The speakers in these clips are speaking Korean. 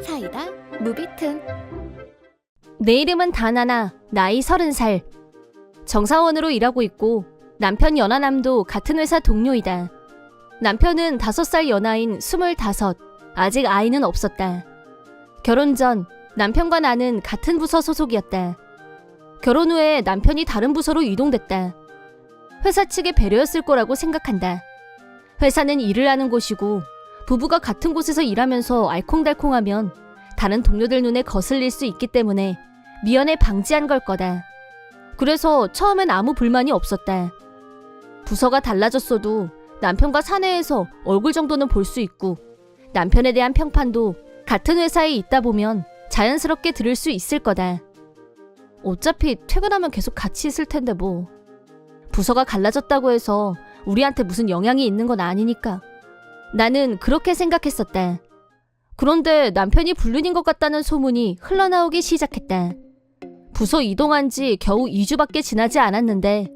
사이다 무비튼. 내 이름은 다나나, 나이 30살. 정사원으로 일하고 있고 남편 연하남도 같은 회사 동료이다. 남편은 5살 연하인 25, 아직 아이는 없었다. 결혼 전 남편과 나는 같은 부서 소속이었다. 결혼 후에 남편이 다른 부서로 이동됐다. 회사 측의 배려였을 거라고 생각한다. 회사는 일을 하는 곳이고 부부가 같은 곳에서 일하면서 알콩달콩하면 다른 동료들 눈에 거슬릴 수 있기 때문에 미연에 방지한 걸 거다. 그래서 처음엔 아무 불만이 없었다. 부서가 달라졌어도 남편과 사내에서 얼굴 정도는 볼 수 있고 남편에 대한 평판도 같은 회사에 있다 보면 자연스럽게 들을 수 있을 거다. 어차피 퇴근하면 계속 같이 있을 텐데 뭐. 부서가 갈라졌다고 해서 우리한테 무슨 영향이 있는 건 아니니까. 나는 그렇게 생각했었다. 그런데 남편이 불륜인 것 같다는 소문이 흘러나오기 시작했다. 부서 이동한 지 겨우 2주밖에 지나지 않았는데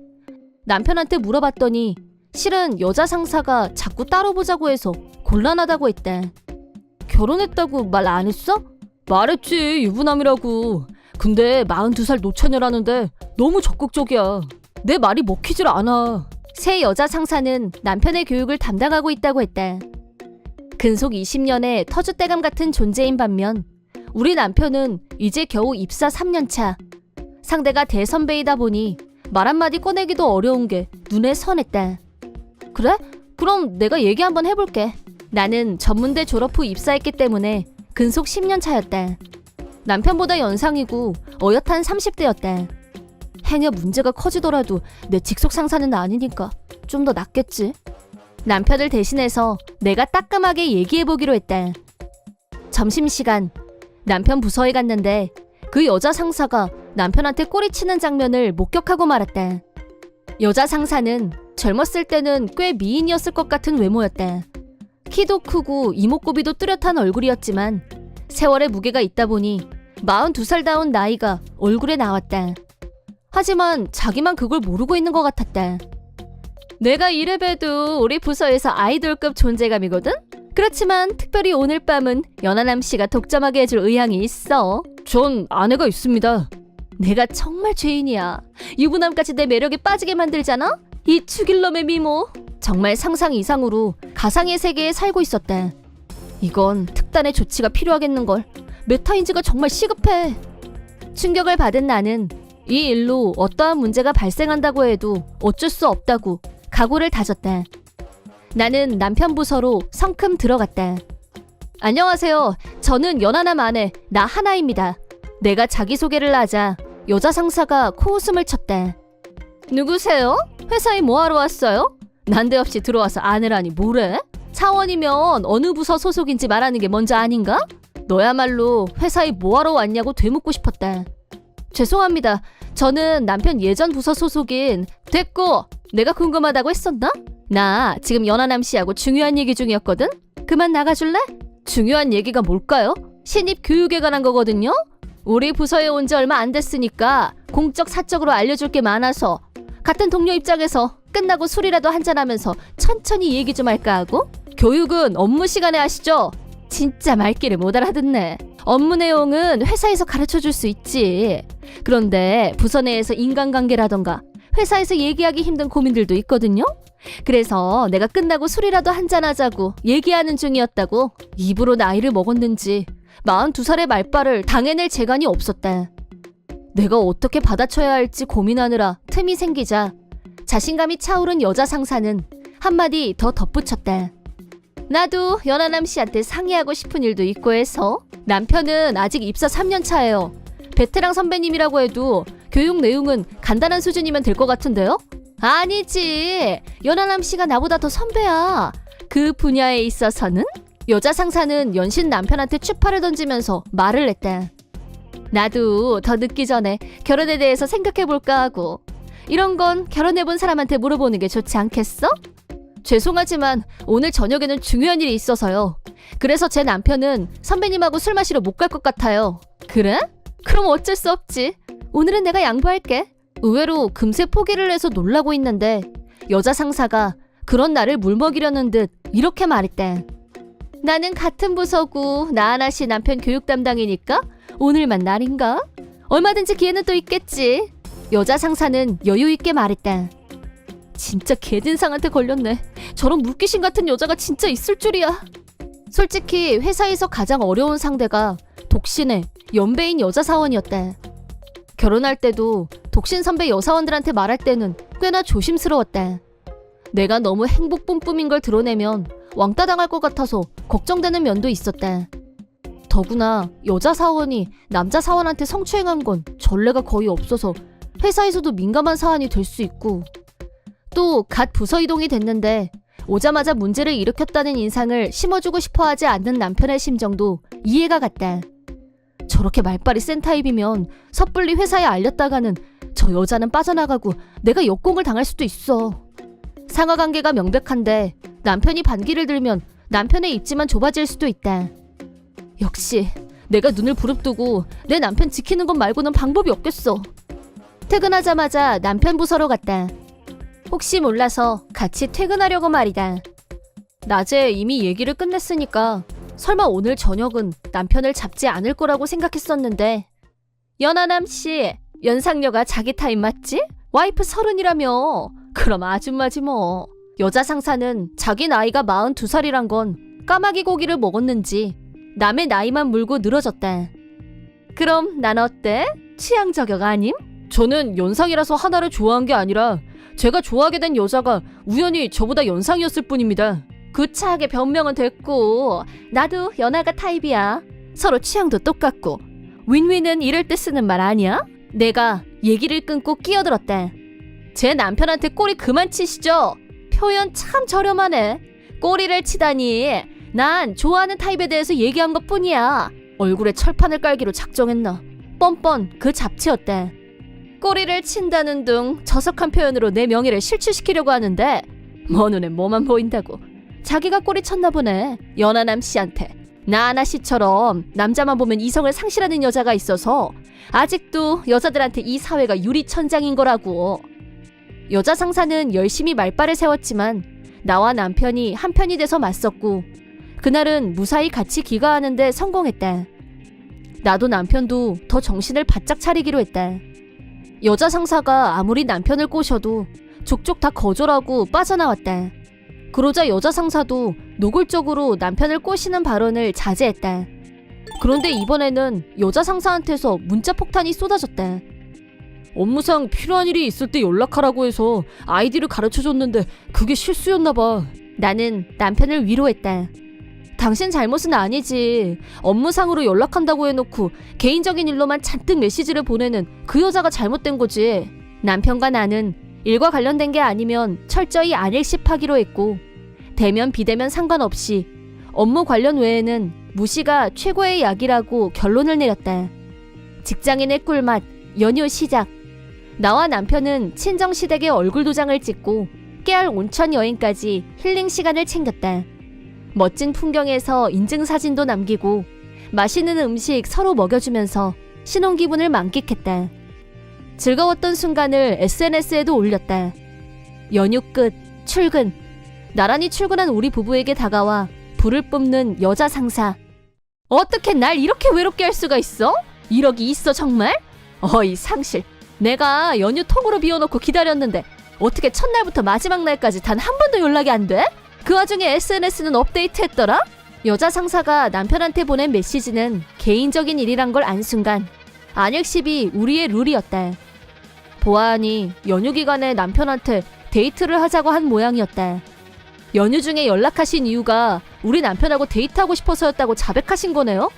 남편한테 물어봤더니 실은 여자 상사가 자꾸 따로 보자고 해서 곤란하다고 했다. 결혼했다고 말 안 했어? 말했지, 유부남이라고. 근데 42살 노처녀라는데 너무 적극적이야. 내 말이 먹히질 않아. 새 여자 상사는 남편의 교육을 담당하고 있다고 했다. 근속 20년의 터줏대감 같은 존재인 반면 우리 남편은 이제 겨우 입사 3년차. 상대가 대선배이다 보니 말 한마디 꺼내기도 어려운 게 눈에 선했다. 그래? 그럼 내가 얘기 한번 해볼게. 나는 전문대 졸업 후 입사했기 때문에 근속 10년 차였다. 남편보다 연상이고 어엿한 30대였다. 행여 문제가 커지더라도 내 직속 상사는 아니니까 좀 더 낫겠지. 남편을 대신해서 내가 따끔하게 얘기해보기로 했다. 점심시간 남편 부서에 갔는데 그 여자 상사가 남편한테 꼬리치는 장면을 목격하고 말았다. 여자 상사는 젊었을 때는 꽤 미인이었을 것 같은 외모였다. 키도 크고 이목구비도 뚜렷한 얼굴이었지만 세월의 무게가 있다 보니 42살다운 나이가 얼굴에 나왔다. 하지만 자기만 그걸 모르고 있는 것 같았다. 내가 이래봬도 우리 부서에서 아이돌급 존재감이거든? 그렇지만 특별히 오늘 밤은 연하남 씨가 독점하게 해줄 의향이 있어. 전 아내가 있습니다. 내가 정말 죄인이야. 유부남까지 내 매력에 빠지게 만들잖아? 이 죽일 놈의 미모. 정말 상상 이상으로 가상의 세계에 살고 있었다. 이건 특단의 조치가 필요하겠는걸. 메타인지가 정말 시급해. 충격을 받은 나는 이 일로 어떠한 문제가 발생한다고 해도 어쩔 수 없다고 각오를 다졌다. 나는 남편 부서로 성큼 들어갔다. 안녕하세요. 저는 연하남 아내 나 하나입니다. 내가 자기소개를 하자 여자 상사가 코웃음을 쳤다. 누구세요? 회사에 뭐하러 왔어요? 난데없이 들어와서 아내라니 뭐래? 차원이면 어느 부서 소속인지 말하는 게 먼저 아닌가? 너야말로 회사에 뭐하러 왔냐고 되묻고 싶었다. 죄송합니다. 저는 남편 예전 부서 소속인. 됐고, 내가 궁금하다고 했었나? 나 지금 연하남 씨하고 중요한 얘기 중이었거든? 그만 나가줄래? 중요한 얘기가 뭘까요? 신입 교육에 관한 거거든요? 우리 부서에 온 지 얼마 안 됐으니까 공적 사적으로 알려줄 게 많아서 같은 동료 입장에서 끝나고 술이라도 한잔하면서 천천히 얘기 좀 할까 하고. 교육은 업무 시간에 하시죠? 진짜 말귀를 못 알아듣네. 업무 내용은 회사에서 가르쳐줄 수 있지. 그런데 부서 내에서 인간관계라던가 회사에서 얘기하기 힘든 고민들도 있거든요. 그래서 내가 끝나고 술이라도 한잔하자고 얘기하는 중이었다고. 입으로 나이를 먹었는지 42살의 말발을 당해낼 재간이 없었다. 내가 어떻게 받아쳐야 할지 고민하느라 틈이 생기자 자신감이 차오른 여자 상사는 한마디 더 덧붙였다. 나도 연하남 씨한테 상의하고 싶은 일도 있고 해서. 남편은 아직 입사 3년 차예요. 베테랑 선배님이라고 해도 교육 내용은 간단한 수준이면 될 것 같은데요? 아니지. 연하남 씨가 나보다 더 선배야. 그 분야에 있어서는. 여자 상사는 연신 남편한테 추파를 던지면서 말을 했다. 나도 더 늦기 전에 결혼에 대해서 생각해볼까 하고. 이런 건 결혼해본 사람한테 물어보는 게 좋지 않겠어? 죄송하지만 오늘 저녁에는 중요한 일이 있어서요. 그래서 제 남편은 선배님하고 술 마시러 못 갈 것 같아요. 그래? 그럼 어쩔 수 없지. 오늘은 내가 양보할게. 의외로 금세 포기를 해서 놀라고 있는데 여자 상사가 그런 나를 물먹이려는 듯 이렇게 말했대. 나는 같은 부서고 나하나 씨 남편 교육 담당이니까 오늘만 날인가? 얼마든지 기회는 또 있겠지. 여자 상사는 여유 있게 말했다. 진짜 개진상한테 걸렸네. 저런 물귀신 같은 여자가 진짜 있을 줄이야. 솔직히 회사에서 가장 어려운 상대가 독신의 연배인 여자 사원이었다. 결혼할 때도 독신 선배 여사원들한테 말할 때는 꽤나 조심스러웠다. 내가 너무 행복 뿜뿜인 걸 드러내면 왕따 당할 것 같아서 걱정되는 면도 있었다. 더구나 여자 사원이 남자 사원한테 성추행한 건 전례가 거의 없어서 회사에서도 민감한 사안이 될 수 있고, 또 갓 부서 이동이 됐는데 오자마자 문제를 일으켰다는 인상을 심어주고 싶어하지 않는 남편의 심정도 이해가 갔다. 저렇게 말빨이 센 타입이면 섣불리 회사에 알렸다가는 저 여자는 빠져나가고 내가 역공을 당할 수도 있어. 상하관계가 명백한데 남편이 반기를 들면 남편의 입지만 좁아질 수도 있다. 역시 내가 눈을 부릅뜨고 내 남편 지키는 것 말고는 방법이 없겠어. 퇴근하자마자 남편 부서로 갔다. 혹시 몰라서 같이 퇴근하려고 말이다. 낮에 이미 얘기를 끝냈으니까 설마 오늘 저녁은 남편을 잡지 않을 거라고 생각했었는데, 연하남 씨, 연상녀가 자기 타임 맞지? 와이프 30이라며. 그럼 아줌마지 뭐. 여자 상사는 자기 나이가 42살이란 건 까마귀 고기를 먹었는지 남의 나이만 물고 늘어졌다. 그럼 난 어때? 취향 저격 아님? 저는 연상이라서 하나를 좋아한 게 아니라 제가 좋아하게 된 여자가 우연히 저보다 연상이었을 뿐입니다. 구차하게 변명은 됐고, 나도 연하가 타입이야. 서로 취향도 똑같고 윈윈은 이럴 때 쓰는 말 아니야? 내가 얘기를 끊고 끼어들었다. 제 남편한테 꼬리 그만 치시죠. 표현 참 저렴하네. 꼬리를 치다니. 난 좋아하는 타입에 대해서 얘기한 것뿐이야. 얼굴에 철판을 깔기로 작정했나. 뻔뻔 그 잡치였다. 꼬리를 친다는 둥 저속한 표현으로 내 명예를 실추시키려고 하는데 뭐 눈에 뭐만 보인다고. 자기가 꼬리 쳤나 보네. 연하남 씨한테. 나하나 씨처럼 남자만 보면 이성을 상실하는 여자가 있어서 아직도 여자들한테 이 사회가 유리천장인 거라고. 여자 상사는 열심히 말발을 세웠지만 나와 남편이 한편이 돼서 맞섰고, 그날은 무사히 같이 귀가하는데 성공했다. 나도 남편도 더 정신을 바짝 차리기로 했다. 여자 상사가 아무리 남편을 꼬셔도 족족 다 거절하고 빠져나왔다. 그러자 여자 상사도 노골적으로 남편을 꼬시는 발언을 자제했다. 그런데 이번에는 여자 상사한테서 문자 폭탄이 쏟아졌다. 업무상 필요한 일이 있을 때 연락하라고 해서 아이디를 가르쳐줬는데 그게 실수였나 봐. 나는 남편을 위로했다. 당신 잘못은 아니지. 업무상으로 연락한다고 해놓고 개인적인 일로만 잔뜩 메시지를 보내는 그 여자가 잘못된 거지. 남편과 나는 일과 관련된 게 아니면 철저히 안일십하기로 했고, 대면 비대면 상관없이 업무 관련 외에는 무시가 최고의 약이라고 결론을 내렸다. 직장인의 꿀맛, 연휴 시작. 나와 남편은 친정시댁에 얼굴 도장을 찍고 깨알 온천 여행까지 힐링 시간을 챙겼다. 멋진 풍경에서 인증사진도 남기고 맛있는 음식 서로 먹여주면서 신혼기분을 만끽했다. 즐거웠던 순간을 SNS에도 올렸다. 연휴 끝, 출근. 나란히 출근한 우리 부부에게 다가와 불을 뿜는 여자 상사. 어떻게 날 이렇게 외롭게 할 수가 있어? 이러기 있어 정말? 어이 상실. 내가 연휴 통으로 비워놓고 기다렸는데 어떻게 첫날부터 마지막 날까지 단 한 번도 연락이 안 돼? 그 와중에 SNS는 업데이트했더라? 여자 상사가 남편한테 보낸 메시지는 개인적인 일이란 걸 안 순간 안일십이 우리의 룰이었다. 보아하니 연휴 기간에 남편한테 데이트를 하자고 한 모양이었다. 연휴 중에 연락하신 이유가 우리 남편하고 데이트하고 싶어서였다고 자백하신 거네요?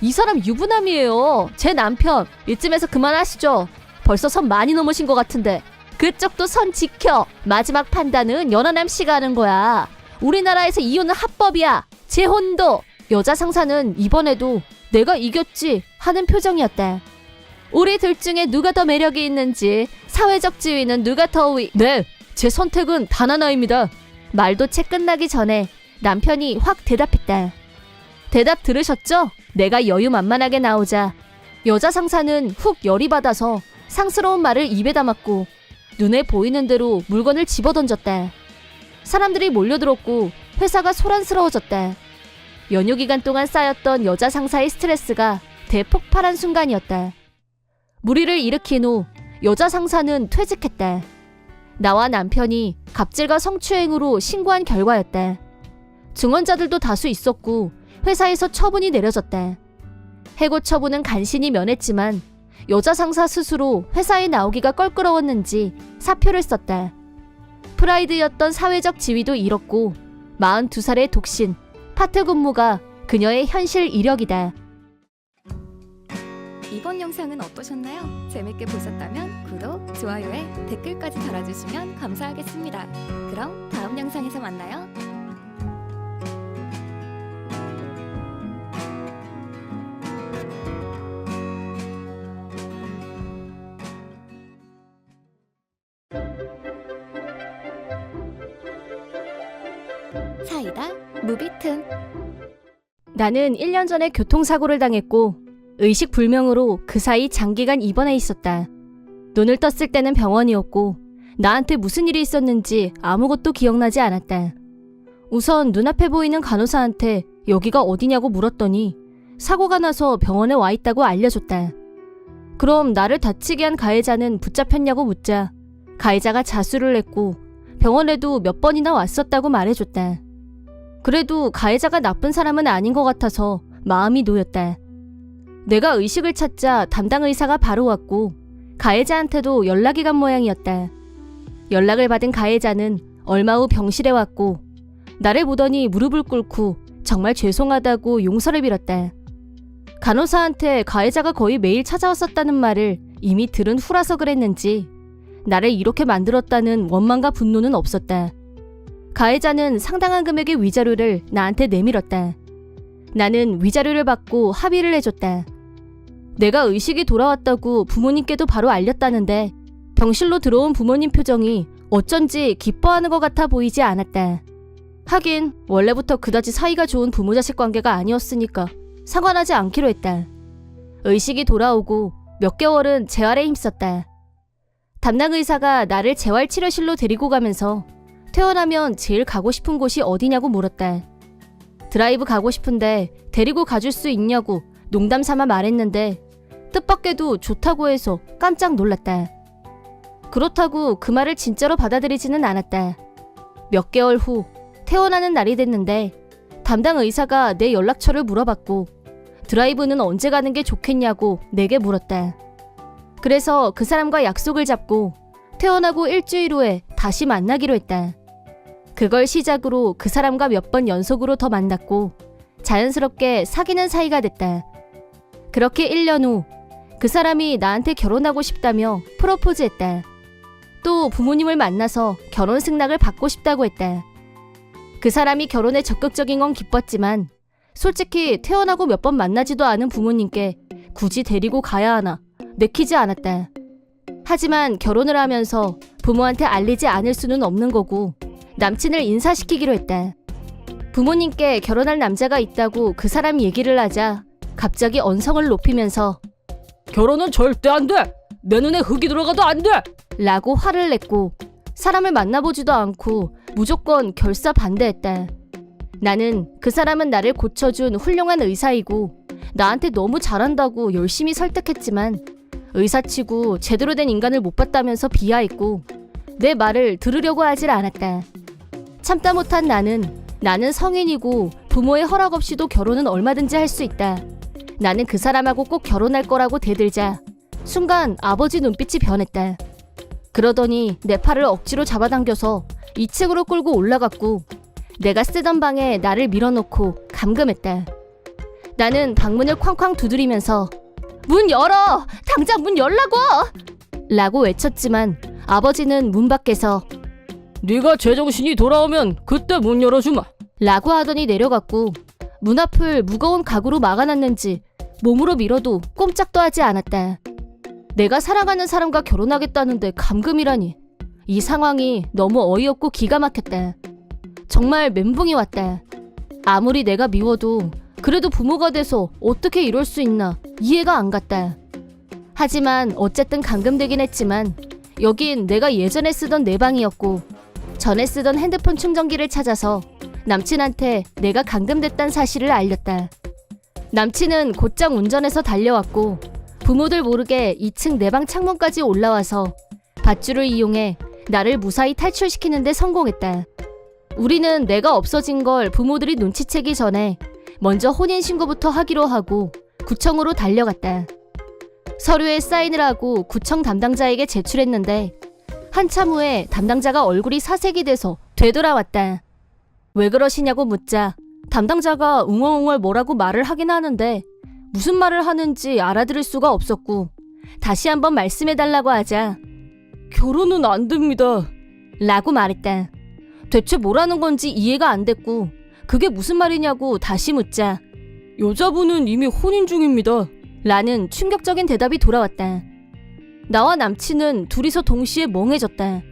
이 사람 유부남이에요. 제 남편. 이쯤에서 그만하시죠. 벌써 선 많이 넘으신 것 같은데. 그쪽도 선 지켜. 마지막 판단은 연하남 씨가 하는 거야. 우리나라에서 이혼은 합법이야. 재혼도. 여자 상사는 이번에도 내가 이겼지 하는 표정이었다. 우리 둘 중에 누가 더 매력이 있는지, 사회적 지위는 누가 더 네, 제 선택은 단 하나입니다. 말도 채 끝나기 전에 남편이 확 대답했다. 대답 들으셨죠? 내가 여유만만하게 나오자 여자 상사는 훅 열이 받아서 상스러운 말을 입에 담았고 눈에 보이는 대로 물건을 집어던졌다. 사람들이 몰려들었고 회사가 소란스러워졌다. 연휴 기간 동안 쌓였던 여자 상사의 스트레스가 대폭발한 순간이었다. 무리를 일으킨 후 여자 상사는 퇴직했다. 나와 남편이 갑질과 성추행으로 신고한 결과였다. 증언자들도 다수 있었고 회사에서 처분이 내려졌다. 해고 처분은 간신히 면했지만 여자 상사 스스로 회사에 나오기가 껄끄러웠는지 사표를 썼다. 프라이드였던 사회적 지위도 잃었고 42살의 독신, 파트 근무가 그녀의 현실 이력이다. 이번 영상은 어떠셨나요? 재밌게 보셨다면 구독, 좋아요에 댓글까지 달아주시면 감사하겠습니다. 그럼 다음 영상에서 만나요. 사이다 무비튼. 나는 1년 전에 교통사고를 당했고 의식불명으로 그 사이 장기간 입원해 있었다. 눈을 떴을 때는 병원이었고 나한테 무슨 일이 있었는지 아무것도 기억나지 않았다. 우선 눈앞에 보이는 간호사한테 여기가 어디냐고 물었더니 사고가 나서 병원에 와 있다고 알려줬다. 그럼 나를 다치게 한 가해자는 붙잡혔냐고 묻자 가해자가 자수를 했고 병원에도 몇 번이나 왔었다고 말해줬다. 그래도 가해자가 나쁜 사람은 아닌 것 같아서 마음이 놓였다. 내가 의식을 찾자 담당 의사가 바로 왔고 가해자한테도 연락이 간 모양이었다. 연락을 받은 가해자는 얼마 후 병실에 왔고 나를 보더니 무릎을 꿇고 정말 죄송하다고 용서를 빌었다. 간호사한테 가해자가 거의 매일 찾아왔었다는 말을 이미 들은 후라서 그랬는지 나를 이렇게 만들었다는 원망과 분노는 없었다. 가해자는 상당한 금액의 위자료를 나한테 내밀었다. 나는 위자료를 받고 합의를 해줬다. 내가 의식이 돌아왔다고 부모님께도 바로 알렸다는데 병실로 들어온 부모님 표정이 어쩐지 기뻐하는 것 같아 보이지 않았다. 하긴 원래부터 그다지 사이가 좋은 부모 자식 관계가 아니었으니까 상관하지 않기로 했다. 의식이 돌아오고 몇 개월은 재활에 힘썼다. 담당 의사가 나를 재활치료실로 데리고 가면서 퇴원하면 제일 가고 싶은 곳이 어디냐고 물었다. 드라이브 가고 싶은데 데리고 가줄 수 있냐고 농담 삼아 말했는데 뜻밖에도 좋다고 해서 깜짝 놀랐다. 그렇다고 그 말을 진짜로 받아들이지는 않았다. 몇 개월 후 퇴원하는 날이 됐는데 담당 의사가 내 연락처를 물어봤고 드라이브는 언제 가는 게 좋겠냐고 내게 물었다. 그래서 그 사람과 약속을 잡고 퇴원하고 일주일 후에 다시 만나기로 했다. 그걸 시작으로 그 사람과 몇 번 연속으로 더 만났고 자연스럽게 사귀는 사이가 됐다. 그렇게 1년 후 그 사람이 나한테 결혼하고 싶다며 프로포즈했다. 또 부모님을 만나서 결혼 승낙을 받고 싶다고 했다. 그 사람이 결혼에 적극적인 건 기뻤지만 솔직히 퇴원하고 몇 번 만나지도 않은 부모님께 굳이 데리고 가야 하나 내키지 않았다. 하지만 결혼을 하면서 부모한테 알리지 않을 수는 없는 거고 남친을 인사시키기로 했다. 부모님께 결혼할 남자가 있다고 그 사람 얘기를 하자 갑자기 언성을 높이면서 결혼은 절대 안 돼! 내 눈에 흙이 들어가도 안 돼! 라고 화를 냈고 사람을 만나보지도 않고 무조건 결사 반대했다. 나는 그 사람은 나를 고쳐준 훌륭한 의사이고 나한테 너무 잘한다고 열심히 설득했지만 의사치고 제대로 된 인간을 못 봤다면서 비하했고 내 말을 들으려고 하질 않았다. 참다 못한 나는 성인이고 부모의 허락 없이도 결혼은 얼마든지 할 수 있다. 나는 그 사람하고 꼭 결혼할 거라고 대들자 순간 아버지 눈빛이 변했다. 그러더니 내 팔을 억지로 잡아당겨서 2층으로 끌고 올라갔고 내가 쓰던 방에 나를 밀어놓고 감금했다. 나는 방문을 쾅쾅 두드리면서 문 열어! 당장 문 열라고! 라고 외쳤지만 아버지는 문 밖에서 네가 제정신이 돌아오면 그때 문 열어주마 라고 하더니 내려갔고 문 앞을 무거운 가구로 막아놨는지 몸으로 밀어도 꼼짝도 하지 않았다. 내가 사랑하는 사람과 결혼하겠다는데 감금이라니. 이 상황이 너무 어이없고 기가 막혔다. 정말 멘붕이 왔다. 아무리 내가 미워도 그래도 부모가 돼서 어떻게 이럴 수 있나 이해가 안 갔다. 하지만 어쨌든 감금되긴 했지만 여긴 내가 예전에 쓰던 내 방이었고 전에 쓰던 핸드폰 충전기를 찾아서 남친한테 내가 감금됐다는 사실을 알렸다. 남친은 곧장 운전해서 달려왔고 부모들 모르게 2층 내 방 창문까지 올라와서 밧줄을 이용해 나를 무사히 탈출시키는데 성공했다. 우리는 내가 없어진 걸 부모들이 눈치채기 전에 먼저 혼인신고부터 하기로 하고 구청으로 달려갔다. 서류에 사인을 하고 구청 담당자에게 제출했는데 한참 후에 담당자가 얼굴이 사색이 돼서 되돌아왔다. 왜 그러시냐고 묻자 담당자가 웅얼웅얼 뭐라고 말을 하긴 하는데 무슨 말을 하는지 알아들을 수가 없었고 다시 한번 말씀해달라고 하자 결혼은 안 됩니다 라고 말했다. 대체 뭐라는 건지 이해가 안 됐고 그게 무슨 말이냐고 다시 묻자 여자분은 이미 혼인 중입니다 라는 충격적인 대답이 돌아왔다. 나와 남친은 둘이서 동시에 멍해졌다.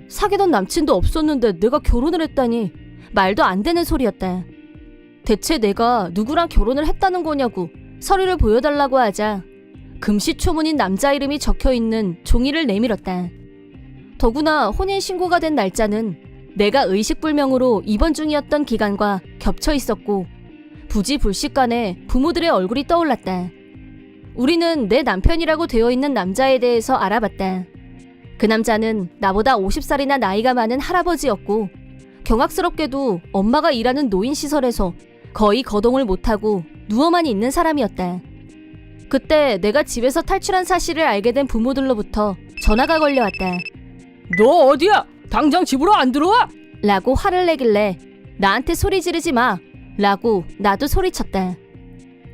사귀던 남친도 없었는데 내가 결혼을 했다니 말도 안 되는 소리였다. 대체 내가 누구랑 결혼을 했다는 거냐고 서류를 보여달라고 하자 금시초문인 남자 이름이 적혀있는 종이를 내밀었다. 더구나 혼인신고가 된 날짜는 내가 의식불명으로 입원 중이었던 기간과 겹쳐 있었고 부지불식간에 부모들의 얼굴이 떠올랐다. 우리는 내 남편이라고 되어 있는 남자에 대해서 알아봤다. 그 남자는 나보다 50살이나 나이가 많은 할아버지였고 경악스럽게도 엄마가 일하는 노인시설에서 거의 거동을 못하고 누워만 있는 사람이었다. 그때 내가 집에서 탈출한 사실을 알게 된 부모들로부터 전화가 걸려왔다. 너 어디야? 당장 집으로 안 들어와? 라고 화를 내길래 나한테 소리 지르지 마 라고 나도 소리쳤다.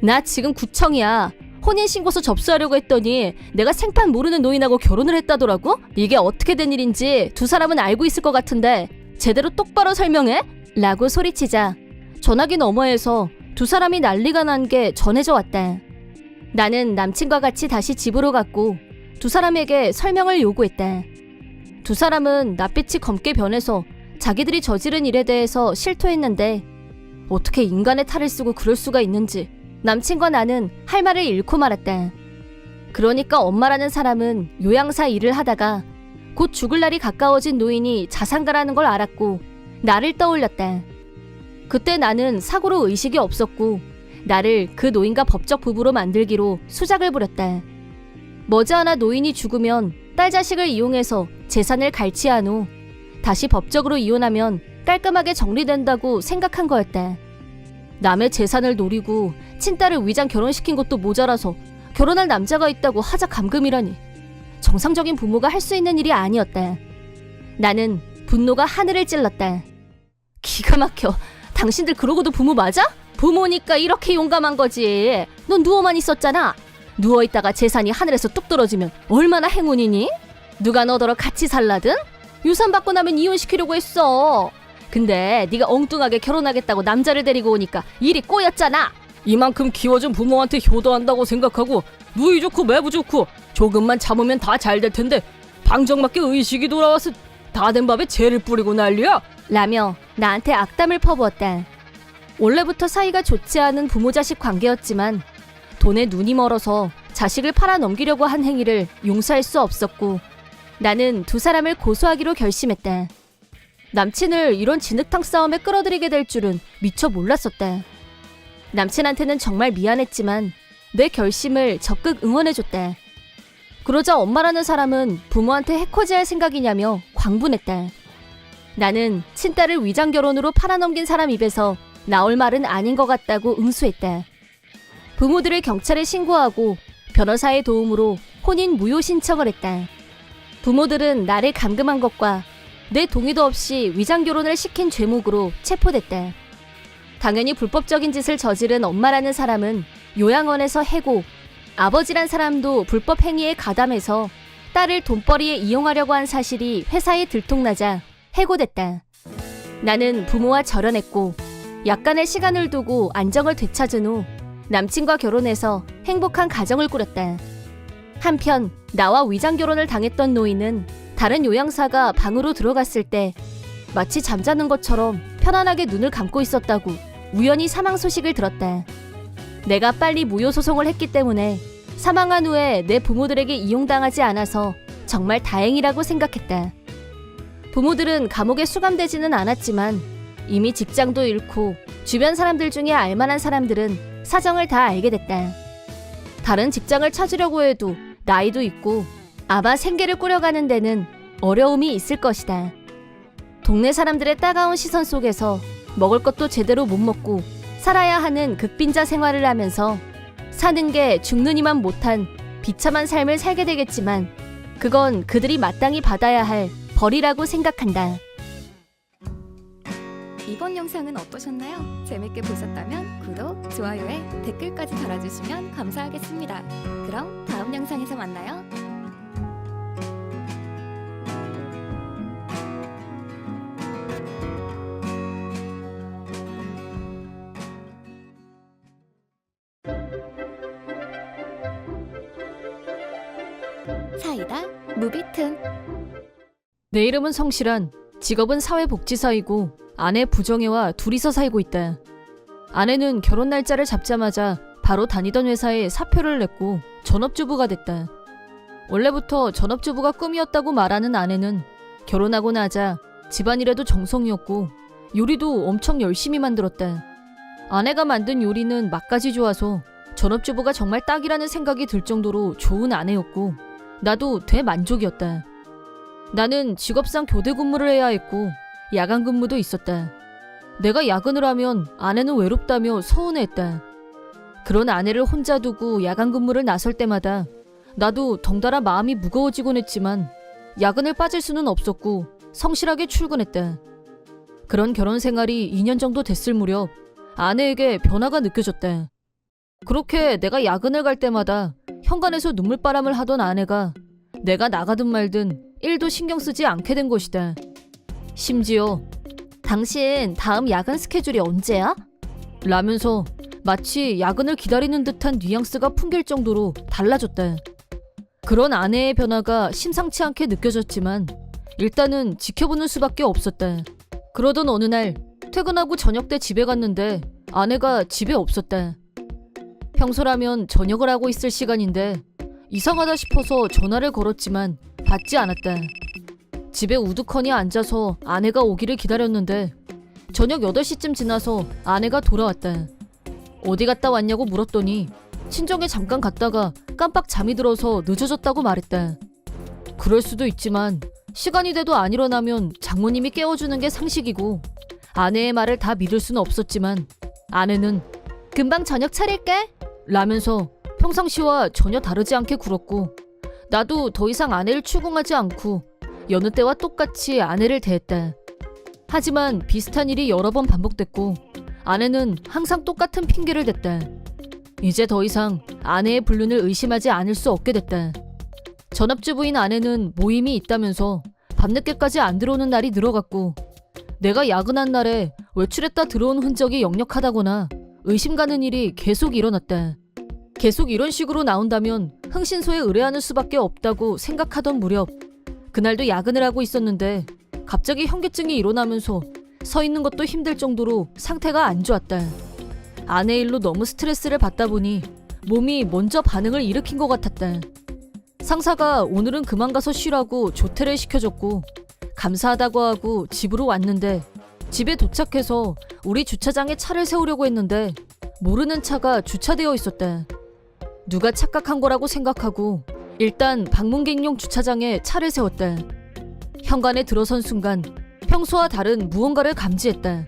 나 지금 구청이야. 혼인신고서 접수하려고 했더니 내가 생판 모르는 노인하고 결혼을 했다더라고? 이게 어떻게 된 일인지 두 사람은 알고 있을 것 같은데 제대로 똑바로 설명해? 라고 소리치자 전화기 너머에서 두 사람이 난리가 난 게 전해져 왔다. 나는 남친과 같이 다시 집으로 갔고 두 사람에게 설명을 요구했다. 두 사람은 낯빛이 검게 변해서 자기들이 저지른 일에 대해서 실토했는데 어떻게 인간의 탈을 쓰고 그럴 수가 있는지 남친과 나는 할 말을 잃고 말았다. 그러니까 엄마라는 사람은 요양사 일을 하다가 곧 죽을 날이 가까워진 노인이 자산가라는 걸 알았고 나를 떠올렸다. 그때 나는 사고로 의식이 없었고 나를 그 노인과 법적 부부로 만들기로 수작을 부렸다. 머지않아 노인이 죽으면 딸 자식을 이용해서 재산을 갈취한 후 다시 법적으로 이혼하면 깔끔하게 정리된다고 생각한 거였다. 남의 재산을 노리고 친딸을 위장 결혼시킨 것도 모자라서 결혼할 남자가 있다고 하자 감금이라니 정상적인 부모가 할 수 있는 일이 아니었다. 나는 분노가 하늘을 찔렀다. 기가 막혀. 당신들 그러고도 부모 맞아? 부모니까 이렇게 용감한 거지. 넌 누워만 있었잖아. 누워있다가 재산이 하늘에서 뚝 떨어지면 얼마나 행운이니? 누가 너더러 같이 살라든? 유산 받고 나면 이혼시키려고 했어. 근데 네가 엉뚱하게 결혼하겠다고 남자를 데리고 오니까 일이 꼬였잖아. 이만큼 키워준 부모한테 효도한다고 생각하고 누이 좋고 매부 좋고 조금만 참으면 다 잘 될 텐데 방정맞게 의식이 돌아와서 다 된 밥에 재를 뿌리고 난리야? 라며 나한테 악담을 퍼부었다. 원래부터 사이가 좋지 않은 부모 자식 관계였지만 돈에 눈이 멀어서 자식을 팔아 넘기려고 한 행위를 용서할 수 없었고 나는 두 사람을 고소하기로 결심했다. 남친을 이런 진흙탕 싸움에 끌어들이게 될 줄은 미처 몰랐었다. 남친한테는 정말 미안했지만 내 결심을 적극 응원해줬다. 그러자 엄마라는 사람은 부모한테 해코지할 생각이냐며 광분했다. 나는 친딸을 위장결혼으로 팔아넘긴 사람 입에서 나올 말은 아닌 것 같다고 응수했다. 부모들을 경찰에 신고하고 변호사의 도움으로 혼인 무효 신청을 했다. 부모들은 나를 감금한 것과 내 동의도 없이 위장결혼을 시킨 죄목으로 체포됐다. 당연히 불법적인 짓을 저지른 엄마라는 사람은 요양원에서 해고, 아버지란 사람도 불법 행위에 가담해서 딸을 돈벌이에 이용하려고 한 사실이 회사에 들통나자 해고됐다. 나는 부모와 절연했고 약간의 시간을 두고 안정을 되찾은 후 남친과 결혼해서 행복한 가정을 꾸렸다. 한편 나와 위장결혼을 당했던 노인은 다른 요양사가 방으로 들어갔을 때 마치 잠자는 것처럼 편안하게 눈을 감고 있었다고 우연히 사망 소식을 들었다. 내가 빨리 무효 소송을 했기 때문에 사망한 후에 내 부모들에게 이용당하지 않아서 정말 다행이라고 생각했다. 부모들은 감옥에 수감되지는 않았지만 이미 직장도 잃고 주변 사람들 중에 알만한 사람들은 사정을 다 알게 됐다. 다른 직장을 찾으려고 해도 나이도 있고 아마 생계를 꾸려가는 데는 어려움이 있을 것이다. 동네 사람들의 따가운 시선 속에서 먹을 것도 제대로 못 먹고 살아야 하는 극빈자 생활을 하면서 사는 게 죽느니만 못한 비참한 삶을 살게 되겠지만 그건 그들이 마땅히 받아야 할 벌이라고 생각한다. 이번 영상은 어떠셨나요? 재밌게 보셨다면 구독, 좋아요에 댓글까지 달아주시면 감사하겠습니다. 그럼 다음 영상에서 만나요. 사이다 무비튼. 내 이름은 성실한, 직업은 사회복지사이고 아내 부정혜와 둘이서 살고 있다. 아내는 결혼 날짜를 잡자마자 바로 다니던 회사에 사표를 냈고 전업주부가 됐다. 원래부터 전업주부가 꿈이었다고 말하는 아내는 결혼하고 나자 집안일에도 정성이었고 요리도 엄청 열심히 만들었다. 아내가 만든 요리는 맛까지 좋아서 전업주부가 정말 딱이라는 생각이 들 정도로 좋은 아내였고 나도 대만족이었다. 나는 직업상 교대 근무를 해야 했고 야간 근무도 있었다. 내가 야근을 하면 아내는 외롭다며 서운해했다. 그런 아내를 혼자 두고 야간 근무를 나설 때마다 나도 덩달아 마음이 무거워지곤 했지만 야근을 빠질 수는 없었고 성실하게 출근했다. 그런 결혼 생활이 2년 정도 됐을 무렵 아내에게 변화가 느껴졌다. 그렇게 내가 야근을 갈 때마다 현관에서 눈물바람을 하던 아내가 내가 나가든 말든 1도 신경 쓰지 않게 된 것이다. 심지어 당신 다음 야근 스케줄이 언제야? 라면서 마치 야근을 기다리는 듯한 뉘앙스가 풍길 정도로 달라졌다. 그런 아내의 변화가 심상치 않게 느껴졌지만 일단은 지켜보는 수밖에 없었다. 그러던 어느 날 퇴근하고 저녁 때 집에 갔는데 아내가 집에 없었다. 평소라면 저녁을 하고 있을 시간인데 이상하다 싶어서 전화를 걸었지만 받지 않았다. 집에 우두커니 앉아서 아내가 오기를 기다렸는데 저녁 8시쯤 지나서 아내가 돌아왔다. 어디 갔다 왔냐고 물었더니 친정에 잠깐 갔다가 깜빡 잠이 들어서 늦어졌다고 말했다. 그럴 수도 있지만 시간이 돼도 안 일어나면 장모님이 깨워주는 게 상식이고 아내의 말을 다 믿을 수는 없었지만 아내는 금방 저녁 차릴게 라면서 평상시와 전혀 다르지 않게 굴었고 나도 더 이상 아내를 추궁하지 않고 여느 때와 똑같이 아내를 대했다. 하지만 비슷한 일이 여러 번 반복됐고 아내는 항상 똑같은 핑계를 댔다. 이제 더 이상 아내의 불륜을 의심하지 않을 수 없게 됐다. 전업주부인 아내는 모임이 있다면서 밤늦게까지 안 들어오는 날이 늘어갔고 내가 야근한 날에 외출했다 들어온 흔적이 역력하다거나 의심 가는 일이 계속 일어났다. 계속 이런 식으로 나온다면 흥신소에 의뢰하는 수밖에 없다고 생각하던 무렵 그날도 야근을 하고 있었는데 갑자기 현기증이 일어나면서 서 있는 것도 힘들 정도로 상태가 안 좋았다. 아내 일로 너무 스트레스를 받다 보니 몸이 먼저 반응을 일으킨 것 같았다. 상사가 오늘은 그만 가서 쉬라고 조퇴를 시켜줬고 감사하다고 하고 집으로 왔는데 집에 도착해서 우리 주차장에 차를 세우려고 했는데 모르는 차가 주차되어 있었다. 누가 착각한 거라고 생각하고 일단 방문객용 주차장에 차를 세웠다. 현관에 들어선 순간 평소와 다른 무언가를 감지했다.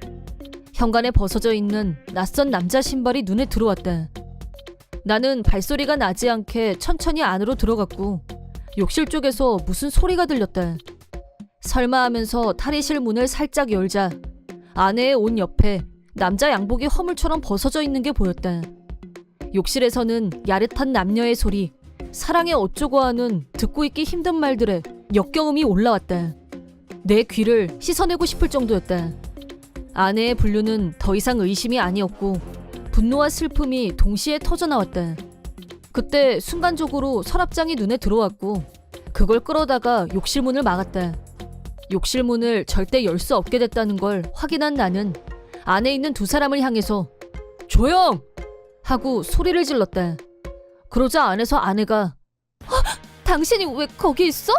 현관에 벗어져 있는 낯선 남자 신발이 눈에 들어왔다. 나는 발소리가 나지 않게 천천히 안으로 들어갔고 욕실 쪽에서 무슨 소리가 들렸다. 설마 하면서 탈의실 문을 살짝 열자 아내의 옷 옆에 남자 양복이 허물처럼 벗어져 있는 게 보였다. 욕실에서는 야릇한 남녀의 소리, 사랑에 어쩌고 하는 듣고 있기 힘든 말들에 역겨움이 올라왔다. 내 귀를 씻어내고 싶을 정도였다. 아내의 불륜은 더 이상 의심이 아니었고 분노와 슬픔이 동시에 터져나왔다. 그때 순간적으로 서랍장이 눈에 들어왔고 그걸 끌어다가 욕실 문을 막았다. 욕실 문을 절대 열 수 없게 됐다는 걸 확인한 나는 안에 있는 두 사람을 향해서 조용! 하고 소리를 질렀다. 그러자 안에서 아내가 당신이 왜 거기 있어?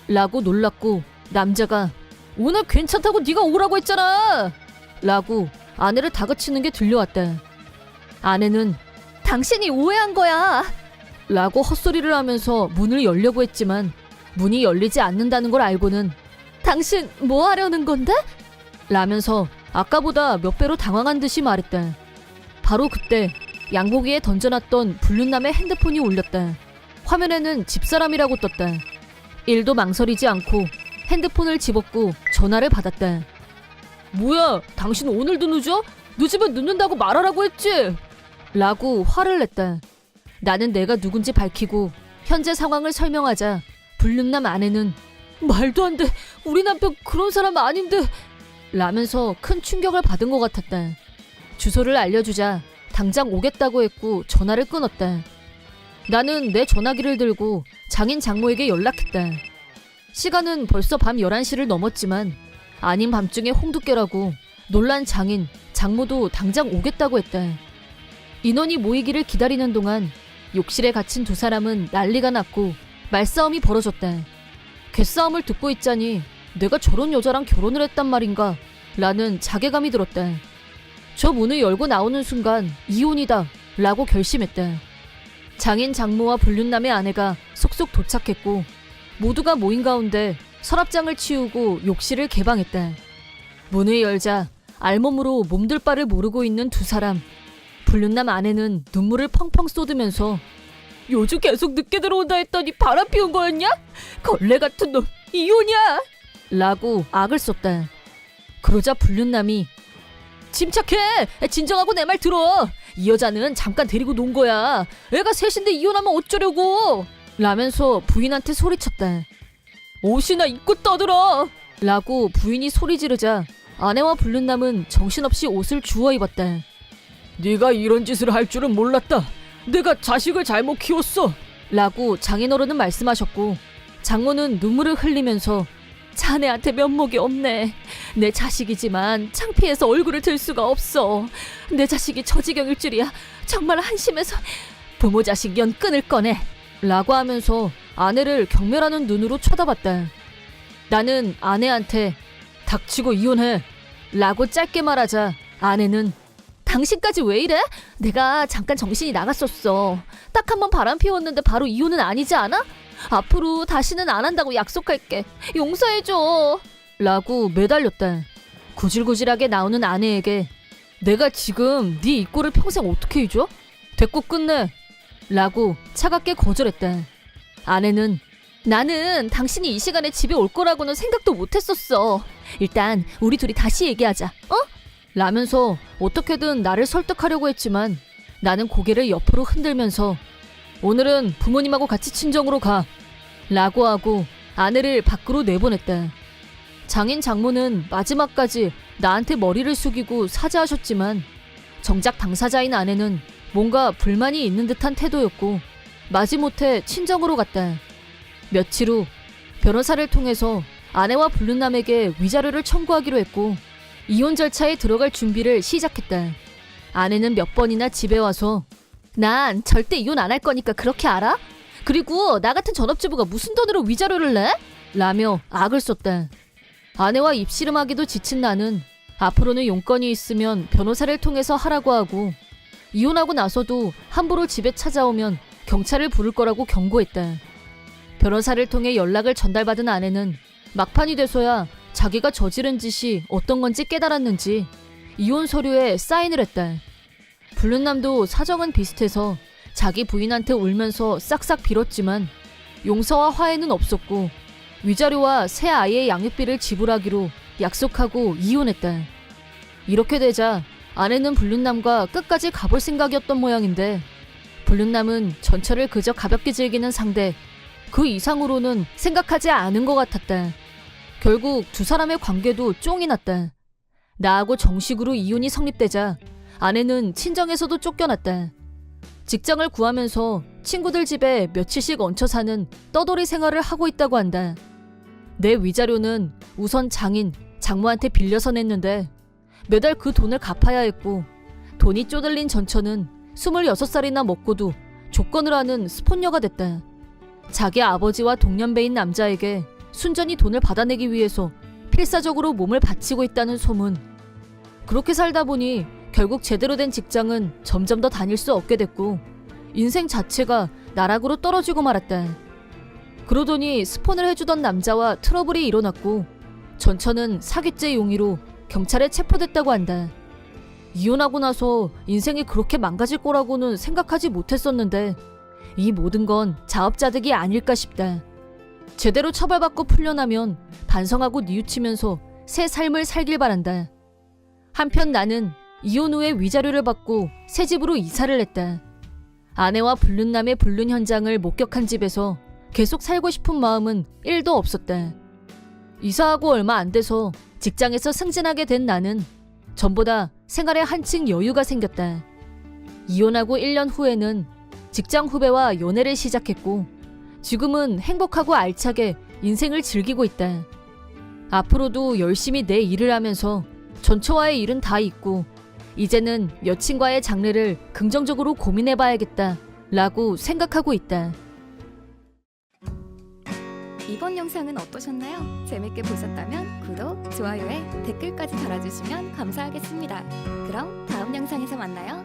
라고 놀랐고 남자가 오늘 괜찮다고 네가 오라고 했잖아! 라고 아내를 다그치는 게 들려왔다. 아내는 당신이 오해한 거야 라고 헛소리를 하면서 문을 열려고 했지만 문이 열리지 않는다는 걸 알고는 당신 뭐 하려는 건데? 라면서 아까보다 몇 배로 당황한 듯이 말했다. 바로 그때 양고기에 던져놨던 불륜남의 핸드폰이 울렸다. 화면에는 집사람이라고 떴다. 일도 망설이지 않고 핸드폰을 집었고 전화를 받았다. 뭐야, 당신 오늘도 늦어? 늦으면 늦는다고 말하라고 했지? 라고 화를 냈다. 나는 내가 누군지 밝히고 현재 상황을 설명하자 불륜남 아내는 말도 안 돼. 우리 남편 그런 사람 아닌데. 라면서 큰 충격을 받은 것 같았다. 주소를 알려주자 당장 오겠다고 했고 전화를 끊었다. 나는 내 전화기를 들고 장인 장모에게 연락했다. 시간은 벌써 밤 11시를 넘었지만 아닌 밤중에 홍두깨라고 놀란 장인, 장모도 당장 오겠다고 했다. 인원이 모이기를 기다리는 동안 욕실에 갇힌 두 사람은 난리가 났고 말싸움이 벌어졌다. 괴싸움을 듣고 있자니 내가 저런 여자랑 결혼을 했단 말인가 라는 자괴감이 들었다. 저 문을 열고 나오는 순간 이혼이다 라고 결심했다. 장인 장모와 불륜남의 아내가 속속 도착했고 모두가 모인 가운데 서랍장을 치우고 욕실을 개방했다. 문을 열자 알몸으로 몸둘 바를 모르고 있는 두 사람. 불륜남 아내는 눈물을 펑펑 쏟으면서 요즘 계속 늦게 들어온다 했더니 바람 피운 거였냐? 걸레 같은 놈, 이혼이야! 라고 악을 썼다. 그러자 불륜남이 침착해! 진정하고 내 말 들어! 이 여자는 잠깐 데리고 논 거야. 애가 셋인데 이혼하면 어쩌려고! 라면서 부인한테 소리쳤다. 옷이나 입고 떠들어! 라고 부인이 소리 지르자 아내와 불륜남은 정신없이 옷을 주워 입었다. 네가 이런 짓을 할 줄은 몰랐다. 내가 자식을 잘못 키웠어. 라고 장인어른은 말씀하셨고 장모는 눈물을 흘리면서 자네한테 면목이 없네. 내 자식이지만 창피해서 얼굴을 들 수가 없어. 내 자식이 저 지경일 줄이야. 정말 한심해서 부모 자식 연 끈을 꺼내. 라고 하면서 아내를 경멸하는 눈으로 쳐다봤다. 나는 아내한테 닥치고 이혼해 라고 짧게 말하자 아내는 당신까지 왜 이래? 내가 잠깐 정신이 나갔었어. 딱 한 번 바람 피웠는데 바로 이혼은 아니지 않아? 앞으로 다시는 안 한다고 약속할게. 용서해줘. 라고 매달렸다. 구질구질하게 나오는 아내에게 내가 지금 네 이 꼴을 평생 어떻게 잊어? 됐고 끝내. 라고 차갑게 거절했다. 아내는 나는 당신이 이 시간에 집에 올 거라고는 생각도 못했었어. 일단 우리 둘이 다시 얘기하자. 어? 라면서 어떻게든 나를 설득하려고 했지만 나는 고개를 옆으로 흔들면서 오늘은 부모님하고 같이 친정으로 가 라고 하고 아내를 밖으로 내보냈다. 장인 장모는 마지막까지 나한테 머리를 숙이고 사죄하셨지만 정작 당사자인 아내는 뭔가 불만이 있는 듯한 태도였고 마지못해 친정으로 갔다. 며칠 후 변호사를 통해서 아내와 불륜남에게 위자료를 청구하기로 했고 이혼 절차에 들어갈 준비를 시작했다. 아내는 몇 번이나 집에 와서 난 절대 이혼 안 할 거니까 그렇게 알아? 그리고 나 같은 전업주부가 무슨 돈으로 위자료를 내? 라며 악을 썼다. 아내와 입씨름하기도 지친 나는 앞으로는 용건이 있으면 변호사를 통해서 하라고 하고 이혼하고 나서도 함부로 집에 찾아오면 경찰을 부를 거라고 경고했다. 변호사를 통해 연락을 전달받은 아내는 막판이 돼서야 자기가 저지른 짓이 어떤 건지 깨달았는지 이혼 서류에 사인을 했다. 불륜남도 사정은 비슷해서 자기 부인한테 울면서 싹싹 빌었지만 용서와 화해는 없었고 위자료와 새 아이의 양육비를 지불하기로 약속하고 이혼했다. 이렇게 되자 아내는 불륜남과 끝까지 가볼 생각이었던 모양인데 불륜남은 전철을 그저 가볍게 즐기는 상대, 그 이상으로는 생각하지 않은 것 같았다. 결국 두 사람의 관계도 쫑이 났다. 나하고 정식으로 이혼이 성립되자 아내는 친정에서도 쫓겨났다. 직장을 구하면서 친구들 집에 며칠씩 얹혀 사는 떠돌이 생활을 하고 있다고 한다. 내 위자료는 우선 장인, 장모한테 빌려서 냈는데 매달 그 돈을 갚아야 했고 돈이 쪼들린 전처는 26살이나 먹고도 조건을 하는 스폰녀가 됐다. 자기 아버지와 동년배인 남자에게 순전히 돈을 받아내기 위해서 필사적으로 몸을 바치고 있다는 소문. 그렇게 살다 보니 결국 제대로 된 직장은 점점 더 다닐 수 없게 됐고 인생 자체가 나락으로 떨어지고 말았다. 그러더니 스폰을 해주던 남자와 트러블이 일어났고 전처는 사기죄 용의로 경찰에 체포됐다고 한다. 이혼하고 나서 인생이 그렇게 망가질 거라고는 생각하지 못했었는데 이 모든 건 자업자득이 아닐까 싶다. 제대로 처벌받고 풀려나면 반성하고 뉘우치면서 새 삶을 살길 바란다. 한편 나는 이혼 후에 위자료를 받고 새 집으로 이사를 했다. 아내와 불륜남의 불륜 현장을 목격한 집에서 계속 살고 싶은 마음은 1도 없었다. 이사하고 얼마 안 돼서 직장에서 승진하게 된 나는 전보다 생활에 한층 여유가 생겼다. 이혼하고 1년 후에는 직장 후배와 연애를 시작했고 지금은 행복하고 알차게 인생을 즐기고 있다. 앞으로도 열심히 내 일을 하면서 전처와의 일은 다 잊고 이제는 여친과의 장래를 긍정적으로 고민해봐야겠다 라고 생각하고 있다. 이번 영상은 어떠셨나요? 재밌게 보셨다면 구독, 좋아요에 댓글까지 달아주시면 감사하겠습니다. 그럼 다음 영상에서 만나요.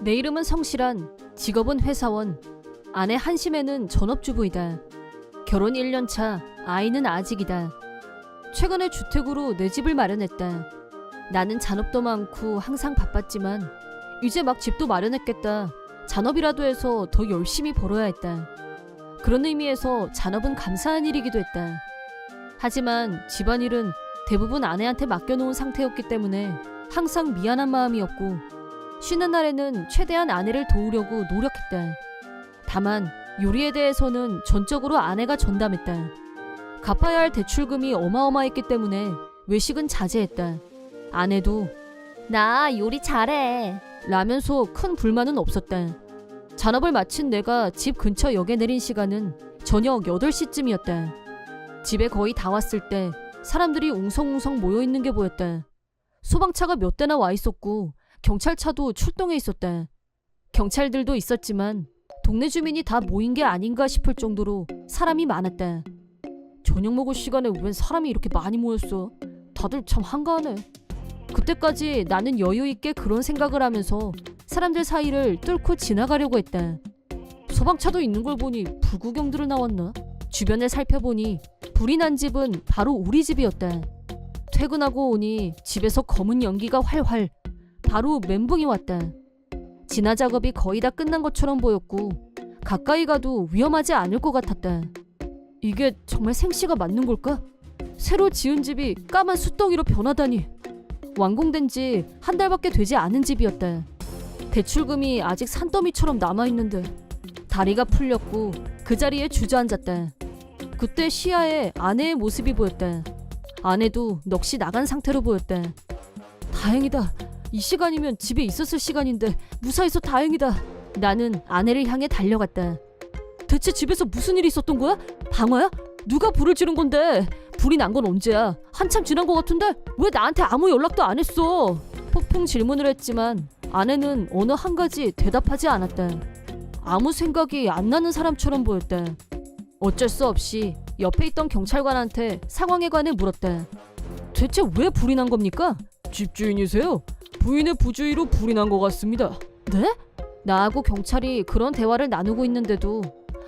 내 이름은 성실한, 직업은 회사원, 아내 한심애는 전업주부이다. 결혼 1년차, 아이는 아직이다. 최근에 주택으로 내 집을 마련했다. 나는 잔업도 많고 항상 바빴지만 이제 막 집도 마련했겠다. 잔업이라도 해서 더 열심히 벌어야 했다. 그런 의미에서 잔업은 감사한 일이기도 했다. 하지만 집안일은 대부분 아내한테 맡겨놓은 상태였기 때문에 항상 미안한 마음이었고 쉬는 날에는 최대한 아내를 도우려고 노력했다. 다만 요리에 대해서는 전적으로 아내가 전담했다. 갚아야 할 대출금이 어마어마했기 때문에 외식은 자제했다. 아내도 나 요리 잘해 라면서 큰 불만은 없었다. 잔업을 마친 내가 집 근처 역에 내린 시간은 저녁 8시쯤이었다. 집에 거의 다 왔을 때 사람들이 웅성웅성 모여있는 게 보였다. 소방차가 몇 대나 와 있었고 경찰차도 출동해 있었다. 경찰들도 있었지만 동네 주민이 다 모인 게 아닌가 싶을 정도로 사람이 많았다. 저녁 먹을 시간에 웬 사람이 이렇게 많이 모였어? 다들 참 한가하네. 그때까지 나는 여유 있게 그런 생각을 하면서 사람들 사이를 뚫고 지나가려고 했다. 소방차도 있는 걸 보니 불구경들을 나왔나? 주변을 살펴보니 불이 난 집은 바로 우리 집이었다. 퇴근하고 오니 집에서 검은 연기가 활활. 바로 멘붕이 왔다. 진화 작업이 거의 다 끝난 것처럼 보였고 가까이 가도 위험하지 않을 것 같았다. 이게 정말 생시가 맞는 걸까? 새로 지은 집이 까만 숫덩이로 변하다니. 완공된 지 한 달밖에 되지 않은 집이었다. 대출금이 아직 산더미처럼 남아있는데 다리가 풀렸고 그 자리에 주저앉았다. 그때 시야에 아내의 모습이 보였다. 아내도 넋이 나간 상태로 보였다. 다행이다. 이 시간이면 집에 있었을 시간인데 무사해서 다행이다. 나는 아내를 향해 달려갔다. 대체 집에서 무슨 일이 있었던 거야? 방화야? 누가 불을 지른 건데? 불이 난 건 언제야? 한참 지난 것 같은데? 왜 나한테 아무 연락도 안 했어? 폭풍 질문을 했지만 아내는 어느 한 가지 대답하지 않았다. 아무 생각이 안 나는 사람처럼 보였다. 어쩔 수 없이 옆에 있던 경찰관한테 상황에 관해 물었다. 대체 왜 불이 난 겁니까? 집주인이세요? 부인의 부주의로 불이 난 것 같습니다. 네? 나하고 경찰이 그런 대화를 나누고 있는데도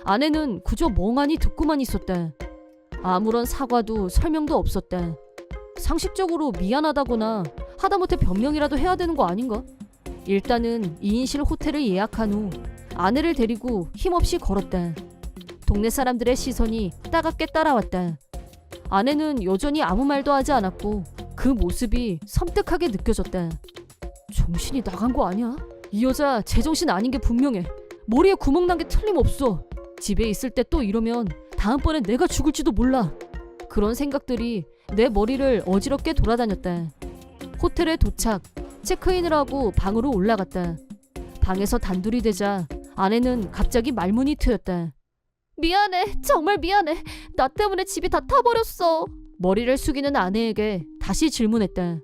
아내는 그저 멍하니 듣고만 있었다. 아무런 사과도 설명도 없었다. 상식적으로 미안하다거나 하다못해 변명이라도 해야 되는 거 아닌가? 일단은 2인실 호텔을 예약한 후 아내를 데리고 힘없이 걸었다. 동네 사람들의 시선이 따갑게 따라왔다. 아내는 여전히 아무 말도 하지 않았고 그 모습이 섬뜩하게 느껴졌다. 정신이 나간 거 아니야? 이 여자 제정신 아닌 게 분명해. 머리에 구멍 난 게 틀림없어. 집에 있을 때 또 이러면 다음번에 내가 죽을지도 몰라. 그런 생각들이 내 머리를 어지럽게 돌아다녔다. 호텔에 도착, 체크인을 하고 방으로 올라갔다. 방에서 단둘이 되자 아내는 갑자기 말문이 트였다. 미안해, 정말 미안해. 나 때문에 집이 다 타버렸어. 머리를 숙이는 아내에게 다시 질문했다.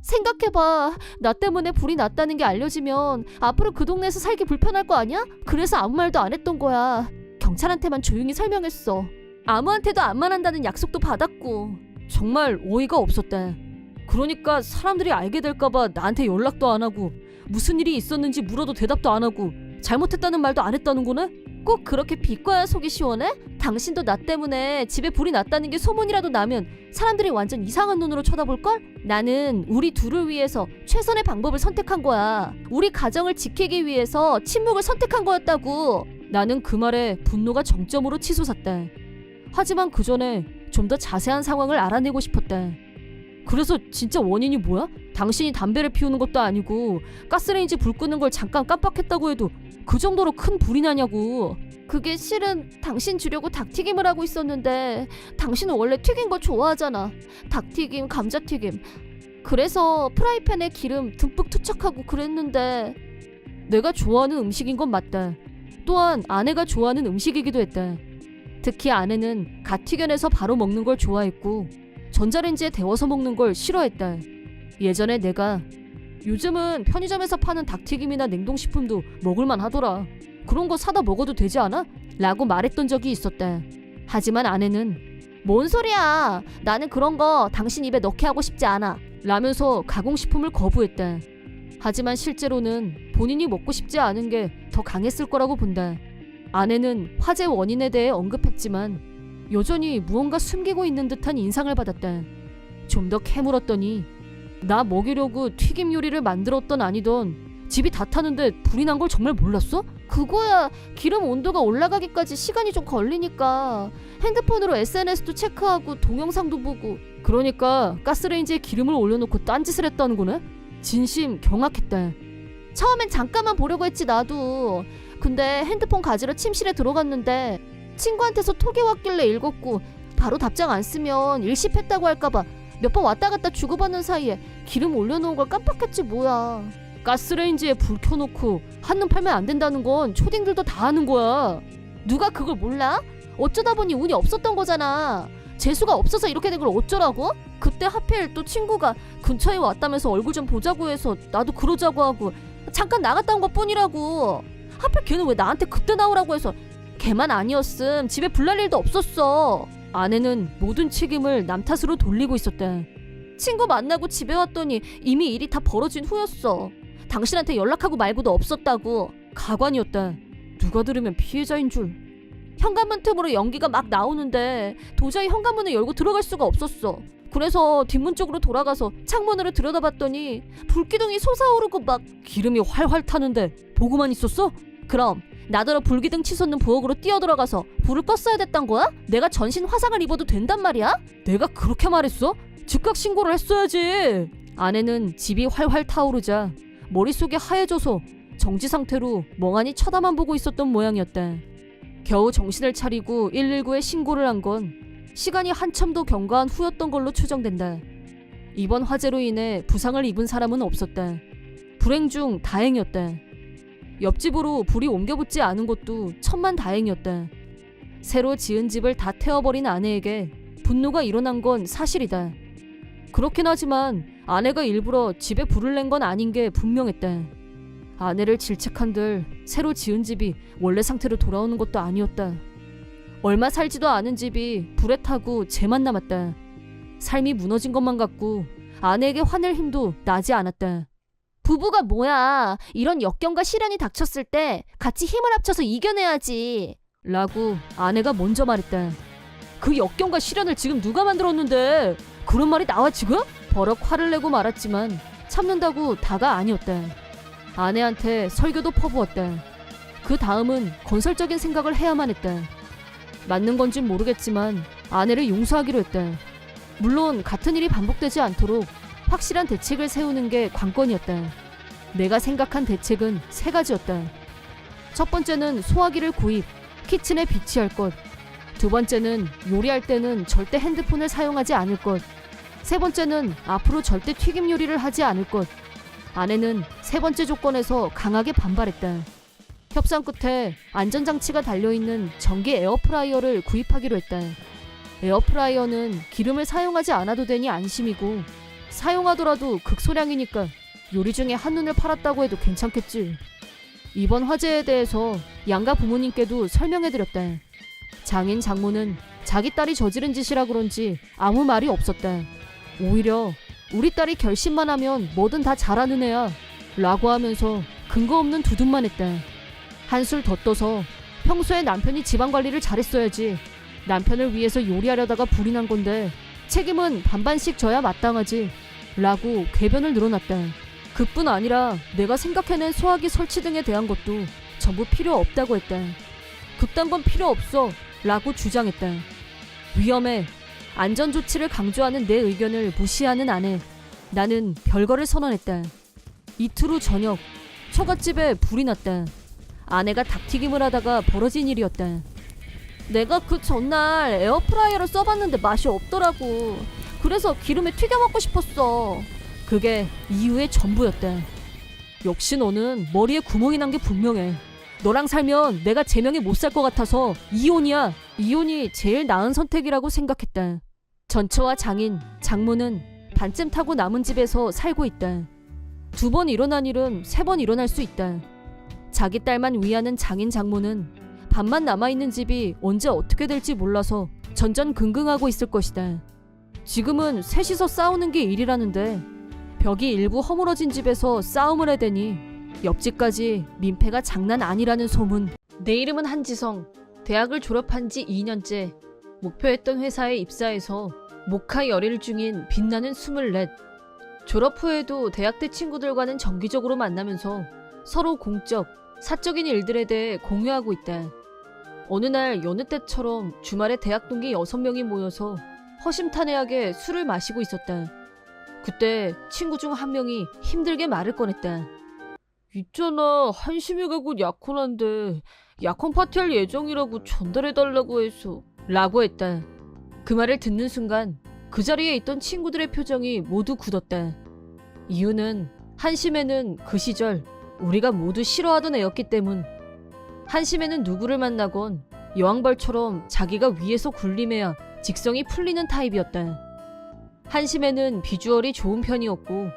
생각해봐. 나 때문에 불이 났다는 게 알려지면 앞으로 그 동네에서 살기 불편할 거 아니야? 그래서 아무 말도 안 했던 거야. 경찰한테만 조용히 설명했어. 아무한테도 안 말한다는 약속도 받았고. 정말 어이가 없었다. 그러니까 사람들이 알게 될까봐 나한테 연락도 안 하고 무슨 일이 있었는지 물어도 대답도 안 하고 잘못했다는 말도 안 했다는 거네? 꼭 그렇게 비꼬야 속이 시원해? 당신도 나 때문에 집에 불이 났다는 게 소문이라도 나면 사람들이 완전 이상한 눈으로 쳐다볼걸? 나는 우리 둘을 위해서 최선의 방법을 선택한 거야. 우리 가정을 지키기 위해서 침묵을 선택한 거였다고. 나는 그 말에 분노가 정점으로 치솟았다. 하지만 그 전에 좀 더 자세한 상황을 알아내고 싶었다. 그래서 진짜 원인이 뭐야? 당신이 담배를 피우는 것도 아니고 가스레인지 불 끄는 걸 잠깐 깜빡했다고 해도 그 정도로 큰 불이 나냐고. 그게 실은 당신 주려고 닭튀김을 하고 있었는데 당신은 원래 튀긴 거 좋아하잖아. 닭튀김, 감자튀김. 그래서 프라이팬에 기름 듬뿍 투척하고 그랬는데 내가 좋아하는 음식인 건 맞다. 또한 아내가 좋아하는 음식이기도 했다. 특히 아내는 갓 튀겨내서 바로 먹는 걸 좋아했고 전자레인지에 데워서 먹는 걸 싫어했다. 예전에 내가 요즘은 편의점에서 파는 닭튀김이나 냉동식품도 먹을만 하더라. 그런 거 사다 먹어도 되지 않아? 라고 말했던 적이 있었다. 하지만 아내는 뭔 소리야. 나는 그런 거 당신 입에 넣게 하고 싶지 않아. 라면서 가공식품을 거부했다. 하지만 실제로는 본인이 먹고 싶지 않은 게 더 강했을 거라고 본다. 아내는 화재 원인에 대해 언급했지만 여전히 무언가 숨기고 있는 듯한 인상을 받았다. 좀 더 캐물었더니 나 먹이려고 튀김 요리를 만들었던 아니던 집이 다 타는데 불이 난 걸 정말 몰랐어? 그거야 기름 온도가 올라가기까지 시간이 좀 걸리니까 핸드폰으로 SNS도 체크하고 동영상도 보고. 그러니까 가스레인지에 기름을 올려놓고 딴짓을 했다는 거네? 진심 경악했다. 처음엔 잠깐만 보려고 했지 나도. 근데 핸드폰 가지러 침실에 들어갔는데 친구한테서 톡이 왔길래 읽었고 바로 답장 안 쓰면 일십했다고 할까봐 몇 번 왔다 갔다 주고받는 사이에 기름 올려놓은 걸 깜빡했지 뭐야. 가스레인지에 불 켜놓고 한눈 팔면 안 된다는 건 초딩들도 다 아는 거야. 누가 그걸 몰라? 어쩌다 보니 운이 없었던 거잖아. 재수가 없어서 이렇게 된 걸 어쩌라고? 그때 하필 또 친구가 근처에 왔다면서 얼굴 좀 보자고 해서 나도 그러자고 하고 잠깐 나갔다 온 것뿐이라고. 하필 걔는 왜 나한테 그때 나오라고 해서. 걔만 아니었음 집에 불날 일도 없었어. 아내는 모든 책임을 남 탓으로 돌리고 있었다. 친구 만나고 집에 왔더니 이미 일이 다 벌어진 후였어. 당신한테 연락하고 말고도 없었다고. 가관이었다. 누가 들으면 피해자인 줄. 현관문 틈으로 연기가 막 나오는데 도저히 현관문을 열고 들어갈 수가 없었어. 그래서 뒷문 쪽으로 돌아가서 창문으로 들여다봤더니 불기둥이 솟아오르고 막. 기름이 활활 타는데 보고만 있었어? 그럼 나더러 불기둥 치솟는 부엌으로 뛰어들어가서 불을 껐어야 됐단 거야? 내가 전신 화상을 입어도 된단 말이야? 내가 그렇게 말했어? 즉각 신고를 했어야지. 아내는 집이 활활 타오르자 머릿속이 하얘져서 정지 상태로 멍하니 쳐다만 보고 있었던 모양이었다. 겨우 정신을 차리고 119에 신고를 한 건 시간이 한참 더 경과한 후였던 걸로 추정된다. 이번 화재로 인해 부상을 입은 사람은 없었다. 불행 중 다행이었다. 옆집으로 불이 옮겨붙지 않은 것도 천만다행이었다. 새로 지은 집을 다 태워버린 아내에게 분노가 일어난 건 사실이다. 그렇긴 하지만 아내가 일부러 집에 불을 낸 건 아닌 게 분명했다. 아내를 질책한들 새로 지은 집이 원래 상태로 돌아오는 것도 아니었다. 얼마 살지도 않은 집이 불에 타고 재만 남았다. 삶이 무너진 것만 같고 아내에게 화낼 힘도 나지 않았다. 부부가 뭐야. 이런 역경과 시련이 닥쳤을 때 같이 힘을 합쳐서 이겨내야지. 라고 아내가 먼저 말했다. 그 역경과 시련을 지금 누가 만들었는데 그런 말이 나와 지금? 버럭 화를 내고 말았지만 참는다고 다가 아니었다. 아내한테 설교도 퍼부었다. 그 다음은 건설적인 생각을 해야만 했다. 맞는 건진 모르겠지만 아내를 용서하기로 했다. 물론 같은 일이 반복되지 않도록 확실한 대책을 세우는 게 관건이었다. 내가 생각한 대책은 3가지였다. 첫 번째는 소화기를 구입, 키친에 비치할 것. 두 번째는 요리할 때는 절대 핸드폰을 사용하지 않을 것. 세 번째는 앞으로 절대 튀김 요리를 하지 않을 것. 아내는 3번째 조건에서 강하게 반발했다. 협상 끝에 안전장치가 달려있는 전기 에어프라이어를 구입하기로 했다. 에어프라이어는 기름을 사용하지 않아도 되니 안심이고 사용하더라도 극소량이니까 요리 중에 한눈을 팔았다고 해도 괜찮겠지. 이번 화재에 대해서 양가 부모님께도 설명해드렸다. 장인 장모는 자기 딸이 저지른 짓이라 그런지 아무 말이 없었다. 오히려 우리 딸이 결심만 하면 뭐든 다 잘하는 애야 라고 하면서 근거 없는 두둔만 했다. 한술 더 떠서 평소에 남편이 집안관리를 잘했어야지. 남편을 위해서 요리하려다가 불이 난 건데 책임은 반반씩 져야 마땅하지 라고 궤변을 늘어놨다. 그뿐 아니라 내가 생각해낸 소화기 설치 등에 대한 것도 전부 필요 없다고 했다. 그딴 건 필요 없어 라고 주장했다. 위험해. 안전조치를 강조하는 내 의견을 무시하는 아내. 나는 별거를 선언했다. 이틀 후 저녁, 처갓집에 불이 났다. 아내가 닭튀김을 하다가 벌어진 일이었다. 내가 그 전날 에어프라이어를 써봤는데 맛이 없더라고. 그래서 기름에 튀겨 먹고 싶었어. 그게 이유의 전부였다. 역시 너는 머리에 구멍이 난 게 분명해. 너랑 살면 내가 제명에 못 살 것 같아서 이혼이야. 이혼이 제일 나은 선택이라고 생각했다. 전처와 장인, 장모는 반쯤 타고 남은 집에서 살고 있다. 2번 일어난 일은 3번 일어날 수 있다. 자기 딸만 위하는 장인 장모는 반만 남아있는 집이 언제 어떻게 될지 몰라서 전전긍긍하고 있을 것이다. 지금은 셋이서 싸우는 게 일이라는데 벽이 일부 허물어진 집에서 싸움을 해대니 옆집까지 민폐가 장난 아니라는 소문. 내 이름은 한지성. 대학을 졸업한 지 2년째. 목표했던 회사에 입사해서 모카 열일 중인 빛나는 24. 졸업 후에도 대학 때 친구들과는 정기적으로 만나면서 서로 공적, 사적인 일들에 대해 공유하고 있다. 어느 날 여느 때처럼 주말에 대학 동기 6명이 모여서 허심탄회하게 술을 마시고 있었다. 그때 친구 중 한 명이 힘들게 말을 꺼냈다. 있잖아, 한심이가 곧 약혼한데 약혼 파티할 예정이라고 전달해달라고 해서 라고 했다. 그 말을 듣는 순간 그 자리에 있던 친구들의 표정이 모두 굳었다. 이유는 한심애는 그 시절 우리가 모두 싫어하던 애였기 때문. 한심애는 누구를 만나건 여왕벌처럼 자기가 위에서 군림해야 직성이 풀리는 타입이었다. 한심애는 비주얼이 좋은 편이었고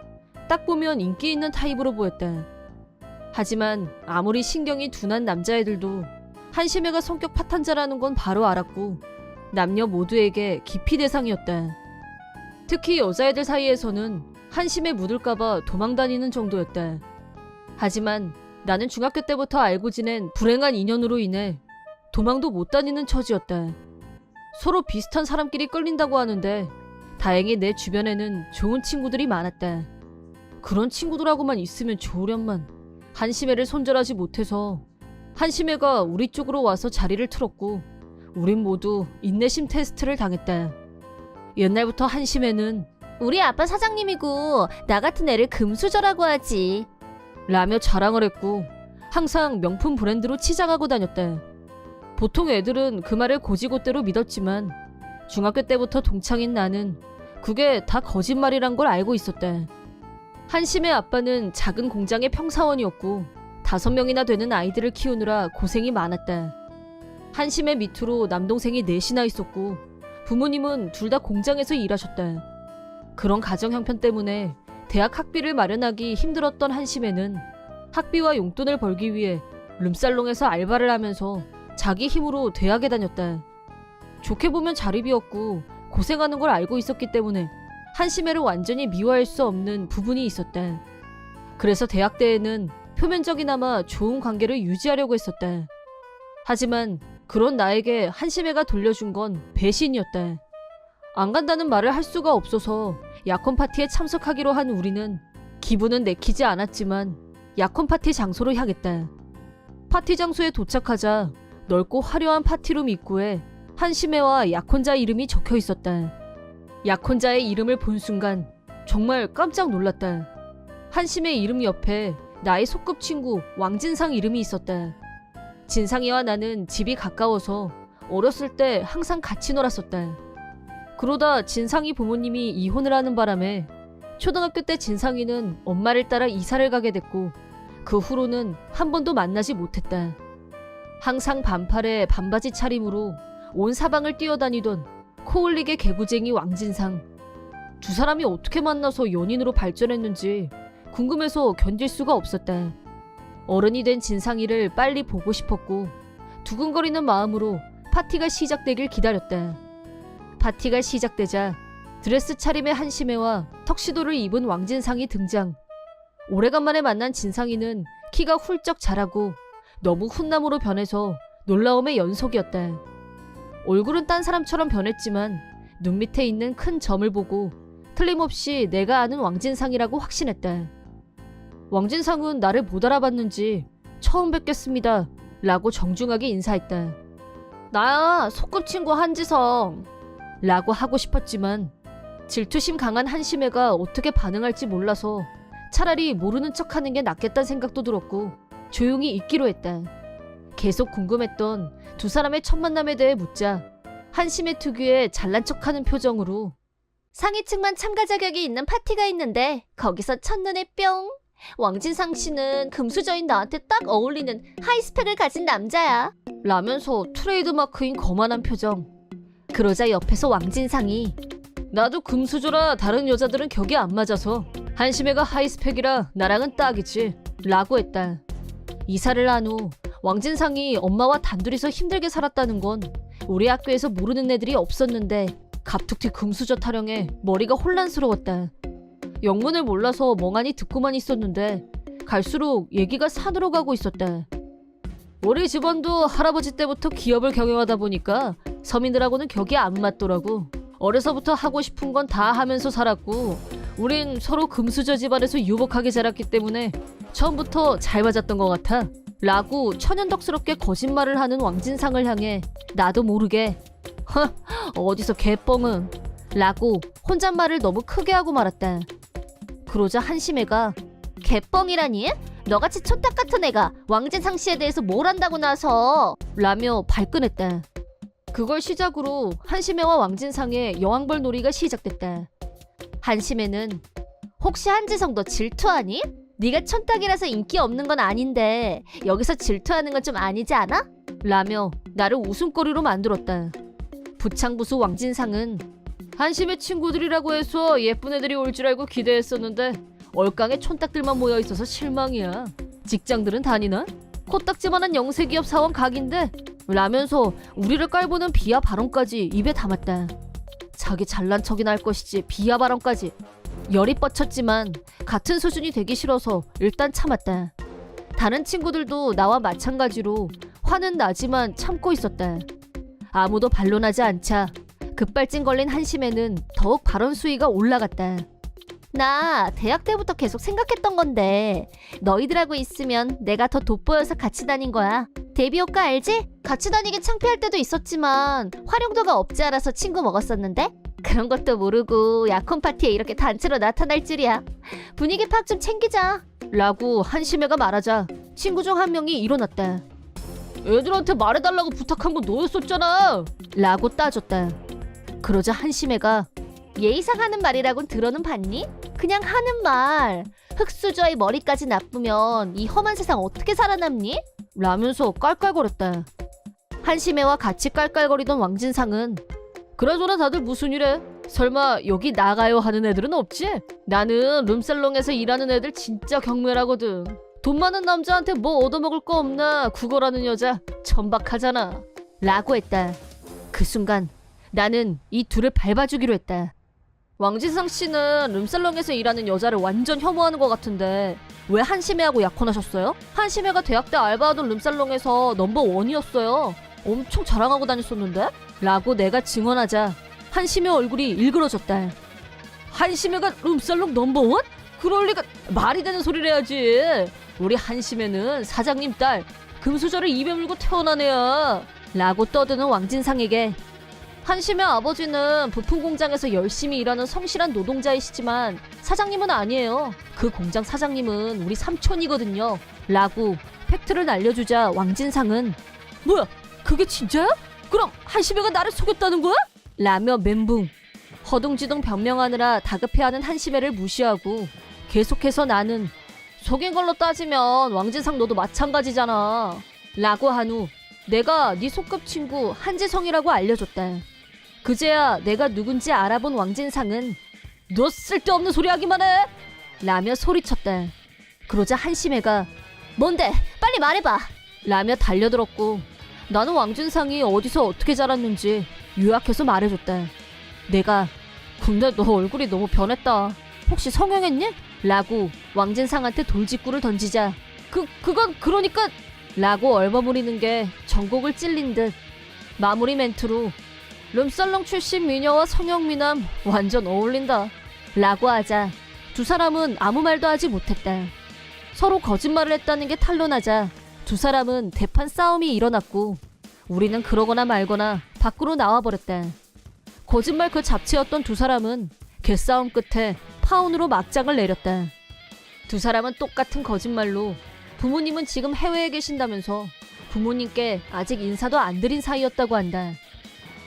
딱 보면 인기 있는 타입으로 보였다. 하지만 아무리 신경이 둔한 남자애들도 한심애가 성격 파탄자라는 건 바로 알았고 남녀 모두에게 기피 대상이었다. 특히 여자애들 사이에서는 한심에 묻을까봐 도망다니는 정도였다. 하지만 나는 중학교 때부터 알고 지낸 불행한 인연으로 인해 도망도 못 다니는 처지였다. 서로 비슷한 사람끼리 끌린다고 하는데 다행히 내 주변에는 좋은 친구들이 많았다. 그런 친구들하고만 있으면 좋으련만 한심애를 손절하지 못해서 한심애가 우리 쪽으로 와서 자리를 틀었고 우린 모두 인내심 테스트를 당했다. 옛날부터 한심애는 우리 아빠 사장님이고 나 같은 애를 금수저라고 하지 라며 자랑을 했고 항상 명품 브랜드로 치장하고 다녔다. 보통 애들은 그 말을 고지고대로 믿었지만 중학교 때부터 동창인 나는 그게 다 거짓말이란 걸 알고 있었다. 한심의 아빠는 작은 공장의 평사원이었고 5명이나 되는 아이들을 키우느라 고생이 많았다. 한심의 밑으로 남동생이 4이나 있었고 부모님은 둘 다 공장에서 일하셨다. 그런 가정 형편 때문에 대학 학비를 마련하기 힘들었던 한심애는 학비와 용돈을 벌기 위해 룸살롱에서 알바를 하면서 자기 힘으로 대학에 다녔다. 좋게 보면 자립이었고 고생하는 걸 알고 있었기 때문에 한심애를 완전히 미워할 수 없는 부분이 있었다. 그래서 대학 때에는 표면적이나마 좋은 관계를 유지하려고 했었다. 하지만 그런 나에게 한심애가 돌려준 건 배신이었다. 안 간다는 말을 할 수가 없어서 약혼 파티에 참석하기로 한 우리는 기분은 내키지 않았지만 약혼 파티 장소로 향했다. 파티 장소에 도착하자 넓고 화려한 파티룸 입구에 한심애와 약혼자 이름이 적혀 있었다. 약혼자의 이름을 본 순간 정말 깜짝 놀랐다. 한심애 이름 옆에 나의 소꿉친구 왕진상 이름이 있었다. 진상이와 나는 집이 가까워서 어렸을 때 항상 같이 놀았었다. 그러다 진상이 부모님이 이혼을 하는 바람에 초등학교 때 진상이는 엄마를 따라 이사를 가게 됐고 그 후로는 한 번도 만나지 못했다. 항상 반팔에 반바지 차림으로 온 사방을 뛰어다니던 코올릭의 개구쟁이 왕진상. 두 사람이 어떻게 만나서 연인으로 발전했는지 궁금해서 견딜 수가 없었다. 어른이 된 진상이를 빨리 보고 싶었고 두근거리는 마음으로 파티가 시작되길 기다렸다. 파티가 시작되자 드레스 차림의 한심애와 턱시도를 입은 왕진상이 등장. 오래간만에 만난 진상이는 키가 훌쩍 자라고 너무 훈남으로 변해서 놀라움의 연속이었다. 얼굴은 딴 사람처럼 변했지만 눈 밑에 있는 큰 점을 보고 틀림없이 내가 아는 왕진상이라고 확신했다. 왕진상은 나를 못 알아봤는지 처음 뵙겠습니다 라고 정중하게 인사했다. 나야 소꿉친구 한지성 라고 하고 싶었지만 질투심 강한 한심애가 어떻게 반응할지 몰라서 차라리 모르는 척하는 게 낫겠다는 생각도 들었고 조용히 있기로 했다. 계속 궁금했던 두 사람의 첫 만남에 대해 묻자 한심애 특유의 잘난 척하는 표정으로 상위층만 참가 자격이 있는 파티가 있는데 거기서 첫눈에 뿅! 왕진상 씨는 금수저인 나한테 딱 어울리는 하이스펙을 가진 남자야. 라면서 트레이드마크인 거만한 표정. 그러자 옆에서 왕진상이 나도 금수저라 다른 여자들은 격이 안 맞아서 한심애가 하이스펙이라 나랑은 딱이지 라고 했다. 이사를 한 후 왕진상이 엄마와 단둘이서 힘들게 살았다는 건 우리 학교에서 모르는 애들이 없었는데 갑툭튀 금수저 타령에 머리가 혼란스러웠다. 영문을 몰라서 멍하니 듣고만 있었는데 갈수록 얘기가 산으로 가고 있었다. 우리 집안도 할아버지 때부터 기업을 경영하다 보니까 서민들하고는 격이 안 맞더라고. 어려서부터 하고 싶은 건 다 하면서 살았고 우린 서로 금수저 집안에서 유복하게 자랐기 때문에 처음부터 잘 맞았던 것 같아 라고 천연덕스럽게 거짓말을 하는 왕진상을 향해 나도 모르게 어디서 개뻥은 라고 혼잣말을 너무 크게 하고 말았다. 그러자 한심애가 개뻥이라니? 너같이 촌탁 같은 애가 왕진상 씨에 대해서 뭘 안다고 나서 라며 발끈했다. 그걸 시작으로 한심애와 왕진상의 여왕벌 놀이가 시작됐다. 한심애는 혹시 한지성 너 질투하니? 네가 촌탁이라서 인기 없는 건 아닌데 여기서 질투하는 건 좀 아니지 않아? 라며 나를 웃음거리로 만들었다. 부창부수 왕진상은 한심의 친구들이라고 해서 예쁜 애들이 올 줄 알고 기대했었는데 얼깡에 촌딱들만 모여 있어서 실망이야. 직장들은 다니나? 코딱지만한 영세기업 사원 각인데 라면서 우리를 깔보는 비하 발언까지 입에 담았다. 자기 잘난 척이나 할 것이지 비하 발언까지. 열이 뻗쳤지만 같은 수준이 되기 싫어서 일단 참았다. 다른 친구들도 나와 마찬가지로 화는 나지만 참고 있었다. 아무도 반론하지 않자 급발진 걸린 한심애는 더욱 발언 수위가 올라갔다. 나 대학 때부터 계속 생각했던 건데 너희들하고 있으면 내가 더 돋보여서 같이 다닌 거야. 데뷔 효과 알지? 같이 다니기 창피할 때도 있었지만 활용도가 없지 않아서 친구 먹었었는데 그런 것도 모르고 약혼 파티에 이렇게 단체로 나타날 줄이야. 분위기 파악 좀 챙기자 라고 한심애가 말하자 친구 중 한 명이 일어났다. 애들한테 말해달라고 부탁한 건 너였었잖아 라고 따졌다. 그러자 한심애가 예의상 하는 말이라곤 들어는 봤니? 그냥 하는 말. 흙수저의 머리까지 나쁘면 이 험한 세상 어떻게 살아남니? 라면서 깔깔거렸다. 한심애와 같이 깔깔거리던 왕진상은 그나저나 다들 무슨 일해? 설마 여기 나가요 하는 애들은 없지? 나는 룸살롱에서 일하는 애들 진짜 경멸하거든. 돈 많은 남자한테 뭐 얻어먹을 거 없나 구걸하는 여자 천박하잖아 라고 했다. 그 순간 나는 이 둘을 밟아주기로 했다. 왕진상 씨는 룸살롱에서 일하는 여자를 완전 혐오하는 것 같은데 왜 한심애하고 약혼하셨어요? 한심애가 대학 때 알바하던 룸살롱에서 넘버원이었어요. 엄청 자랑하고 다녔었는데? 라고 내가 증언하자 한심애 얼굴이 일그러졌다. 한심애가 룸살롱 넘버원? 그럴 리가. 말이 되는 소리를 해야지. 우리 한심애는 사장님 딸 금수저를 입에 물고 태어난 애야 라고 떠드는 왕진상에게 한심의 아버지는 부품 공장에서 열심히 일하는 성실한 노동자이시지만 사장님은 아니에요. 그 공장 사장님은 우리 삼촌이거든요 라고 팩트를 알려주자 왕진상은 뭐야 그게 진짜야? 그럼 한심애가 나를 속였다는 거야? 라며 멘붕. 허둥지둥 변명하느라 다급해하는 한심애를 무시하고 계속해서 나는 속인 걸로 따지면 왕진상 너도 마찬가지잖아 라고 한 후 내가 네 소꿉친구 한지성이라고 알려줬다. 그제야 내가 누군지 알아본 왕진상은 너 쓸데없는 소리 하기만 해. 라며 소리쳤다. 그러자 한심해가 뭔데? 빨리 말해봐. 라며 달려들었고 나는 왕진상이 어디서 어떻게 자랐는지 요약해서 말해줬다. 내가 근데 너 얼굴이 너무 변했다. 혹시 성형했니? 라고 왕진상한테 돌직구를 던지자 그건 그러니까 라고 얼버무리는 게 전곡을 찔린 듯 마무리 멘트로 룸살롱 출신 미녀와 성형미남 완전 어울린다 라고 하자 두 사람은 아무 말도 하지 못했다. 서로 거짓말을 했다는 게 탄로나자 두 사람은 대판 싸움이 일어났고 우리는 그러거나 말거나 밖으로 나와버렸다. 거짓말 그 잡채였던 두 사람은 개싸움 끝에 파혼으로 막장을 내렸다. 두 사람은 똑같은 거짓말로 부모님은 지금 해외에 계신다면서 부모님께 아직 인사도 안 드린 사이였다고 한다.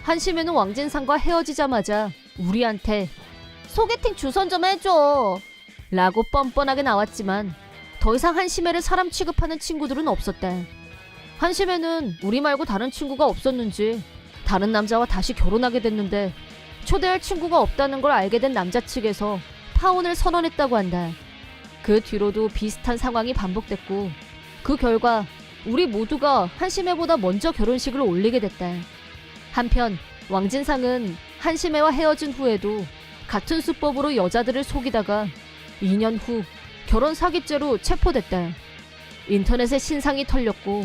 한심해는 왕진상과 헤어지자마자 우리한테 소개팅 주선 좀 해줘 라고 뻔뻔하게 나왔지만 더 이상 한심해를 사람 취급하는 친구들은 없었다. 한심해는 우리 말고 다른 친구가 없었는지 다른 남자와 다시 결혼하게 됐는데 초대할 친구가 없다는 걸 알게 된 남자 측에서 파혼을 선언했다고 한다. 그 뒤로도 비슷한 상황이 반복됐고 그 결과 우리 모두가 한심해보다 먼저 결혼식을 올리게 됐다. 한편 왕진상은 한심해와 헤어진 후에도 같은 수법으로 여자들을 속이다가 2년 후 결혼 사기죄로 체포됐다. 인터넷에 신상이 털렸고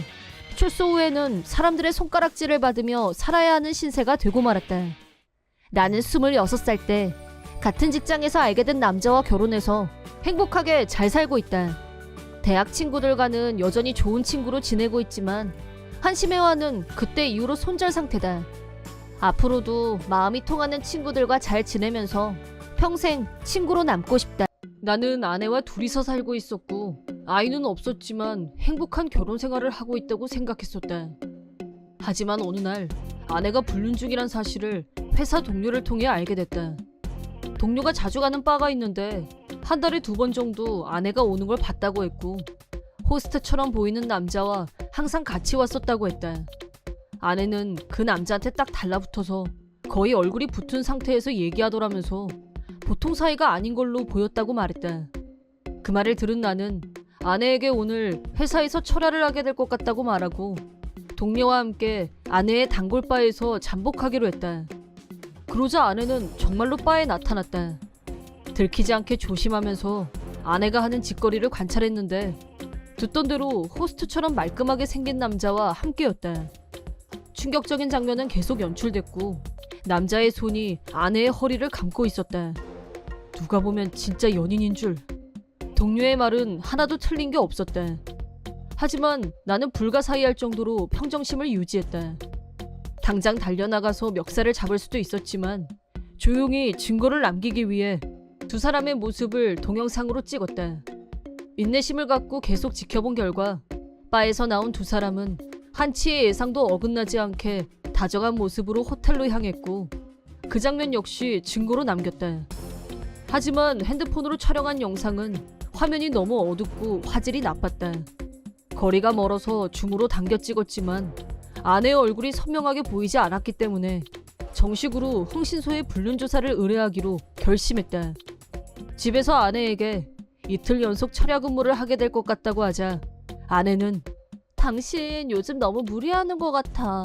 출소 후에는 사람들의 손가락질을 받으며 살아야 하는 신세가 되고 말았다. 나는 26살 때 같은 직장에서 알게 된 남자와 결혼해서 행복하게 잘 살고 있다. 대학 친구들과는 여전히 좋은 친구로 지내고 있지만 한심해와는 그때 이후로 손절 상태다. 앞으로도 마음이 통하는 친구들과 잘 지내면서 평생 친구로 남고 싶다. 나는 아내와 둘이서 살고 있었고 아이는 없었지만 행복한 결혼 생활을 하고 있다고 생각했었다. 하지만 어느 날 아내가 불륜 중이란 사실을 회사 동료를 통해 알게 됐다. 동료가 자주 가는 바가 있는데 한 달에 2번 정도 아내가 오는 걸 봤다고 했고 호스트처럼 보이는 남자와 항상 같이 왔었다고 했다. 아내는 그 남자한테 딱 달라붙어서 거의 얼굴이 붙은 상태에서 얘기하더라면서 보통 사이가 아닌 걸로 보였다고 말했다. 그 말을 들은 나는 아내에게 오늘 회사에서 철야를 하게 될 것 같다고 말하고 동료와 함께 아내의 단골바에서 잠복하기로 했다. 그러자 아내는 정말로 바에 나타났다. 들키지 않게 조심하면서 아내가 하는 짓거리를 관찰했는데 듣던 대로 호스트처럼 말끔하게 생긴 남자와 함께였다. 충격적인 장면은 계속 연출됐고 남자의 손이 아내의 허리를 감고 있었다. 누가 보면 진짜 연인인 줄. 동료의 말은 하나도 틀린 게 없었다. 하지만 나는 불가사의할 정도로 평정심을 유지했다. 당장 달려나가서 멱살을 잡을 수도 있었지만 조용히 증거를 남기기 위해 두 사람의 모습을 동영상으로 찍었다. 인내심을 갖고 계속 지켜본 결과 바에서 나온 두 사람은 한치의 예상도 어긋나지 않게 다정한 모습으로 호텔로 향했고 그 장면 역시 증거로 남겼다. 하지만 핸드폰으로 촬영한 영상은 화면이 너무 어둡고 화질이 나빴다. 거리가 멀어서 줌으로 당겨 찍었지만 아내의 얼굴이 선명하게 보이지 않았기 때문에 정식으로 흥신소에 불륜 조사를 의뢰하기로 결심했다. 집에서 아내에게 이틀 연속 철야 근무를 하게 될 것 같다고 하자 아내는 당신 요즘 너무 무리하는 것 같아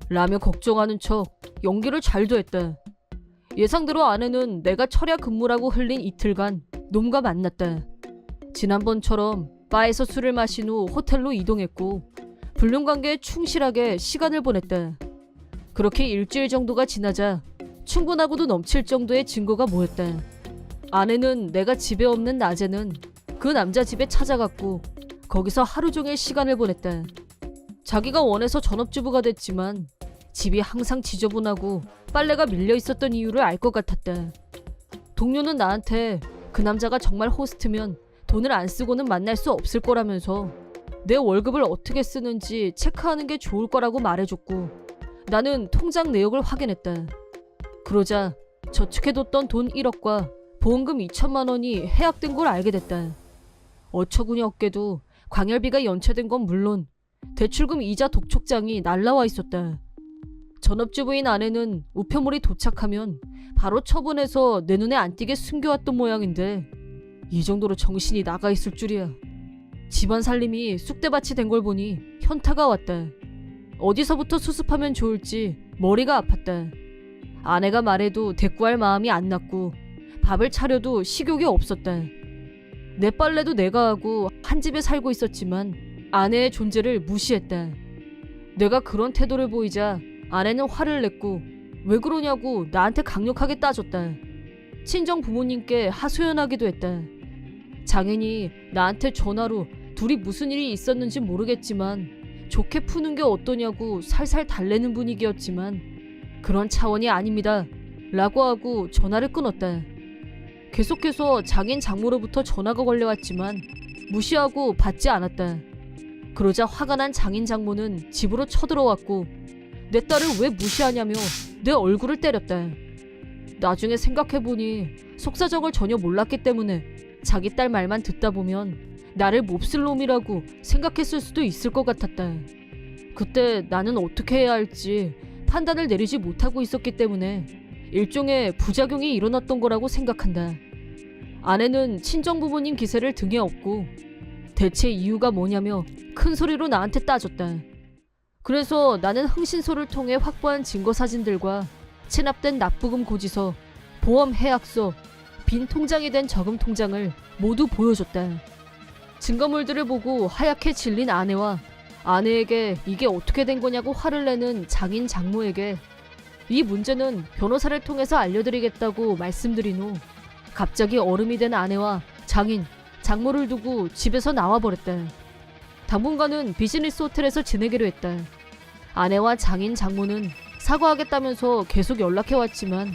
라며 걱정하는 척 연기를 잘도 했다. 예상대로 아내는 내가 철야 근무라고 흘린 이틀간 놈과 만났다. 지난번처럼 바에서 술을 마신 후 호텔로 이동했고 불륜 관계에 충실하게 시간을 보냈다. 그렇게 일주일 정도가 지나자 충분하고도 넘칠 정도의 증거가 모였다. 아내는 내가 집에 없는 낮에는 그 남자 집에 찾아갔고 거기서 하루 종일 시간을 보냈다. 자기가 원해서 전업주부가 됐지만 집이 항상 지저분하고 빨래가 밀려 있었던 이유를 알 것 같았다. 동료는 나한테 그 남자가 정말 호스트면 돈을 안 쓰고는 만날 수 없을 거라면서 내 월급을 어떻게 쓰는지 체크하는 게 좋을 거라고 말해줬고 나는 통장 내역을 확인했다. 그러자 저축해뒀던 돈 1억과 보험금 2천만 원이 해약된 걸 알게 됐다. 어처구니 없게도 광열비가 연체된 건 물론 대출금 이자 독촉장이 날라와 있었다. 전업주부인 아내는 우편물이 도착하면 바로 처분해서 내 눈에 안 띄게 숨겨왔던 모양인데 이 정도로 정신이 나가 있을 줄이야. 집안 살림이 쑥대밭이 된 걸 보니 현타가 왔다. 어디서부터 수습하면 좋을지 머리가 아팠다. 아내가 말해도 대꾸할 마음이 안 났고 밥을 차려도 식욕이 없었다. 내 빨래도 내가 하고 한 집에 살고 있었지만 아내의 존재를 무시했다. 내가 그런 태도를 보이자 아내는 화를 냈고 왜 그러냐고 나한테 강력하게 따졌다. 친정 부모님께 하소연하기도 했다. 장인이 나한테 전화로 둘이 무슨 일이 있었는지 모르겠지만 좋게 푸는 게 어떠냐고 살살 달래는 분위기였지만 그런 차원이 아닙니다 라고 하고 전화를 끊었다. 계속해서 장인 장모로부터 전화가 걸려왔지만 무시하고 받지 않았다. 그러자 화가 난 장인 장모는 집으로 쳐들어왔고 내 딸을 왜 무시하냐며 내 얼굴을 때렸다. 나중에 생각해보니 속사정을 전혀 몰랐기 때문에 자기 딸 말만 듣다 보면 나를 몹쓸 놈이라고 생각했을 수도 있을 것 같았다. 그때 나는 어떻게 해야 할지 판단을 내리지 못하고 있었기 때문에 일종의 부작용이 일어났던 거라고 생각한다. 아내는 친정 부모님 기세를 등에 업고 대체 이유가 뭐냐며 큰 소리로 나한테 따졌다. 그래서 나는 흥신소를 통해 확보한 증거 사진들과 체납된 납부금 고지서, 보험 해약서, 빈 통장이 된 저금 통장을 모두 보여줬다. 증거물들을 보고 하얗게 질린 아내와 아내에게 이게 어떻게 된 거냐고 화를 내는 장인 장모에게 이 문제는 변호사를 통해서 알려드리겠다고 말씀드린 후 갑자기 얼음이 된 아내와 장인, 장모를 두고 집에서 나와버렸다. 당분간은 비즈니스 호텔에서 지내기로 했다. 아내와 장인, 장모는 사과하겠다면서 계속 연락해왔지만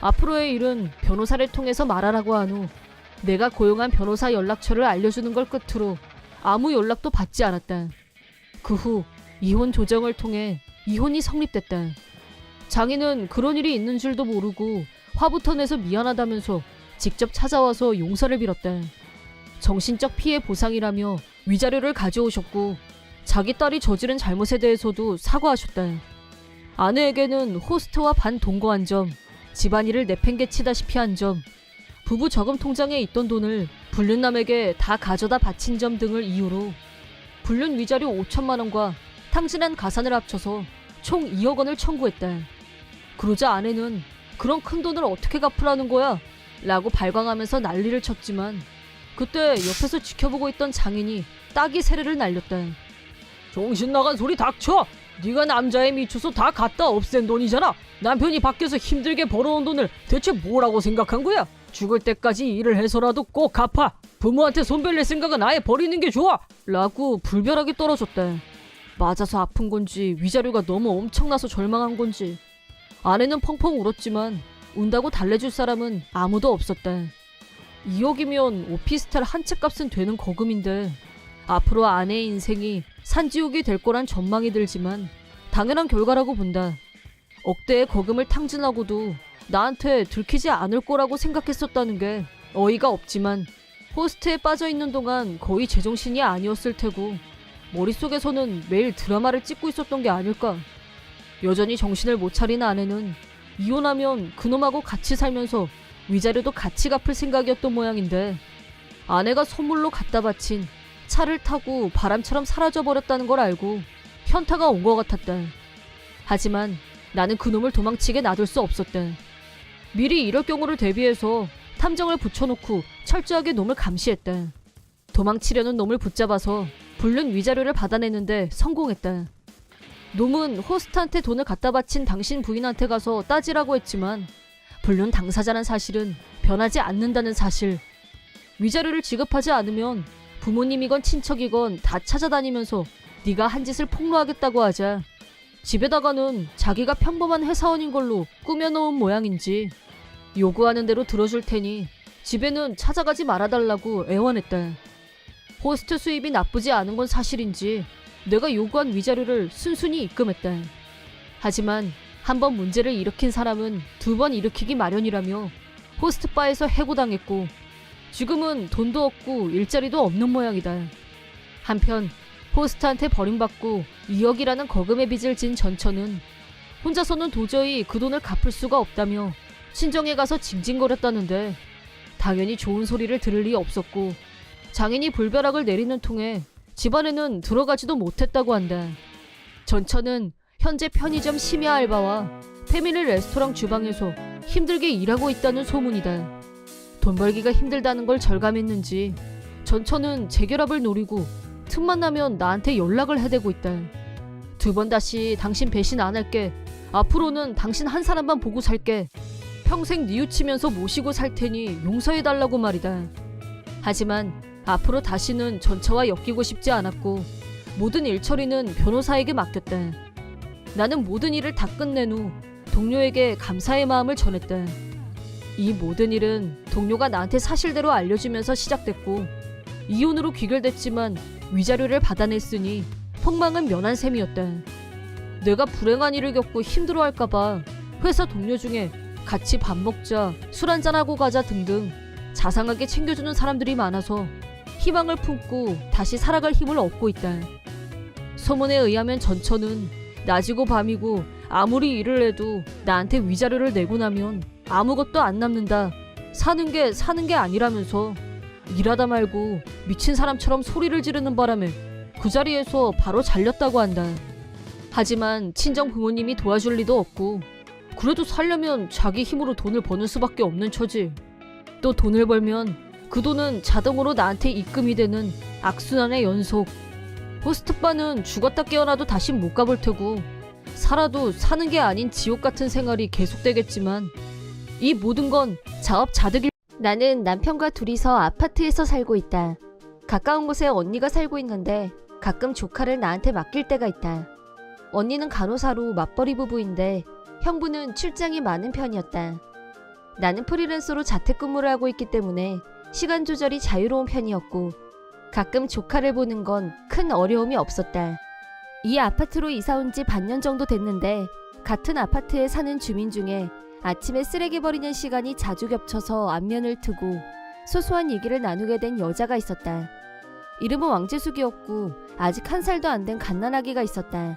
앞으로의 일은 변호사를 통해서 말하라고 한 후 내가 고용한 변호사 연락처를 알려주는 걸 끝으로 아무 연락도 받지 않았다. 그 후 이혼 조정을 통해 이혼이 성립됐다. 장인은 그런 일이 있는 줄도 모르고 화부터 내서 미안하다면서 직접 찾아와서 용서를 빌었다. 정신적 피해 보상이라며 위자료를 가져오셨고 자기 딸이 저지른 잘못에 대해서도 사과하셨다. 아내에게는 호스트와 반동거한 점, 집안일을 내팽개치다시피 한 점, 부부 저금 통장에 있던 돈을 불륜남에게 다 가져다 바친 점 등을 이유로 불륜 위자료 5천만 원과 탕진한 가산을 합쳐서 총 2억 원을 청구했다. 그러자 아내는 그런 큰 돈을 어떻게 갚으라는 거야? 라고 발광하면서 난리를 쳤지만 그때 옆에서 지켜보고 있던 장인이 따기 세례를 날렸다. 정신 나간 소리 닥쳐! 네가 남자에 미쳐서 다 갖다 없앤 돈이잖아. 남편이 밖에서 힘들게 벌어온 돈을 대체 뭐라고 생각한 거야? 죽을 때까지 일을 해서라도 꼭 갚아. 부모한테 손 벌릴 생각은 아예 버리는 게 좋아. 라고 불별하게 떨어졌다. 맞아서 아픈 건지 위자료가 너무 엄청나서 절망한 건지 아내는 펑펑 울었지만 운다고 달래줄 사람은 아무도 없었다. 2억이면 오피스텔 한 채 값은 되는 거금인데 앞으로 아내의 인생이 산지옥이 될 거란 전망이 들지만 당연한 결과라고 본다. 억대의 거금을 탕진하고도 나한테 들키지 않을 거라고 생각했었다는 게 어이가 없지만 호스트에 빠져있는 동안 거의 제정신이 아니었을 테고 머릿속에서는 매일 드라마를 찍고 있었던 게 아닐까. 여전히 정신을 못 차린 아내는 이혼하면 그놈하고 같이 살면서 위자료도 같이 갚을 생각이었던 모양인데 아내가 선물로 갖다 바친 차를 타고 바람처럼 사라져버렸다는 걸 알고 현타가 온 것 같았다. 하지만 나는 그놈을 도망치게 놔둘 수 없었다. 미리 이럴 경우를 대비해서 탐정을 붙여놓고 철저하게 놈을 감시했다. 도망치려는 놈을 붙잡아서 불륜 위자료를 받아내는데 성공했다. 놈은 호스트한테 돈을 갖다 바친 당신 부인한테 가서 따지라고 했지만 불륜 당사자란 사실은 변하지 않는다는 사실. 위자료를 지급하지 않으면 부모님이건 친척이건 다 찾아다니면서 네가 한 짓을 폭로하겠다고 하자 집에다가는 자기가 평범한 회사원인 걸로 꾸며놓은 모양인지 요구하는 대로 들어줄 테니 집에는 찾아가지 말아달라고 애원했다. 호스트 수입이 나쁘지 않은 건 사실인지 내가 요구한 위자료를 순순히 입금했다. 하지만 한 번 문제를 일으킨 사람은 두 번 일으키기 마련이라며 호스트바에서 해고당했고 지금은 돈도 없고 일자리도 없는 모양이다. 한편 호스트한테 버림받고 2억이라는 거금의 빚을 진 전처는 혼자서는 도저히 그 돈을 갚을 수가 없다며 친정에 가서 징징거렸다는데 당연히 좋은 소리를 들을 리 없었고 장인이 불벼락을 내리는 통에 집안에는 들어가지도 못했다고 한다. 전처는 현재 편의점 심야 알바와 패밀리 레스토랑 주방에서 힘들게 일하고 있다는 소문이다. 돈 벌기가 힘들다는 걸 절감했는지 전처는 재결합을 노리고 틈만 나면 나한테 연락을 해대고 있다. 2번 다시 당신 배신 안 할게. 앞으로는 당신 한 사람만 보고 살게. 평생 뉘우치면서 모시고 살 테니 용서해달라고 말이다. 하지만 앞으로 다시는 전처와 엮이고 싶지 않았고 모든 일 처리는 변호사에게 맡겼다. 나는 모든 일을 다 끝낸 후 동료에게 감사의 마음을 전했다. 이 모든 일은 동료가 나한테 사실대로 알려주면서 시작됐고 이혼으로 귀결됐지만 위자료를 받아냈으니 폭망은 면한 셈이었다. 내가 불행한 일을 겪고 힘들어할까봐 회사 동료 중에 같이 밥 먹자, 술 한잔하고 가자 등등 자상하게 챙겨주는 사람들이 많아서 희망을 품고 다시 살아갈 힘을 얻고 있다. 소문에 의하면 전처는 낮이고 밤이고 아무리 일을 해도 나한테 위자료를 내고 나면 아무것도 안 남는다. 사는 게 아니라면서 일하다 말고 미친 사람처럼 소리를 지르는 바람에 그 자리에서 바로 잘렸다고 한다. 하지만 친정 부모님이 도와줄 리도 없고 그래도 살려면 자기 힘으로 돈을 버는 수밖에 없는 처지. 또 돈을 벌면 그 돈은 자동으로 나한테 입금이 되는 악순환의 연속. 호스트바는 죽었다 깨어나도 다시 못 가볼 테고 살아도 사는 게 아닌 지옥 같은 생활이 계속되겠지만 이 모든 건 자업자득일. 나는 남편과 둘이서 아파트에서 살고 있다. 가까운 곳에 언니가 살고 있는데 가끔 조카를 나한테 맡길 때가 있다. 언니는 간호사로 맞벌이 부부인데 형부는 출장이 많은 편이었다. 나는 프리랜서로 자택근무를 하고 있기 때문에 시간 조절이 자유로운 편이었고 가끔 조카를 보는 건 큰 어려움이 없었다. 이 아파트로 이사 온 지 반년 정도 됐는데 같은 아파트에 사는 주민 중에 아침에 쓰레기 버리는 시간이 자주 겹쳐서 안면을 트고 소소한 얘기를 나누게 된 여자가 있었다. 이름은 왕재숙이었고 아직 1살도 안 된 갓난아기가 있었다.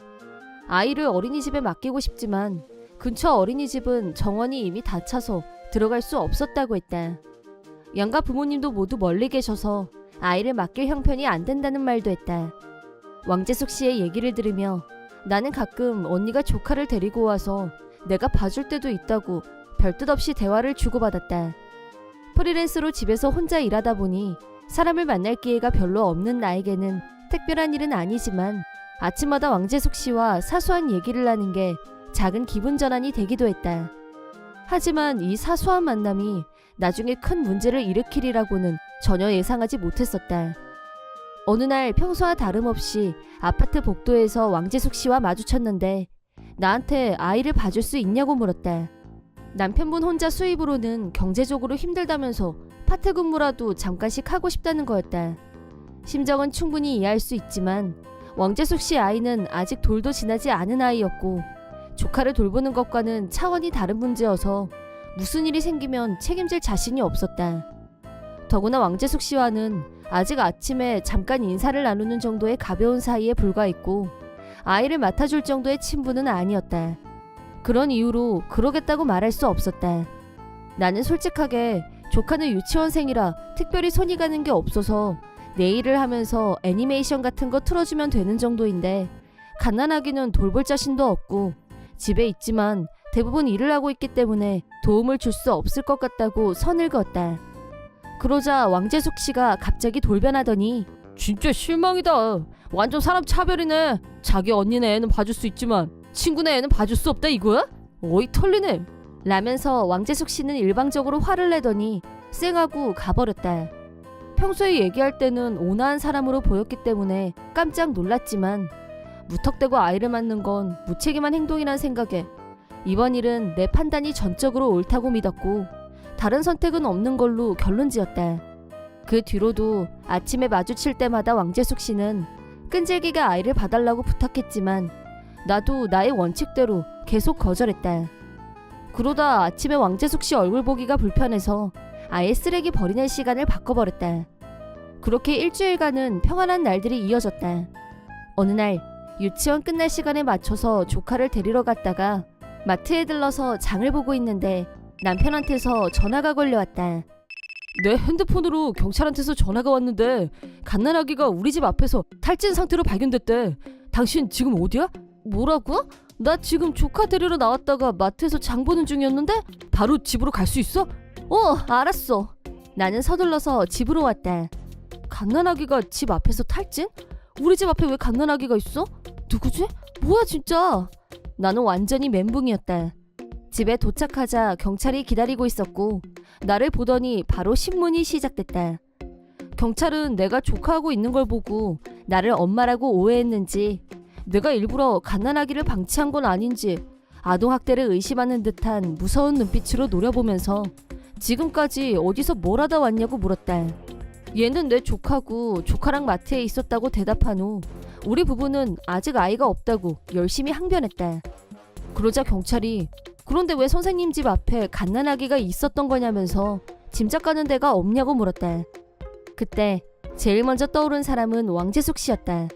아이를 어린이집에 맡기고 싶지만 근처 어린이집은 정원이 이미 다 차서 들어갈 수 없었다고 했다. 양가 부모님도 모두 멀리 계셔서 아이를 맡길 형편이 안 된다는 말도 했다. 왕재숙 씨의 얘기를 들으며 나는 가끔 언니가 조카를 데리고 와서 내가 봐줄 때도 있다고 별뜻 없이 대화를 주고받았다. 프리랜서로 집에서 혼자 일하다 보니 사람을 만날 기회가 별로 없는 나에게는 특별한 일은 아니지만 아침마다 왕재숙 씨와 사소한 얘기를 하는 게 작은 기분 전환이 되기도 했다. 하지만 이 사소한 만남이 나중에 큰 문제를 일으키리라고는 전혀 예상하지 못했었다. 어느 날 평소와 다름없이 아파트 복도에서 왕재숙 씨와 마주쳤는데 나한테 아이를 봐줄 수 있냐고 물었다. 남편분 혼자 수입으로는 경제적으로 힘들다면서 파트 근무라도 잠깐씩 하고 싶다는 거였다. 심정은 충분히 이해할 수 있지만 왕재숙 씨 아이는 아직 돌도 지나지 않은 아이였고 조카를 돌보는 것과는 차원이 다른 문제여서 무슨 일이 생기면 책임질 자신이 없었다. 더구나 왕재숙 씨와는 아직 아침에 잠깐 인사를 나누는 정도의 가벼운 사이에 불과했고 아이를 맡아줄 정도의 친분은 아니었다. 그런 이유로 그러겠다고 말할 수 없었다. 나는 솔직하게 조카는 유치원생이라 특별히 손이 가는 게 없어서 네일을 하면서 애니메이션 같은 거 틀어주면 되는 정도인데 갓난아기는 돌볼 자신도 없고 집에 있지만 대부분 일을 하고 있기 때문에 도움을 줄 수 없을 것 같다고 선을 그었다. 그러자 왕재숙 씨가 갑자기 돌변하더니 진짜 실망이다. 완전 사람 차별이네. 자기 언니네 애는 봐줄 수 있지만 친구네 애는 봐줄 수 없다 이거야? 어이 털리네. 라면서 왕재숙 씨는 일방적으로 화를 내더니 쌩하고 가버렸다. 평소에 얘기할 때는 온화한 사람으로 보였기 때문에 깜짝 놀랐지만 무턱대고 아이를 맡는 건 무책임한 행동이란 생각에 이번 일은 내 판단이 전적으로 옳다고 믿었고 다른 선택은 없는 걸로 결론지었다. 그 뒤로도 아침에 마주칠 때마다 왕재숙 씨는 끈질기게 아이를 봐달라고 부탁했지만 나도 나의 원칙대로 계속 거절했다. 그러다 아침에 왕재숙 씨 얼굴 보기가 불편해서 아예 쓰레기 버리는 시간을 바꿔버렸다. 그렇게 일주일간은 평안한 날들이 이어졌다. 어느 날 유치원 끝날 시간에 맞춰서 조카를 데리러 갔다가 마트에 들러서 장을 보고 있는데 남편한테서 전화가 걸려왔다. 내 핸드폰으로 경찰한테서 전화가 왔는데 갓난아기가 우리 집 앞에서 탈진 상태로 발견됐대. 당신 지금 어디야? 뭐라고? 나 지금 조카 데리러 나왔다가 마트에서 장 보는 중이었는데 바로 집으로 갈 수 있어? 알았어. 나는 서둘러서 집으로 왔다. 갓난아기가 집 앞에서 탈진? 우리 집 앞에 왜 갓난아기가 있어? 누구지? 뭐야 진짜? 나는 완전히 멘붕이었다. 집에 도착하자 경찰이 기다리고 있었고 나를 보더니 바로 신문이 시작됐다. 경찰은 내가 조카하고 있는 걸 보고 나를 엄마라고 오해했는지 내가 일부러 갓난아기를 방치한 건 아닌지 아동학대를 의심하는 듯한 무서운 눈빛으로 노려보면서 지금까지 어디서 뭘 하다 왔냐고 물었다. 얘는 내 조카고 조카랑 마트에 있었다고 대답한 후 우리 부부는 아직 아이가 없다고 열심히 항변했다. 그러자 경찰이 그런데 왜 선생님 집 앞에 갓난아기가 있었던 거냐면서 짐작 가는 데가 없냐고 물었다. 그때 제일 먼저 떠오른 사람은 왕재숙 씨였다.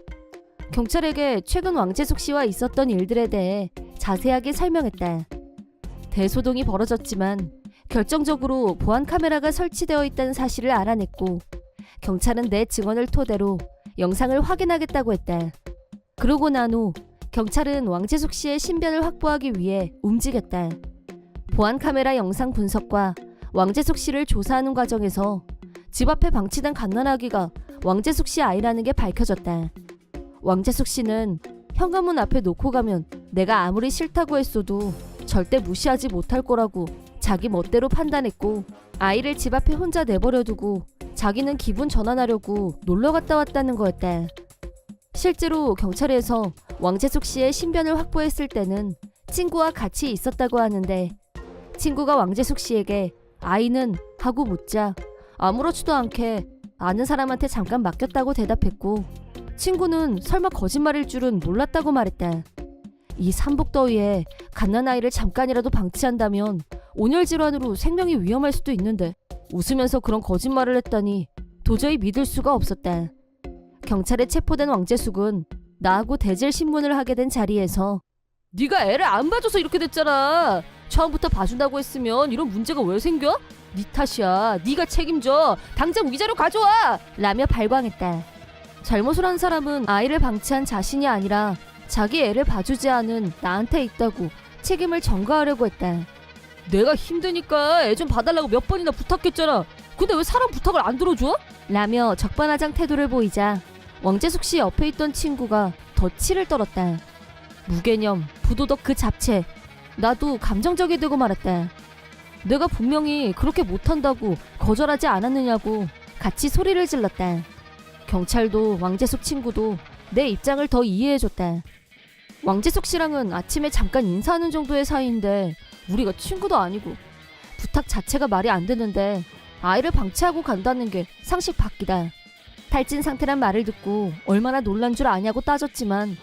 경찰에게 최근 왕재숙 씨와 있었던 일들에 대해 자세하게 설명했다. 대소동이 벌어졌지만 결정적으로 보안 카메라가 설치되어 있다는 사실을 알아냈고 경찰은 내 증언을 토대로 영상을 확인하겠다고 했다. 그러고 난 후 경찰은 왕재숙 씨의 신변을 확보하기 위해 움직였다. 보안 카메라 영상 분석과 왕재숙 씨를 조사하는 과정에서 집 앞에 방치된 갓난아기가 왕재숙 씨 아이라는 게 밝혀졌다. 왕재숙 씨는 현관문 앞에 놓고 가면 내가 아무리 싫다고 했어도 절대 무시하지 못할 거라고 자기 멋대로 판단했고 아이를 집 앞에 혼자 내버려두고 자기는 기분 전환하려고 놀러 갔다 왔다는 거였다. 실제로 경찰에서 왕재숙 씨의 신변을 확보했을 때는 친구와 같이 있었다고 하는데 친구가 왕재숙 씨에게 아이는 하고 묻자 아무렇지도 않게 아는 사람한테 잠깐 맡겼다고 대답했고 친구는 설마 거짓말일 줄은 몰랐다고 말했다. 이 삼복더위에 갓난아이를 잠깐이라도 방치한다면 온열 질환으로 생명이 위험할 수도 있는데 웃으면서 그런 거짓말을 했다니 도저히 믿을 수가 없었다. 경찰에 체포된 왕재숙은 나하고 대질 신문을 하게 된 자리에서 네가 애를 안 봐줘서 이렇게 됐잖아. 처음부터 봐준다고 했으면 이런 문제가 왜 생겨? 네 탓이야. 네가 책임져. 당장 위자료 가져와. 라며 발광했다. 잘못을 한 사람은 아이를 방치한 자신이 아니라 자기 애를 봐주지 않은 나한테 있다고 책임을 전가하려고 했다. 내가 힘드니까 애 좀 봐달라고 몇 번이나 부탁했잖아. 근데 왜 사람 부탁을 안 들어줘? 라며 적반하장 태도를 보이자 왕재숙 씨 옆에 있던 친구가 더 치를 떨었다. 무개념, 부도덕 그 잡채. 나도 감정적이 되고 말았다. 내가 분명히 그렇게 못한다고 거절하지 않았느냐고 같이 소리를 질렀다. 경찰도 왕재숙 친구도 내 입장을 더 이해해줬다. 왕재숙 씨랑은 아침에 잠깐 인사하는 정도의 사이인데 우리가 친구도 아니고 부탁 자체가 말이 안 되는데 아이를 방치하고 간다는 게 상식 밖이다. 탈진 상태란 말을 듣고 얼마나 놀란 줄 아냐고 따졌지만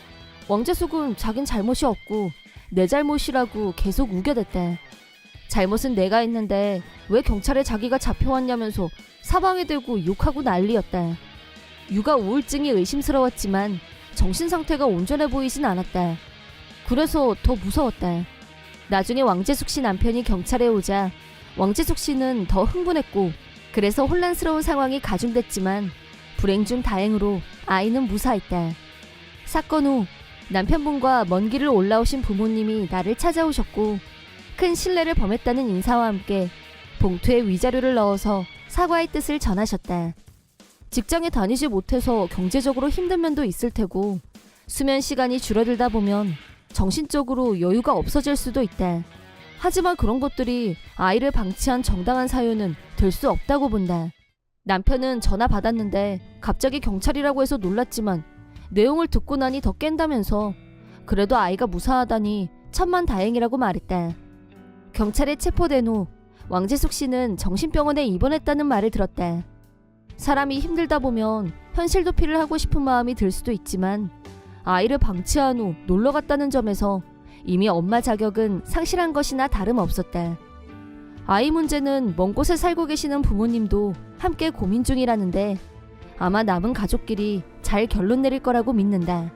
왕재숙은 자긴 잘못이 없고 내 잘못이라고 계속 우겨댔다. 잘못은 내가 했는데 왜 경찰에 자기가 잡혀왔냐면서 사방에 대고 욕하고 난리였다. 육아 우울증이 의심스러웠지만 정신 상태가 온전해 보이진 않았다. 그래서 더 무서웠다. 나중에 왕재숙 씨 남편이 경찰에 오자 왕재숙 씨는 더 흥분했고 그래서 혼란스러운 상황이 가중됐지만 불행 중 다행으로 아이는 무사했다. 사건 후 남편분과 먼 길을 올라오신 부모님이 나를 찾아오셨고 큰 실례를 범했다는 인사와 함께 봉투에 위자료를 넣어서 사과의 뜻을 전하셨다. 직장에 다니지 못해서 경제적으로 힘든 면도 있을 테고 수면 시간이 줄어들다 보면 정신적으로 여유가 없어질 수도 있다. 하지만 그런 것들이 아이를 방치한 정당한 사유는 될 수 없다고 본다. 남편은 전화 받았는데 갑자기 경찰이라고 해서 놀랐지만 내용을 듣고 나니 더 깬다면서 그래도 아이가 무사하다니 천만다행이라고 말했다. 경찰에 체포된 후 왕재숙 씨는 정신병원에 입원했다는 말을 들었다. 사람이 힘들다 보면 현실 도피를 하고 싶은 마음이 들 수도 있지만 아이를 방치한 후 놀러 갔다는 점에서 이미 엄마 자격은 상실한 것이나 다름없었다. 아이 문제는 먼 곳에 살고 계시는 부모님도 함께 고민 중이라는데 아마 남은 가족끼리 잘 결론 내릴 거라고 믿는다.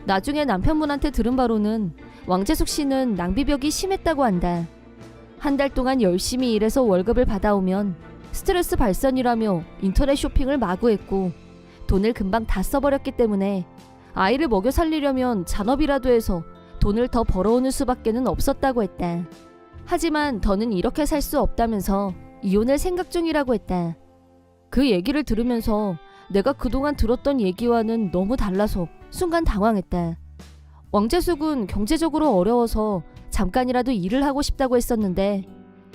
나중에 남편분한테 들은 바로는 왕재숙 씨는 낭비벽이 심했다고 한다. 한 달 동안 열심히 일해서 월급을 받아오면 스트레스 발산이라며 인터넷 쇼핑을 마구 했고 돈을 금방 다 써버렸기 때문에 아이를 먹여 살리려면 잔업이라도 해서 돈을 더 벌어오는 수밖에는 없었다고 했다. 하지만 더는 이렇게 살 수 없다면서 이혼을 생각 중이라고 했다. 그 얘기를 들으면서 내가 그동안 들었던 얘기와는 너무 달라서 순간 당황했다. 왕재숙은 경제적으로 어려워서 잠깐이라도 일을 하고 싶다고 했었는데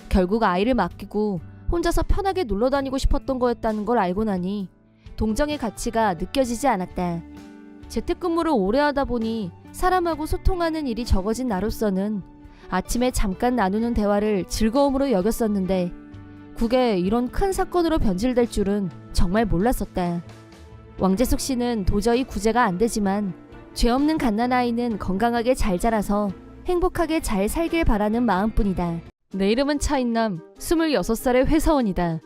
결국 아이를 맡기고 혼자서 편하게 놀러 다니고 싶었던 거였다는 걸 알고 나니 동정의 가치가 느껴지지 않았다. 재택근무를 오래 하다 보니 사람하고 소통하는 일이 적어진 나로서는 아침에 잠깐 나누는 대화를 즐거움으로 여겼었는데 그게 이런 큰 사건으로 변질될 줄은 정말 몰랐었다. 왕재숙 씨는 도저히 구제가 안 되지만 죄 없는 갓난아이는 건강하게 잘 자라서 행복하게 잘 살길 바라는 마음뿐이다. 내 이름은 차인남, 26살의 회사원이다.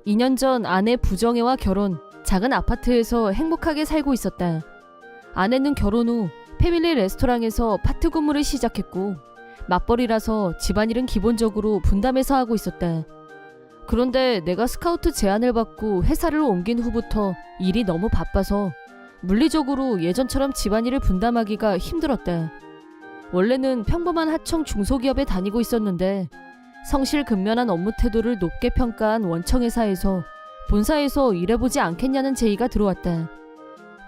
2년 전 아내 부정혜와 결혼, 작은 아파트에서 행복하게 살고 있었다. 아내는 결혼 후 패밀리 레스토랑에서 파트 근무를 시작했고 맞벌이라서 집안일은 기본적으로 분담해서 하고 있었다. 그런데 내가 스카우트 제안을 받고 회사를 옮긴 후부터 일이 너무 바빠서 물리적으로 예전처럼 집안일을 분담하기가 힘들었다. 원래는 평범한 하청 중소기업에 다니고 있었는데 성실근면한 업무 태도를 높게 평가한 원청회사에서 본사에서 일해보지 않겠냐는 제의가 들어왔다.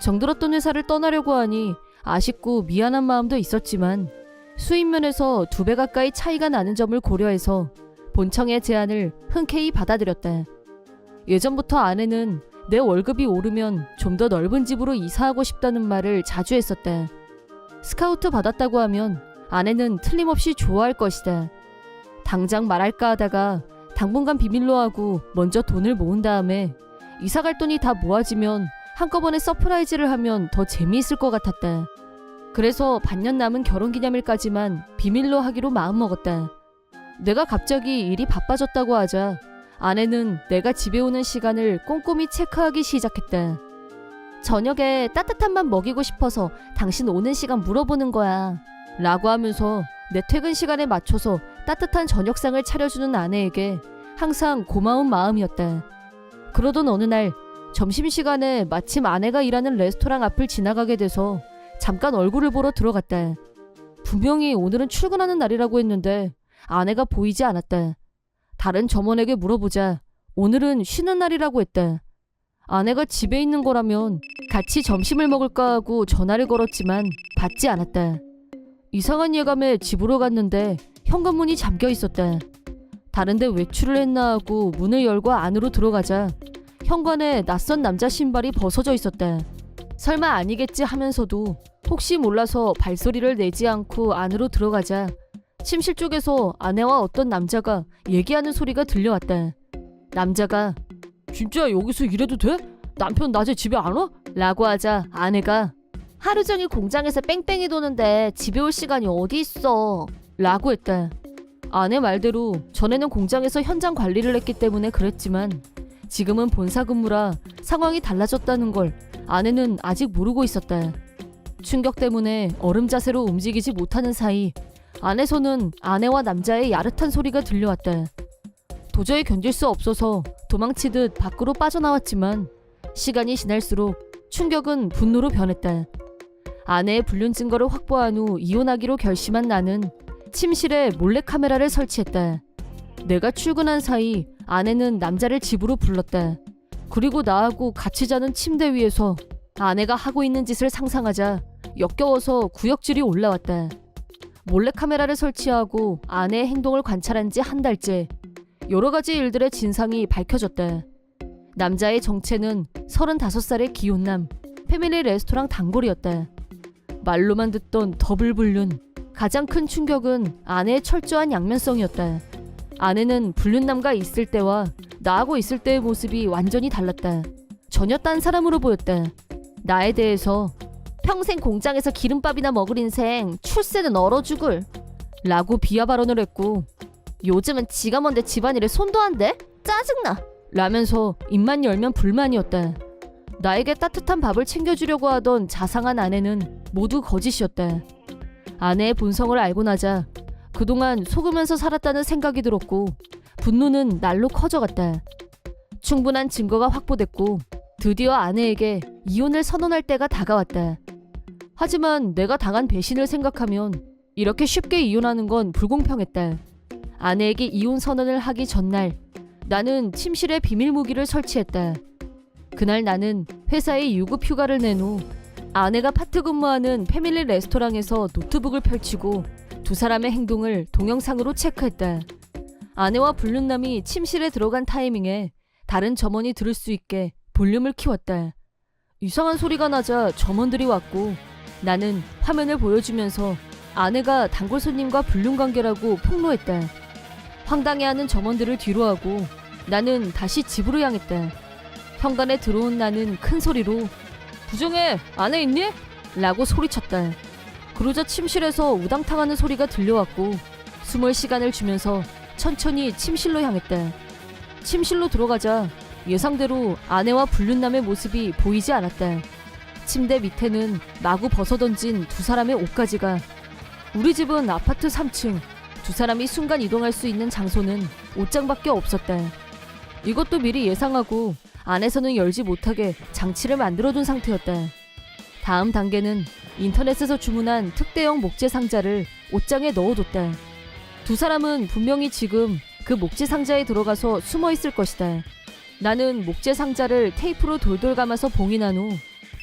정들었던 회사를 떠나려고 하니 아쉽고 미안한 마음도 있었지만 수입면에서 2배 가까이 차이가 나는 점을 고려해서 본청의 제안을 흔쾌히 받아들였다. 예전부터 아내는 내 월급이 오르면 좀 더 넓은 집으로 이사하고 싶다는 말을 자주 했었다. 스카우트 받았다고 하면 아내는 틀림없이 좋아할 것이다. 당장 말할까 하다가 당분간 비밀로 하고 먼저 돈을 모은 다음에 이사갈 돈이 다 모아지면 한꺼번에 서프라이즈를 하면 더 재미있을 것 같았다. 그래서 반년 남은 결혼기념일까지만 비밀로 하기로 마음먹었다. 내가 갑자기 일이 바빠졌다고 하자 아내는 내가 집에 오는 시간을 꼼꼼히 체크하기 시작했다. 저녁에 따뜻한 밥 먹이고 싶어서 당신 오는 시간 물어보는 거야 라고 하면서 내 퇴근 시간에 맞춰서 따뜻한 저녁상을 차려주는 아내에게 항상 고마운 마음이었다. 그러던 어느 날 점심시간에 마침 아내가 일하는 레스토랑 앞을 지나가게 돼서 잠깐 얼굴을 보러 들어갔다. 분명히 오늘은 출근하는 날이라고 했는데 아내가 보이지 않았다. 다른 점원에게 물어보자 오늘은 쉬는 날이라고 했다. 아내가 집에 있는 거라면 같이 점심을 먹을까 하고 전화를 걸었지만 받지 않았다. 이상한 예감에 집으로 갔는데 현관문이 잠겨 있었다. 다른데 외출을 했나 하고 문을 열고 안으로 들어가자 현관에 낯선 남자 신발이 벗어져 있었다. 설마 아니겠지 하면서도 혹시 몰라서 발소리를 내지 않고 안으로 들어가자 침실 쪽에서 아내와 어떤 남자가 얘기하는 소리가 들려왔다. 남자가 진짜 여기서 일해도 돼? 남편 낮에 집에 안 와? 라고 하자 아내가 하루 종일 공장에서 뺑뺑이 도는데 집에 올 시간이 어디 있어? 라고 했다. 아내 말대로 전에는 공장에서 현장 관리를 했기 때문에 그랬지만 지금은 본사 근무라 상황이 달라졌다는 걸 아내는 아직 모르고 있었다. 충격 때문에 얼음 자세로 움직이지 못하는 사이 안에서는 아내와 남자의 야릇한 소리가 들려왔다. 도저히 견딜 수 없어서 도망치듯 밖으로 빠져나왔지만 시간이 지날수록 충격은 분노로 변했다. 아내의 불륜 증거를 확보한 후 이혼하기로 결심한 나는 침실에 몰래카메라를 설치했다. 내가 출근한 사이 아내는 남자를 집으로 불렀다. 그리고 나하고 같이 자는 침대 위에서 아내가 하고 있는 짓을 상상하자 역겨워서 구역질이 올라왔다. 몰래카메라를 설치하고 아내의 행동을 관찰한 지 한 달째 여러 가지 일들의 진상이 밝혀졌다. 남자의 정체는 35살의 기혼남, 패밀리 레스토랑 단골이었다. 말로만 듣던 더블 불륜, 가장 큰 충격은 아내의 철저한 양면성이었다. 아내는 불륜남과 있을 때와 나하고 있을 때의 모습이 완전히 달랐다. 전혀 딴 사람으로 보였다. 나에 대해서 평생 공장에서 기름밥이나 먹을 인생 출세는 얼어 죽을 라고 비하 발언을 했고 요즘은 지가 뭔데 집안일에 손도 안 대? 짜증나! 라면서 입만 열면 불만이었다. 나에게 따뜻한 밥을 챙겨주려고 하던 자상한 아내는 모두 거짓이었다. 아내의 본성을 알고 나자 그동안 속으면서 살았다는 생각이 들었고 분노는 날로 커져갔다. 충분한 증거가 확보됐고 드디어 아내에게 이혼을 선언할 때가 다가왔다. 하지만 내가 당한 배신을 생각하면 이렇게 쉽게 이혼하는 건 불공평했다. 아내에게 이혼 선언을 하기 전날 나는 침실에 비밀 무기를 설치했다. 그날 나는 회사에 유급 휴가를 낸 후 아내가 파트 근무하는 패밀리 레스토랑에서 노트북을 펼치고 두 사람의 행동을 동영상으로 체크했다. 아내와 불륜남이 침실에 들어간 타이밍에 다른 점원이 들을 수 있게 볼륨을 키웠다. 이상한 소리가 나자 점원들이 왔고 나는 화면을 보여주면서 아내가 단골 손님과 불륜 관계라고 폭로했다. 황당해하는 점원들을 뒤로하고 나는 다시 집으로 향했다. 현관에 들어온 나는 큰 소리로 부정해! 아내 있니? 라고 소리쳤다. 그러자 침실에서 우당탕하는 소리가 들려왔고 숨을 시간을 주면서 천천히 침실로 향했다. 침실로 들어가자 예상대로 아내와 불륜남의 모습이 보이지 않았다. 침대 밑에는 마구 벗어던진 두 사람의 옷가지가. 우리 집은 아파트 3층. 두 사람이 순간 이동할 수 있는 장소는 옷장밖에 없었다. 이것도 미리 예상하고 안에서는 열지 못하게 장치를 만들어둔 상태였다. 다음 단계는 인터넷에서 주문한 특대형 목재 상자를 옷장에 넣어뒀다. 두 사람은 분명히 지금 그 목재 상자에 들어가서 숨어 있을 것이다. 나는 목재 상자를 테이프로 돌돌 감아서 봉인한 후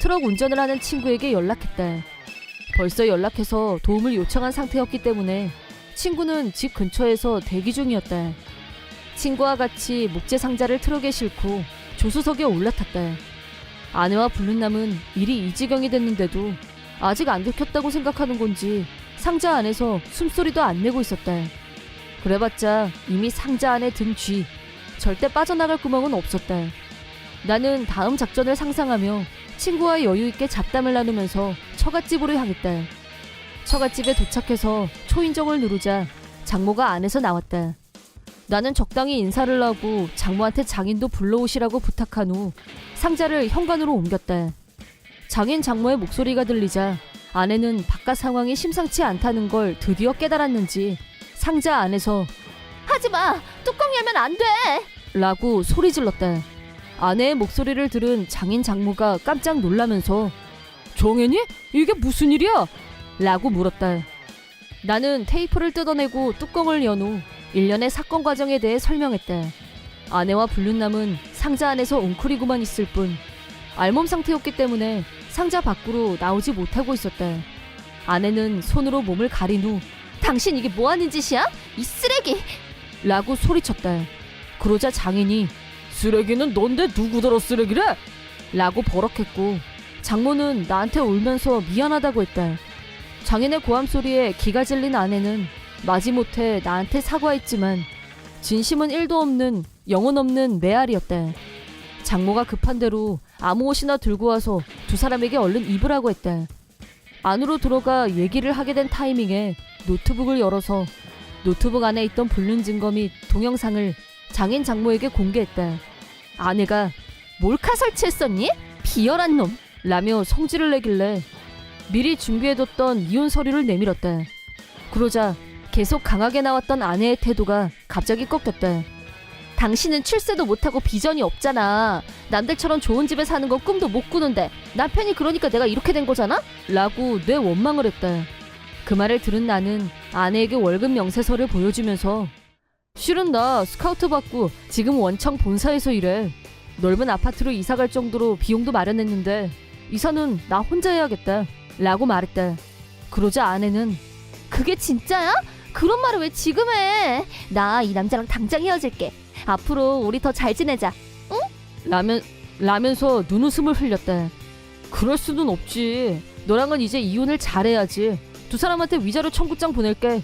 트럭 운전을 하는 친구에게 연락했다. 벌써 연락해서 도움을 요청한 상태였기 때문에 친구는 집 근처에서 대기 중이었다. 친구와 같이 목재 상자를 트럭에 싣고 조수석에 올라탔다. 아내와 불륜남은 일이 이 지경이 됐는데도 아직 안 들켰다고 생각하는 건지 상자 안에서 숨소리도 안 내고 있었다. 그래봤자 이미 상자 안에 든 쥐, 절대 빠져나갈 구멍은 없었다. 나는 다음 작전을 상상하며 친구와 여유있게 잡담을 나누면서 처갓집으로 향했다. 처갓집에 도착해서 초인종을 누르자 장모가 안에서 나왔다. 나는 적당히 인사를 하고 장모한테 장인도 불러오시라고 부탁한 후 상자를 현관으로 옮겼다. 장인 장모의 목소리가 들리자 아내는 바깥 상황이 심상치 않다는 걸 드디어 깨달았는지 상자 안에서 하지마! 뚜껑 열면 안 돼! 라고 소리 질렀다. 아내의 목소리를 들은 장인 장모가 깜짝 놀라면서 정혜니? 이게 무슨 일이야? 라고 물었다. 나는 테이프를 뜯어내고 뚜껑을 연 후 일련의 사건 과정에 대해 설명했다. 아내와 불륜남은 상자 안에서 웅크리고만 있을 뿐 알몸 상태였기 때문에 상자 밖으로 나오지 못하고 있었다. 아내는 손으로 몸을 가린 후 당신 이게 뭐하는 짓이야? 이 쓰레기! 라고 소리쳤다. 그러자 장인이 쓰레기는 넌데 누구더러 쓰레기래? 라고 버럭했고 장모는 나한테 울면서 미안하다고 했다. 장인의 고함 소리에 기가 질린 아내는 마지못해 나한테 사과했지만 진심은 1도 없는 영혼 없는 메아리였다. 장모가 급한 대로 아무 옷이나 들고 와서 두 사람에게 얼른 입으라고 했다. 안으로 들어가 얘기를 하게 된 타이밍에 노트북을 열어서 노트북 안에 있던 불륜 증거 및 동영상을 장인 장모에게 공개했다. 아내가 몰카 설치했었니? 비열한 놈! 라며 성질을 내길래 미리 준비해뒀던 이혼 서류를 내밀었다. 그러자 계속 강하게 나왔던 아내의 태도가 갑자기 꺾였다. 당신은 출세도 못하고 비전이 없잖아. 남들처럼 좋은 집에 사는 건 꿈도 못 꾸는데 남편이 그러니까 내가 이렇게 된 거잖아? 라고 내 원망을 했다. 그 말을 들은 나는 아내에게 월급 명세서를 보여주면서 실은 나 스카우트 받고 지금 원청 본사에서 일해. 넓은 아파트로 이사갈 정도로 비용도 마련했는데 이사는 나 혼자 해야겠다. 라고 말했다. 그러자 아내는 그게 진짜야? 그런 말을 왜 지금 해? 나 이 남자랑 당장 헤어질게. 앞으로 우리 더 잘 지내자. 응? 라면서 눈웃음을 흘렸다. 그럴 수는 없지. 너랑은 이제 이혼을 잘해야지. 두 사람한테 위자료 청구장 보낼게.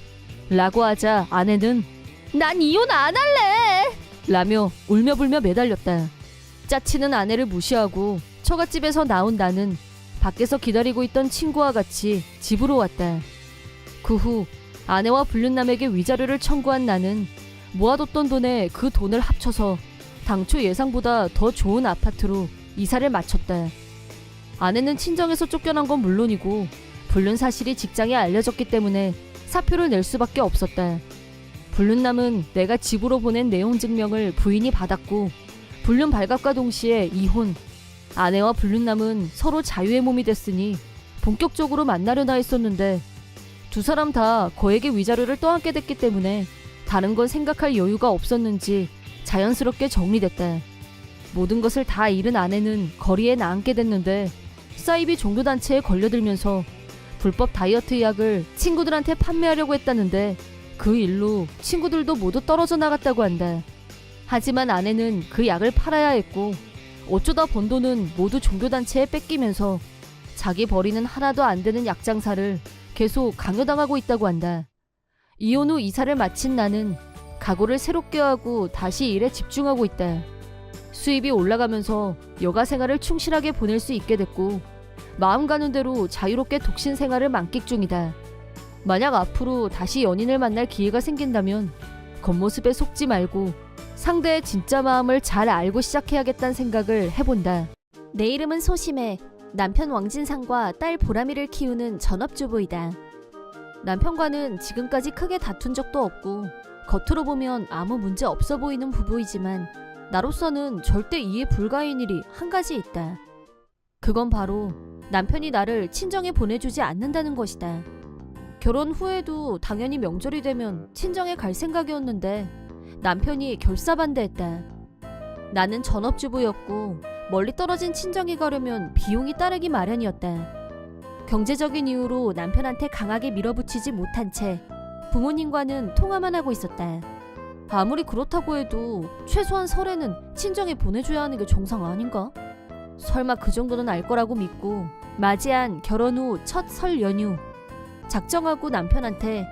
라고 하자 아내는 난 이혼 안 할래! 라며 울며불며 매달렸다. 짜치는 아내를 무시하고 처갓집에서 나온 나는 밖에서 기다리고 있던 친구와 같이 집으로 왔다. 그 후 아내와 불륜남에게 위자료를 청구한 나는 모아뒀던 돈에 그 돈을 합쳐서 당초 예상보다 더 좋은 아파트로 이사를 마쳤다. 아내는 친정에서 쫓겨난 건 물론이고 불륜 사실이 직장에 알려졌기 때문에 사표를 낼 수밖에 없었다. 불륜남은 내가 집으로 보낸 내용 증명을 부인이 받았고 불륜 발각과 동시에 이혼. 아내와 불륜남은 서로 자유의 몸이 됐으니 본격적으로 만나려나 했었는데 두 사람 다 거액의 위자료를 떠안게 됐기 때문에 다른 건 생각할 여유가 없었는지 자연스럽게 정리됐다. 모든 것을 다 잃은 아내는 거리에 나앉게 됐는데 사이비 종교단체에 걸려들면서 불법 다이어트 약을 친구들한테 판매하려고 했다는데 그 일로 친구들도 모두 떨어져 나갔다고 한다. 하지만 아내는 그 약을 팔아야 했고 어쩌다 번 돈은 모두 종교단체에 뺏기면서 자기 벌이는 하나도 안 되는 약 장사를 계속 강요당하고 있다고 한다. 이혼 후 이사를 마친 나는 각오를 새롭게 하고 다시 일에 집중하고 있다. 수입이 올라가면서 여가 생활을 충실하게 보낼 수 있게 됐고 마음 가는 대로 자유롭게 독신 생활을 만끽 중이다. 만약 앞으로 다시 연인을 만날 기회가 생긴다면 겉모습에 속지 말고 상대의 진짜 마음을 잘 알고 시작해야겠다는 생각을 해본다. 내 이름은 소심해. 남편 왕진상과 딸 보람이를 키우는 전업주부이다. 남편과는 지금까지 크게 다툰 적도 없고 겉으로 보면 아무 문제 없어 보이는 부부이지만 나로서는 절대 이해 불가인 일이 한 가지 있다. 그건 바로 남편이 나를 친정에 보내주지 않는다는 것이다. 결혼 후에도 당연히 명절이 되면 친정에 갈 생각이었는데 남편이 결사반대했다. 나는 전업주부였고 멀리 떨어진 친정에 가려면 비용이 따르기 마련이었다. 경제적인 이유로 남편한테 강하게 밀어붙이지 못한 채 부모님과는 통화만 하고 있었다. 아무리 그렇다고 해도 최소한 설에는 친정에 보내줘야 하는 게 정상 아닌가? 설마 그 정도는 알 거라고 믿고 맞이한 결혼 후 첫 설 연휴. 작정하고 남편한테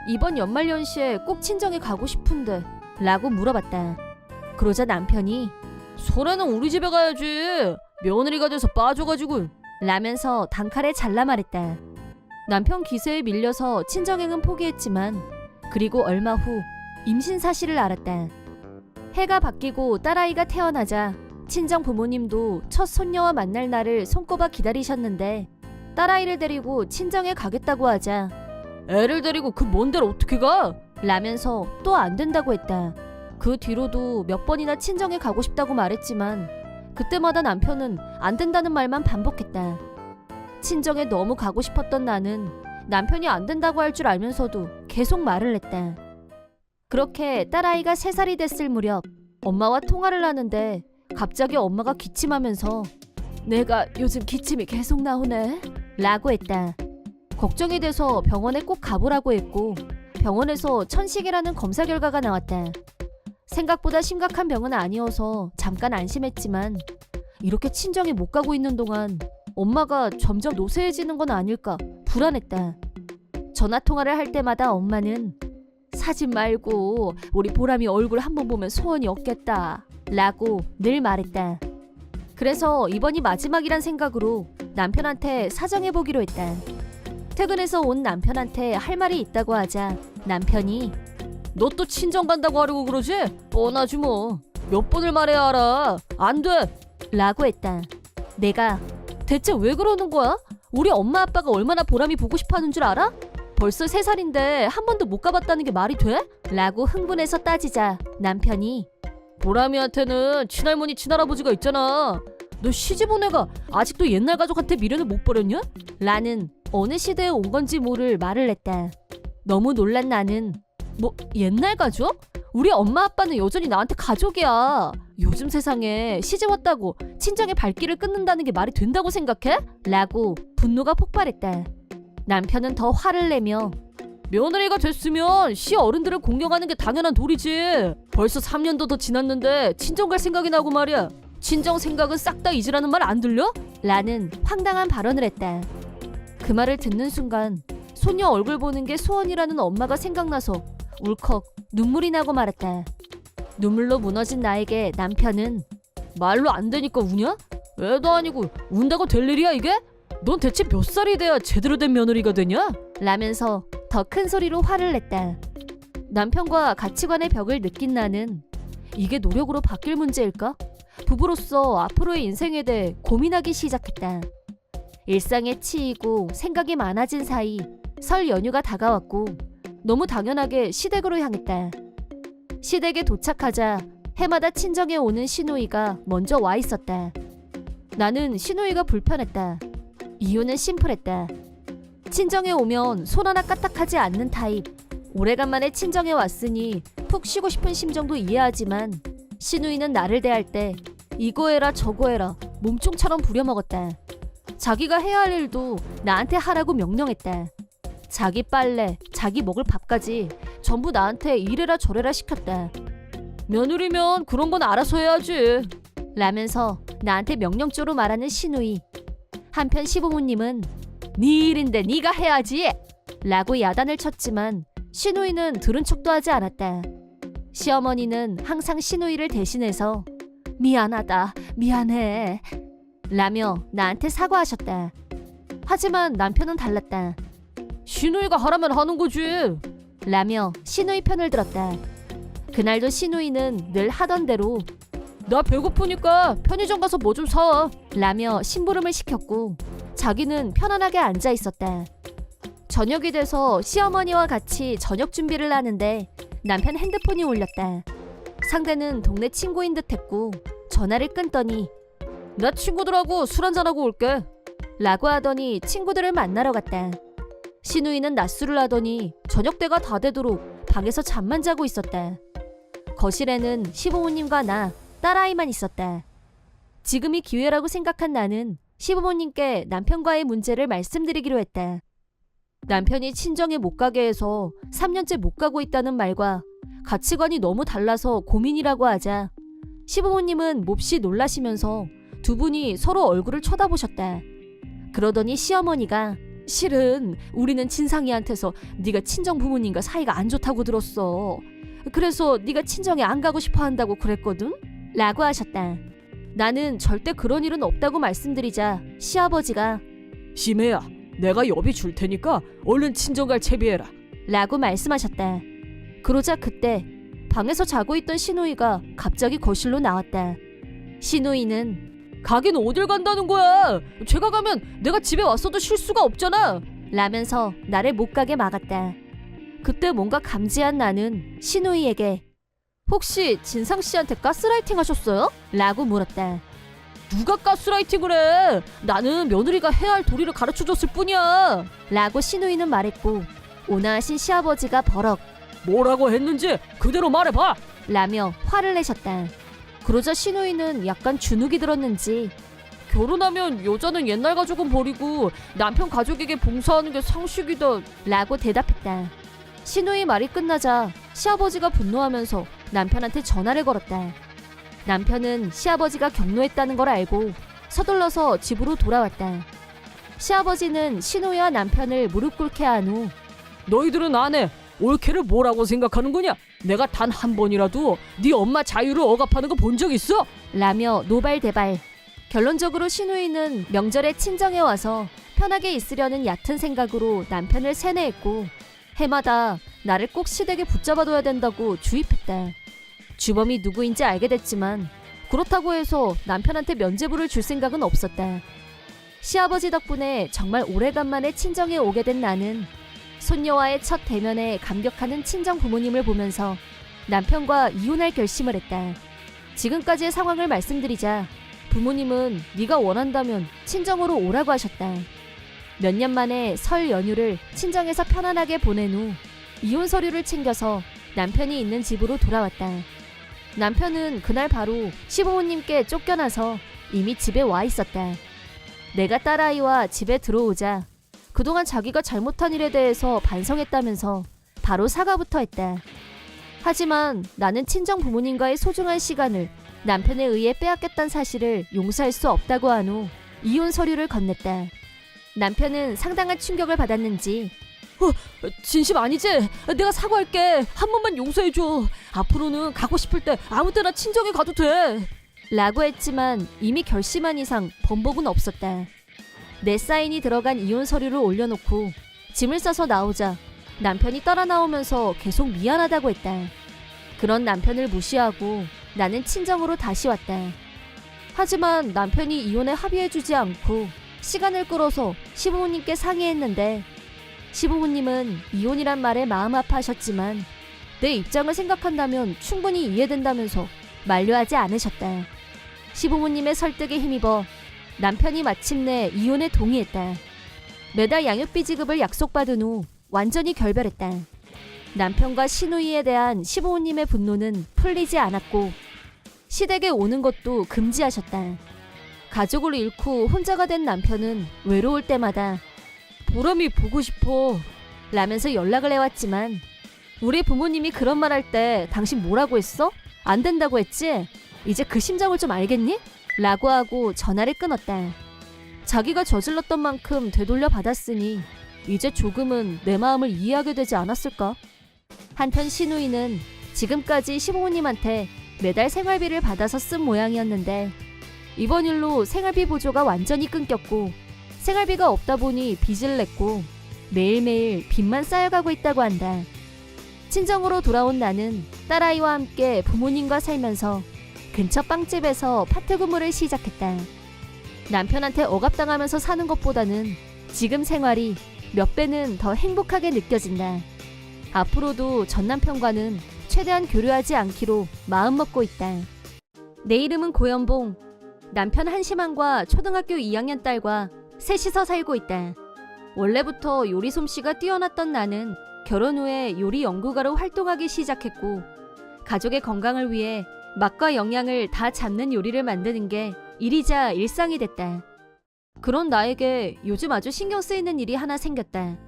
이번 연말연시에 꼭 친정에 가고 싶은데 라고 물어봤다. 그러자 남편이 설에는 우리 집에 가야지. 며느리가 돼서 빠져가지고. 라면서 단칼에 잘라 말했다. 남편 기세에 밀려서 친정행은 포기했지만 그리고 얼마 후 임신 사실을 알았다. 해가 바뀌고 딸아이가 태어나자 친정 부모님도 첫 손녀와 만날 날을 손꼽아 기다리셨는데 딸아이를 데리고 친정에 가겠다고 하자 애를 데리고 그 먼 데를 어떻게 가? 라면서 또 안 된다고 했다. 그 뒤로도 몇 번이나 친정에 가고 싶다고 말했지만 그때마다 남편은 안 된다는 말만 반복했다. 친정에 너무 가고 싶었던 나는 남편이 안 된다고 할 줄 알면서도 계속 말을 했다. 그렇게 딸아이가 3살이 됐을 무렵 엄마와 통화를 하는데 갑자기 엄마가 기침하면서 내가 요즘 기침이 계속 나오네 라고 했다. 걱정이 돼서 병원에 꼭 가보라고 했고 병원에서 천식이라는 검사 결과가 나왔다. 생각보다 심각한 병은 아니어서 잠깐 안심했지만 이렇게 친정에 못 가고 있는 동안 엄마가 점점 노쇠해지는 건 아닐까 불안했다. 전화통화를 할 때마다 엄마는 사진 말고 우리 보람이 얼굴 한번 보면 소원이 없겠다 라고 늘 말했다. 그래서 이번이 마지막이란 생각으로 남편한테 사정해보기로 했다. 퇴근해서 온 남편한테 할 말이 있다고 하자 남편이 너 또 친정 간다고 하려고 그러지? 뻔하지 뭐. 몇 번을 말해야 알아. 안 돼. 라고 했다. 내가 대체 왜 그러는 거야? 우리 엄마 아빠가 얼마나 보람이 보고 싶어하는 줄 알아? 벌써 3살인데 한 번도 못 가봤다는 게 말이 돼? 라고 흥분해서 따지자 남편이 보람이한테는 친할머니 친할아버지가 있잖아. 너 시집 온 애가 아직도 옛날 가족한테 미련을 못 버렸냐? 라는 어느 시대에 온 건지 모를 말을 했다. 너무 놀란 나는 뭐 옛날 가족? 우리 엄마 아빠는 여전히 나한테 가족이야. 요즘 세상에 시집 왔다고 친정의 발길을 끊는다는 게 말이 된다고 생각해? 라고 분노가 폭발했다. 남편은 더 화를 내며 며느리가 됐으면 시 어른들을 공경하는 게 당연한 도리지. 벌써 3년도 더 지났는데 친정 갈 생각이 나고 말이야. 친정 생각은 싹 다 잊으라는 말 안 들려? 라는 황당한 발언을 했다. 그 말을 듣는 순간 소녀 얼굴 보는 게 소원이라는 엄마가 생각나서 울컥 눈물이 나고 말았다. 눈물로 무너진 나에게 남편은 말로 안 되니까 우냐? 애도 아니고 운다고 될 일이야 이게? 넌 대체 몇 살이 돼야 제대로 된 며느리가 되냐? 라면서 더 큰 소리로 화를 냈다. 남편과 가치관의 벽을 느낀 나는 이게 노력으로 바뀔 문제일까? 부부로서 앞으로의 인생에 대해 고민하기 시작했다. 일상에 치이고 생각이 많아진 사이 설 연휴가 다가왔고 너무 당연하게 시댁으로 향했다. 시댁에 도착하자 해마다 친정에 오는 시누이가 먼저 와 있었다. 나는 시누이가 불편했다. 이유는 심플했다. 친정에 오면 손 하나 까딱하지 않는 타입. 오래간만에 친정에 왔으니 푹 쉬고 싶은 심정도 이해하지만 시누이는 나를 대할 때 이거 해라 저거 해라 몸종처럼 부려먹었다. 자기가 해야 할 일도 나한테 하라고 명령했다. 자기 빨래, 자기 먹을 밥까지 전부 나한테 이래라 저래라 시켰다. 며느리면 그런 건 알아서 해야지. 라면서 나한테 명령조로 말하는 시누이. 한편 시부모님은 네 일인데 네가 해야지 라고 야단을 쳤지만 시누이는 들은 척도 하지 않았다. 시어머니는 항상 시누이를 대신해서 미안하다, 미안해 라며 나한테 사과하셨다. 하지만 남편은 달랐다. 시누이가 하라면 하는 거지. 라며 시누이 편을 들었다. 그날도 시누이는 늘 하던 대로 나 배고프니까 편의점 가서 뭐 좀 사. 라며 심부름을 시켰고 자기는 편안하게 앉아 있었다. 저녁이 돼서 시어머니와 같이 저녁 준비를 하는데 남편 핸드폰이 울렸다. 상대는 동네 친구인 듯했고 전화를 끊더니 나 친구들하고 술 한잔하고 올게. 라고 하더니 친구들을 만나러 갔다. 시누이는 낮술을 하더니 저녁때가 다 되도록 방에서 잠만 자고 있었다. 거실에는 시부모님과 나, 딸아이만 있었다. 지금이 기회라고 생각한 나는 시부모님께 남편과의 문제를 말씀드리기로 했다. 남편이 친정에 못 가게 해서 3년째 못 가고 있다는 말과 가치관이 너무 달라서 고민이라고 하자 시부모님은 몹시 놀라시면서 두 분이 서로 얼굴을 쳐다보셨다. 그러더니 시어머니가 실은 우리는 진상이한테서 네가 친정 부모님과 사이가 안 좋다고 들었어. 그래서 네가 친정에 안 가고 싶어 한다고 그랬거든? 라고 하셨다. 나는 절대 그런 일은 없다고 말씀드리자 시아버지가 심해야, 내가 여비 줄 테니까 얼른 친정 갈 채비해라. 라고 말씀하셨다. 그러자 그때 방에서 자고 있던 시누이가 갑자기 거실로 나왔다. 시누이는 가긴 어딜 간다는 거야? 제가 가면 내가 집에 왔어도 쉴 수가 없잖아. 라면서 나를 못 가게 막았다. 그때 뭔가 감지한 나는 시누이에게 혹시 진상 씨한테 가스라이팅 하셨어요? 라고 물었다. 누가 가스라이팅을 해? 나는 며느리가 해야 할 도리를 가르쳐줬을 뿐이야. 라고 시누이는 말했고 온화하신 시아버지가 버럭 뭐라고 했는지 그대로 말해봐. 라며 화를 내셨다. 그러자 시누이는 약간 주눅이 들었는지 결혼하면 여자는 옛날 가족은 버리고 남편 가족에게 봉사하는 게 상식이다. 라고 대답했다. 시누이 말이 끝나자 시아버지가 분노하면서 남편한테 전화를 걸었다. 남편은 시아버지가 경로했다는 걸 알고 서둘러서 집으로 돌아왔다. 시아버지는 시누이와 남편을 무릎 꿇게 한 후 너희들은 안 해. 옳게를 뭐라고 생각하는 거냐? 내가 단 한 번이라도 네 엄마 자유를 억압하는 거 본 적 있어? 라며 노발대발. 결론적으로 시누이는 명절에 친정에 와서 편하게 있으려는 얕은 생각으로 남편을 세뇌했고 해마다 나를 꼭 시댁에 붙잡아둬야 된다고 주입했다. 주범이 누구인지 알게 됐지만 그렇다고 해서 남편한테 면죄부를 줄 생각은 없었다. 시아버지 덕분에 정말 오래간만에 친정에 오게 된 나는 손녀와의 첫 대면에 감격하는 친정 부모님을 보면서 남편과 이혼할 결심을 했다. 지금까지의 상황을 말씀드리자 부모님은 네가 원한다면 친정으로 오라고 하셨다. 몇 년 만에 설 연휴를 친정에서 편안하게 보낸 후 이혼 서류를 챙겨서 남편이 있는 집으로 돌아왔다. 남편은 그날 바로 시부모님께 쫓겨나서 이미 집에 와 있었다. 내가 딸아이와 집에 들어오자 그동안 자기가 잘못한 일에 대해서 반성했다면서 바로 사과부터 했다. 하지만 나는 친정 부모님과의 소중한 시간을 남편에 의해 빼앗겼다는 사실을 용서할 수 없다고 한 후 이혼 서류를 건넸다. 남편은 상당한 충격을 받았는지 진심 아니지? 내가 사과할게. 한 번만 용서해줘. 앞으로는 가고 싶을 때 아무 때나 친정에 가도 돼. 라고 했지만 이미 결심한 이상 번복은 없었다. 내 사인이 들어간 이혼 서류를 올려놓고 짐을 싸서 나오자 남편이 따라 나오면서 계속 미안하다고 했다. 그런 남편을 무시하고 나는 친정으로 다시 왔다. 하지만 남편이 이혼에 합의해주지 않고 시간을 끌어서 시부모님께 상의했는데 시부모님은 이혼이란 말에 마음 아파하셨지만 내 입장을 생각한다면 충분히 이해된다면서 만류하지 않으셨다. 시부모님의 설득에 힘입어 남편이 마침내 이혼에 동의했다. 매달 양육비 지급을 약속받은 후 완전히 결별했다. 남편과 시누이에 대한 시부모님의 분노는 풀리지 않았고 시댁에 오는 것도 금지하셨다. 가족을 잃고 혼자가 된 남편은 외로울 때마다 보람이 보고 싶어 라면서 연락을 해왔지만 우리 부모님이 그런 말 할 때 당신 뭐라고 했어? 안 된다고 했지? 이제 그 심정을 좀 알겠니? 라고 하고 전화를 끊었다. 자기가 저질렀던 만큼 되돌려 받았으니 이제 조금은 내 마음을 이해하게 되지 않았을까? 한편 시누이는 지금까지 시부모님한테 매달 생활비를 받아서 쓴 모양이었는데 이번 일로 생활비 보조가 완전히 끊겼고 생활비가 없다 보니 빚을 냈고 매일매일 빚만 쌓여가고 있다고 한다. 친정으로 돌아온 나는 딸아이와 함께 부모님과 살면서 근처 빵집에서 파트 근무를 시작했다. 남편한테 억압당하면서 사는 것보다는 지금 생활이 몇 배는 더 행복하게 느껴진다. 앞으로도 전 남편과는 최대한 교류하지 않기로 마음먹고 있다. 내 이름은 고연봉. 남편 한심한과 초등학교 2학년 딸과 셋이서 살고 있다. 원래부터 요리 솜씨가 뛰어났던 나는 결혼 후에 요리 연구가로 활동하기 시작했고 가족의 건강을 위해 맛과 영양을 다 잡는 요리를 만드는 게 일이자 일상이 됐다. 그런 나에게 요즘 아주 신경 쓰이는 일이 하나 생겼다.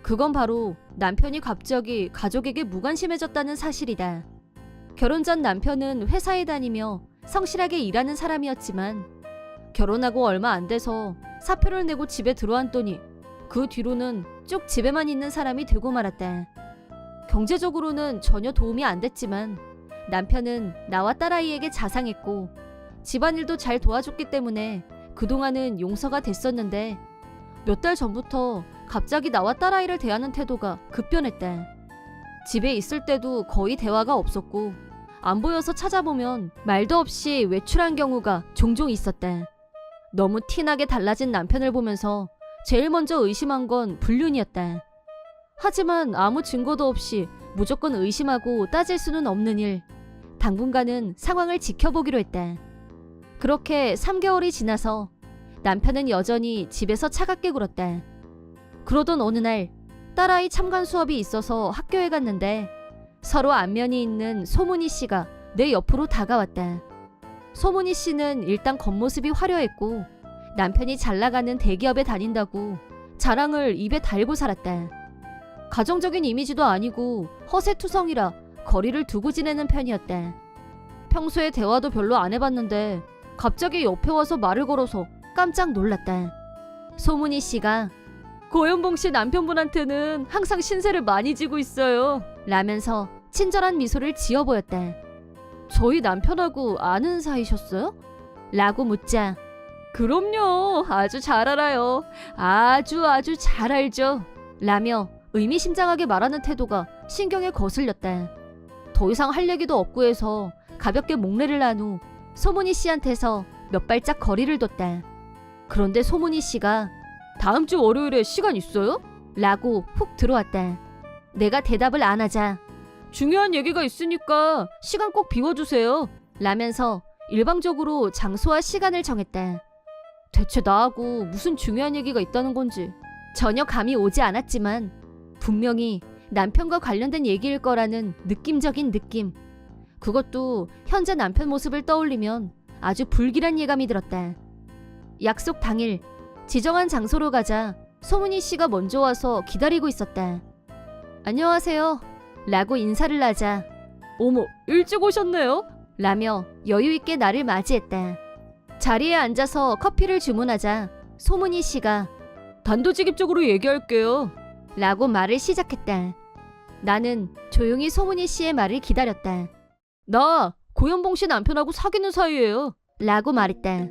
그건 바로 남편이 갑자기 가족에게 무관심해졌다는 사실이다. 결혼 전 남편은 회사에 다니며 성실하게 일하는 사람이었지만 결혼하고 얼마 안 돼서 사표를 내고 집에 들어왔더니 그 뒤로는 쭉 집에만 있는 사람이 되고 말았다. 경제적으로는 전혀 도움이 안 됐지만 남편은 나와 딸아이에게 자상했고 집안일도 잘 도와줬기 때문에 그동안은 용서가 됐었는데 몇 달 전부터 갑자기 나와 딸아이를 대하는 태도가 급변했다. 집에 있을 때도 거의 대화가 없었고 안 보여서 찾아보면 말도 없이 외출한 경우가 종종 있었다. 너무 티나게 달라진 남편을 보면서 제일 먼저 의심한 건 불륜이었다. 하지만 아무 증거도 없이 무조건 의심하고 따질 수는 없는 일. 당분간은 상황을 지켜보기로 했다. 그렇게 3개월이 지나서 남편은 여전히 집에서 차갑게 굴었다. 그러던 어느 날 딸아이 참관 수업이 있어서 학교에 갔는데 서로 안면이 있는 소문희 씨가 내 옆으로 다가왔다. 소문희 씨는 일단 겉모습이 화려했고 남편이 잘 나가는 대기업에 다닌다고 자랑을 입에 달고 살았다. 가정적인 이미지도 아니고 허세투성이라 거리를 두고 지내는 편이었다. 평소에 대화도 별로 안 해봤는데 갑자기 옆에 와서 말을 걸어서 깜짝 놀랐다. 소문희 씨가 고연봉 씨 남편분한테는 항상 신세를 많이 지고 있어요 라면서 친절한 미소를 지어 보였다. 저희 남편하고 아는 사이셨어요? 라고 묻자 그럼요. 아주 잘 알아요. 아주 잘 알죠. 라며 의미심장하게 말하는 태도가 신경에 거슬렸다. 더 이상 할 얘기도 없고 해서 가볍게 목례를 한 후 소문희 씨한테서 몇 발짝 거리를 뒀다. 그런데 소문희 씨가 다음 주 월요일에 시간 있어요? 라고 훅 들어왔다. 내가 대답을 안 하자 중요한 얘기가 있으니까 시간 꼭 비워주세요 라면서 일방적으로 장소와 시간을 정했다. 대체 나하고 무슨 중요한 얘기가 있다는 건지 전혀 감이 오지 않았지만 분명히 남편과 관련된 얘기일 거라는 느낌적인 느낌. 그것도 현재 남편 모습을 떠올리면 아주 불길한 예감이 들었다. 약속 당일 지정한 장소로 가자 소문희 씨가 먼저 와서 기다리고 있었다. 안녕하세요 라고 인사를 하자 어머 일찍 오셨네요 라며 여유있게 나를 맞이했다. 자리에 앉아서 커피를 주문하자 소문희 씨가 단도직입적으로 얘기할게요 라고 말을 시작했다. 나는 조용히 소문희 씨의 말을 기다렸다. 나 고연봉 씨 남편하고 사귀는 사이예요 라고 말했다.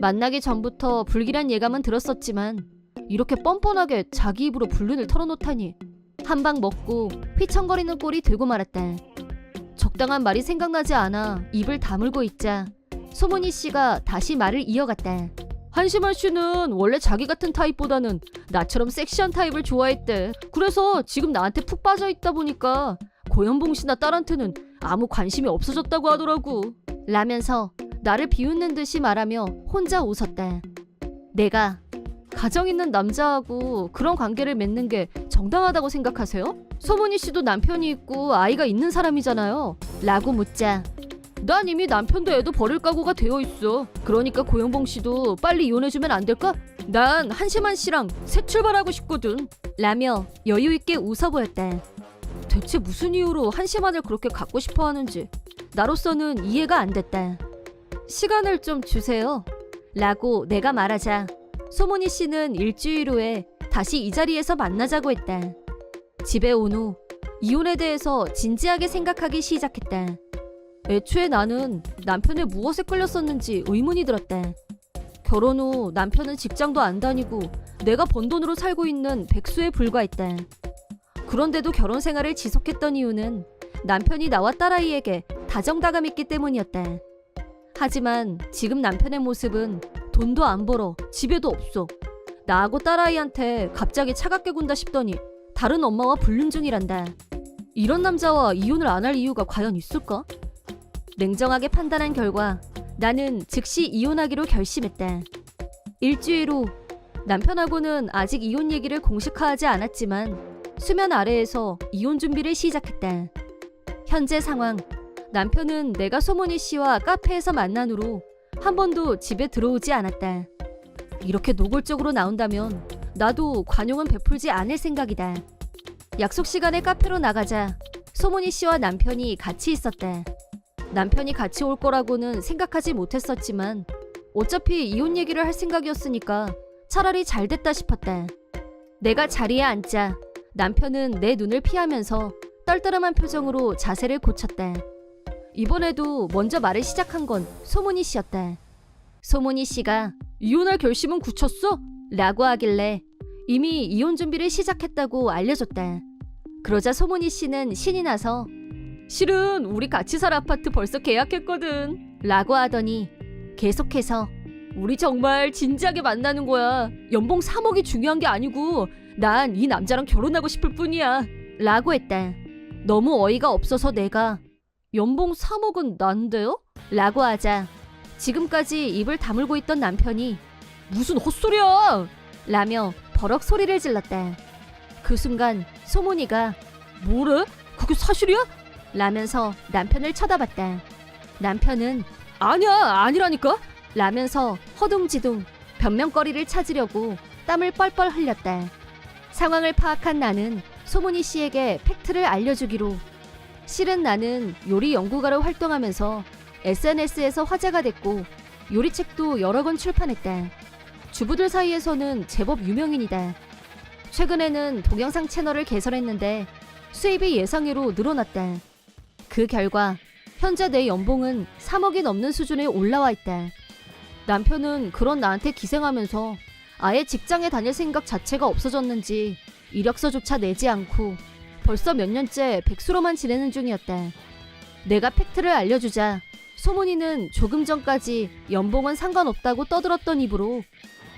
만나기 전부터 불길한 예감은 들었었지만 이렇게 뻔뻔하게 자기 입으로 불륜을 털어놓다니 한 방 먹고 휘청거리는 꼴이 되고 말았다. 적당한 말이 생각나지 않아 입을 다물고 있자 소문희 씨가 다시 말을 이어갔다. 한심한 씨는 원래 자기 같은 타입보다는 나처럼 섹시한 타입을 좋아했대. 그래서 지금 나한테 푹 빠져있다 보니까 고현봉 씨나 딸한테는 아무 관심이 없어졌다고 하더라고. 라면서 나를 비웃는 듯이 말하며 혼자 웃었다. 내가 가정 있는 남자하고 그런 관계를 맺는 게 정당하다고 생각하세요? 소문희 씨도 남편이 있고 아이가 있는 사람이잖아요. 라고 묻자 난 이미 남편도 애도 버릴 각오가 되어 있어. 그러니까 고영봉 씨도 빨리 이혼해주면 안 될까? 난 한심한 씨랑 새 출발하고 싶거든. 라며 여유 있게 웃어 보였다. 대체 무슨 이유로 한심한을 그렇게 갖고 싶어 하는지 나로서는 이해가 안 됐다. 시간을 좀 주세요. 라고 내가 말하자 소문희 씨는 일주일 후에 다시 이 자리에서 만나자고 했다. 집에 온 후 이혼에 대해서 진지하게 생각하기 시작했다. 애초에 나는 남편의 무엇에 끌렸었는지 의문이 들었다. 결혼 후 남편은 직장도 안 다니고 내가 번 돈으로 살고 있는 백수에 불과했다. 그런데도 결혼 생활을 지속했던 이유는 남편이 나와 딸아이에게 다정다감 있기 때문이었다. 하지만 지금 남편의 모습은 돈도 안 벌어 집에도 없어. 나하고 딸아이한테 갑자기 차갑게 군다 싶더니 다른 엄마와 불륜 중이란다. 이런 남자와 이혼을 안 할 이유가 과연 있을까? 냉정하게 판단한 결과 나는 즉시 이혼하기로 결심했다. 일주일 후 남편하고는 아직 이혼 얘기를 공식화하지 않았지만 수면 아래에서 이혼 준비를 시작했다. 현재 상황, 남편은 내가 소문희 씨와 카페에서 만난 후로 한 번도 집에 들어오지 않았다. 이렇게 노골적으로 나온다면 나도 관용은 베풀지 않을 생각이다. 약속 시간에 카페로 나가자 소문희 씨와 남편이 같이 있었다. 남편이 같이 올 거라고는 생각하지 못했었지만 어차피 이혼 얘기를 할 생각이었으니까 차라리 잘 됐다 싶었다. 내가 자리에 앉자 남편은 내 눈을 피하면서 떨떠름한 표정으로 자세를 고쳤다. 이번에도 먼저 말을 시작한 건 소문희 씨였다. 소문희 씨가 이혼할 결심은 굳혔어? 라고 하길래 이미 이혼 준비를 시작했다고 알려줬다. 그러자 소문희 씨는 신이 나서 실은 우리 같이 살 아파트 벌써 계약했거든. 라고 하더니 계속해서 우리 정말 진지하게 만나는 거야. 연봉 3억이 중요한 게 아니고 난 이 남자랑 결혼하고 싶을 뿐이야. 라고 했다. 너무 어이가 없어서 내가 연봉 3억은 난데요? 라고 하자 지금까지 입을 다물고 있던 남편이 무슨 헛소리야! 라며 버럭 소리를 질렀다. 그 순간 소문이가 뭐래? 그게 사실이야? 라면서 남편을 쳐다봤다. 남편은 아니야, 아니라니까? 라면서 허둥지둥 변명거리를 찾으려고 땀을 뻘뻘 흘렸다. 상황을 파악한 나는 소문희 씨에게 팩트를 알려주기로. 실은 나는 요리 연구가로 활동하면서 SNS에서 화제가 됐고 요리책도 여러 권 출판했다. 주부들 사이에서는 제법 유명인이다. 최근에는 동영상 채널을 개설했는데 수입이 예상외로 늘어났다. 그 결과 현재 내 연봉은 3억이 넘는 수준에 올라와 있다. 남편은 그런 나한테 기생하면서 아예 직장에 다닐 생각 자체가 없어졌는지 이력서조차 내지 않고 벌써 몇 년째 백수로만 지내는 중이었다. 내가 팩트를 알려주자 소문이는 조금 전까지 연봉은 상관없다고 떠들었던 입으로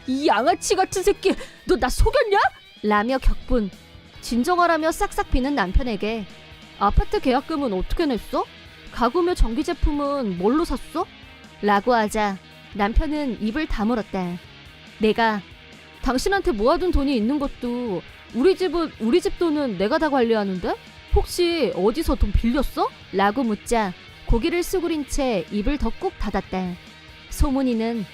이 양아치 같은 새끼, 너 나 속였냐? 라며 격분. 진정하라며 싹싹 비는 남편에게 아파트 계약금은 어떻게 냈어? 가구며 전기 제품은 뭘로 샀어? 라고 하자 남편은 입을 다물었다. 내가 당신한테 모아둔 돈이 있는 것도 우리 집 돈은 내가 다 관리하는데? 혹시 어디서 돈 빌렸어? 라고 묻자 고개를 수그린 채 입을 더 꾹 닫았다. 소문이는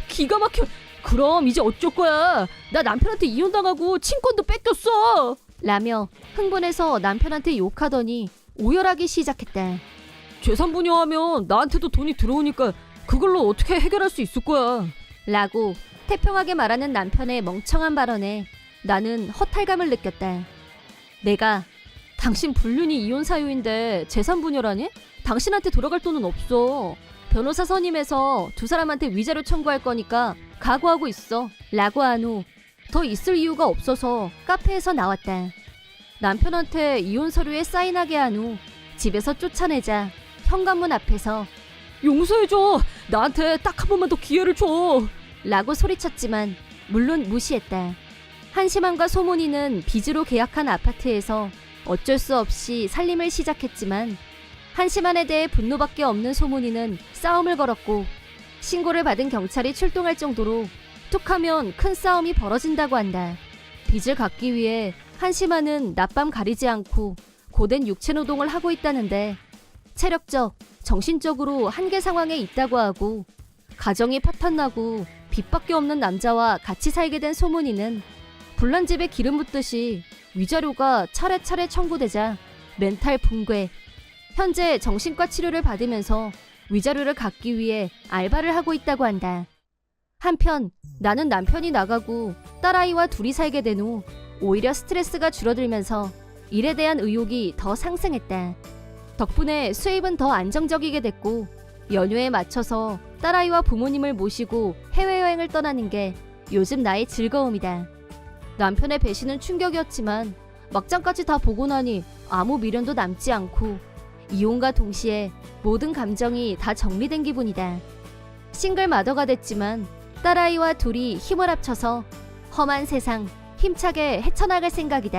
기가 막혀. 그럼 이제 어쩔 거야? 나 남편한테 이혼당하고 친권도 뺏겼어. 라며 흥분해서 남편한테 욕하더니 오열하기 시작했다. 재산분여하면 나한테도 돈이 들어오니까 그걸로 어떻게 해결할 수 있을 거야. 라고 태평하게 말하는 남편의 멍청한 발언에 나는 허탈감을 느꼈다. 내가 당신 불륜이 이혼 사유인데 재산분여라니? 당신한테 돌아갈 돈은 없어. 변호사 선임해서 두 사람한테 위자료 청구할 거니까 각오하고 있어. 라고 한 후 더 있을 이유가 없어서 카페에서 나왔다. 남편한테 이혼 서류에 사인하게 한 후 집에서 쫓아내자 현관문 앞에서 용서해줘. 나한테 딱 한 번만 더 기회를 줘. 라고 소리쳤지만 물론 무시했다. 한심한과 소문이는 빚으로 계약한 아파트에서 어쩔 수 없이 살림을 시작했지만 한심한에 대해 분노밖에 없는 소문이는 싸움을 걸었고 신고를 받은 경찰이 출동할 정도로 툭하면 큰 싸움이 벌어진다고 한다. 빚을 갚기 위해 한심한은 낮밤 가리지 않고 고된 육체노동을 하고 있다는데 체력적, 정신적으로 한계 상황에 있다고 하고 가정이 파탄나고 빚밖에 없는 남자와 같이 살게 된 소문이는 불난 집에 기름 붓듯이 위자료가 차례차례 청구되자 멘탈 붕괴. 현재 정신과 치료를 받으면서 위자료를 갚기 위해 알바를 하고 있다고 한다. 한편 나는 남편이 나가고 딸아이와 둘이 살게 된 후 오히려 스트레스가 줄어들면서 일에 대한 의욕이 더 상승했다. 덕분에 수입은 더 안정적이게 됐고 연휴에 맞춰서 딸아이와 부모님을 모시고 해외여행을 떠나는 게 요즘 나의 즐거움이다. 남편의 배신은 충격이었지만 막장까지 다 보고 나니 아무 미련도 남지 않고 이혼과 동시에 모든 감정이 다 정리된 기분이다. 싱글 마더가 됐지만 딸아이와 둘이 힘을 합쳐서 험한 세상 힘차게 헤쳐나갈 생각이다.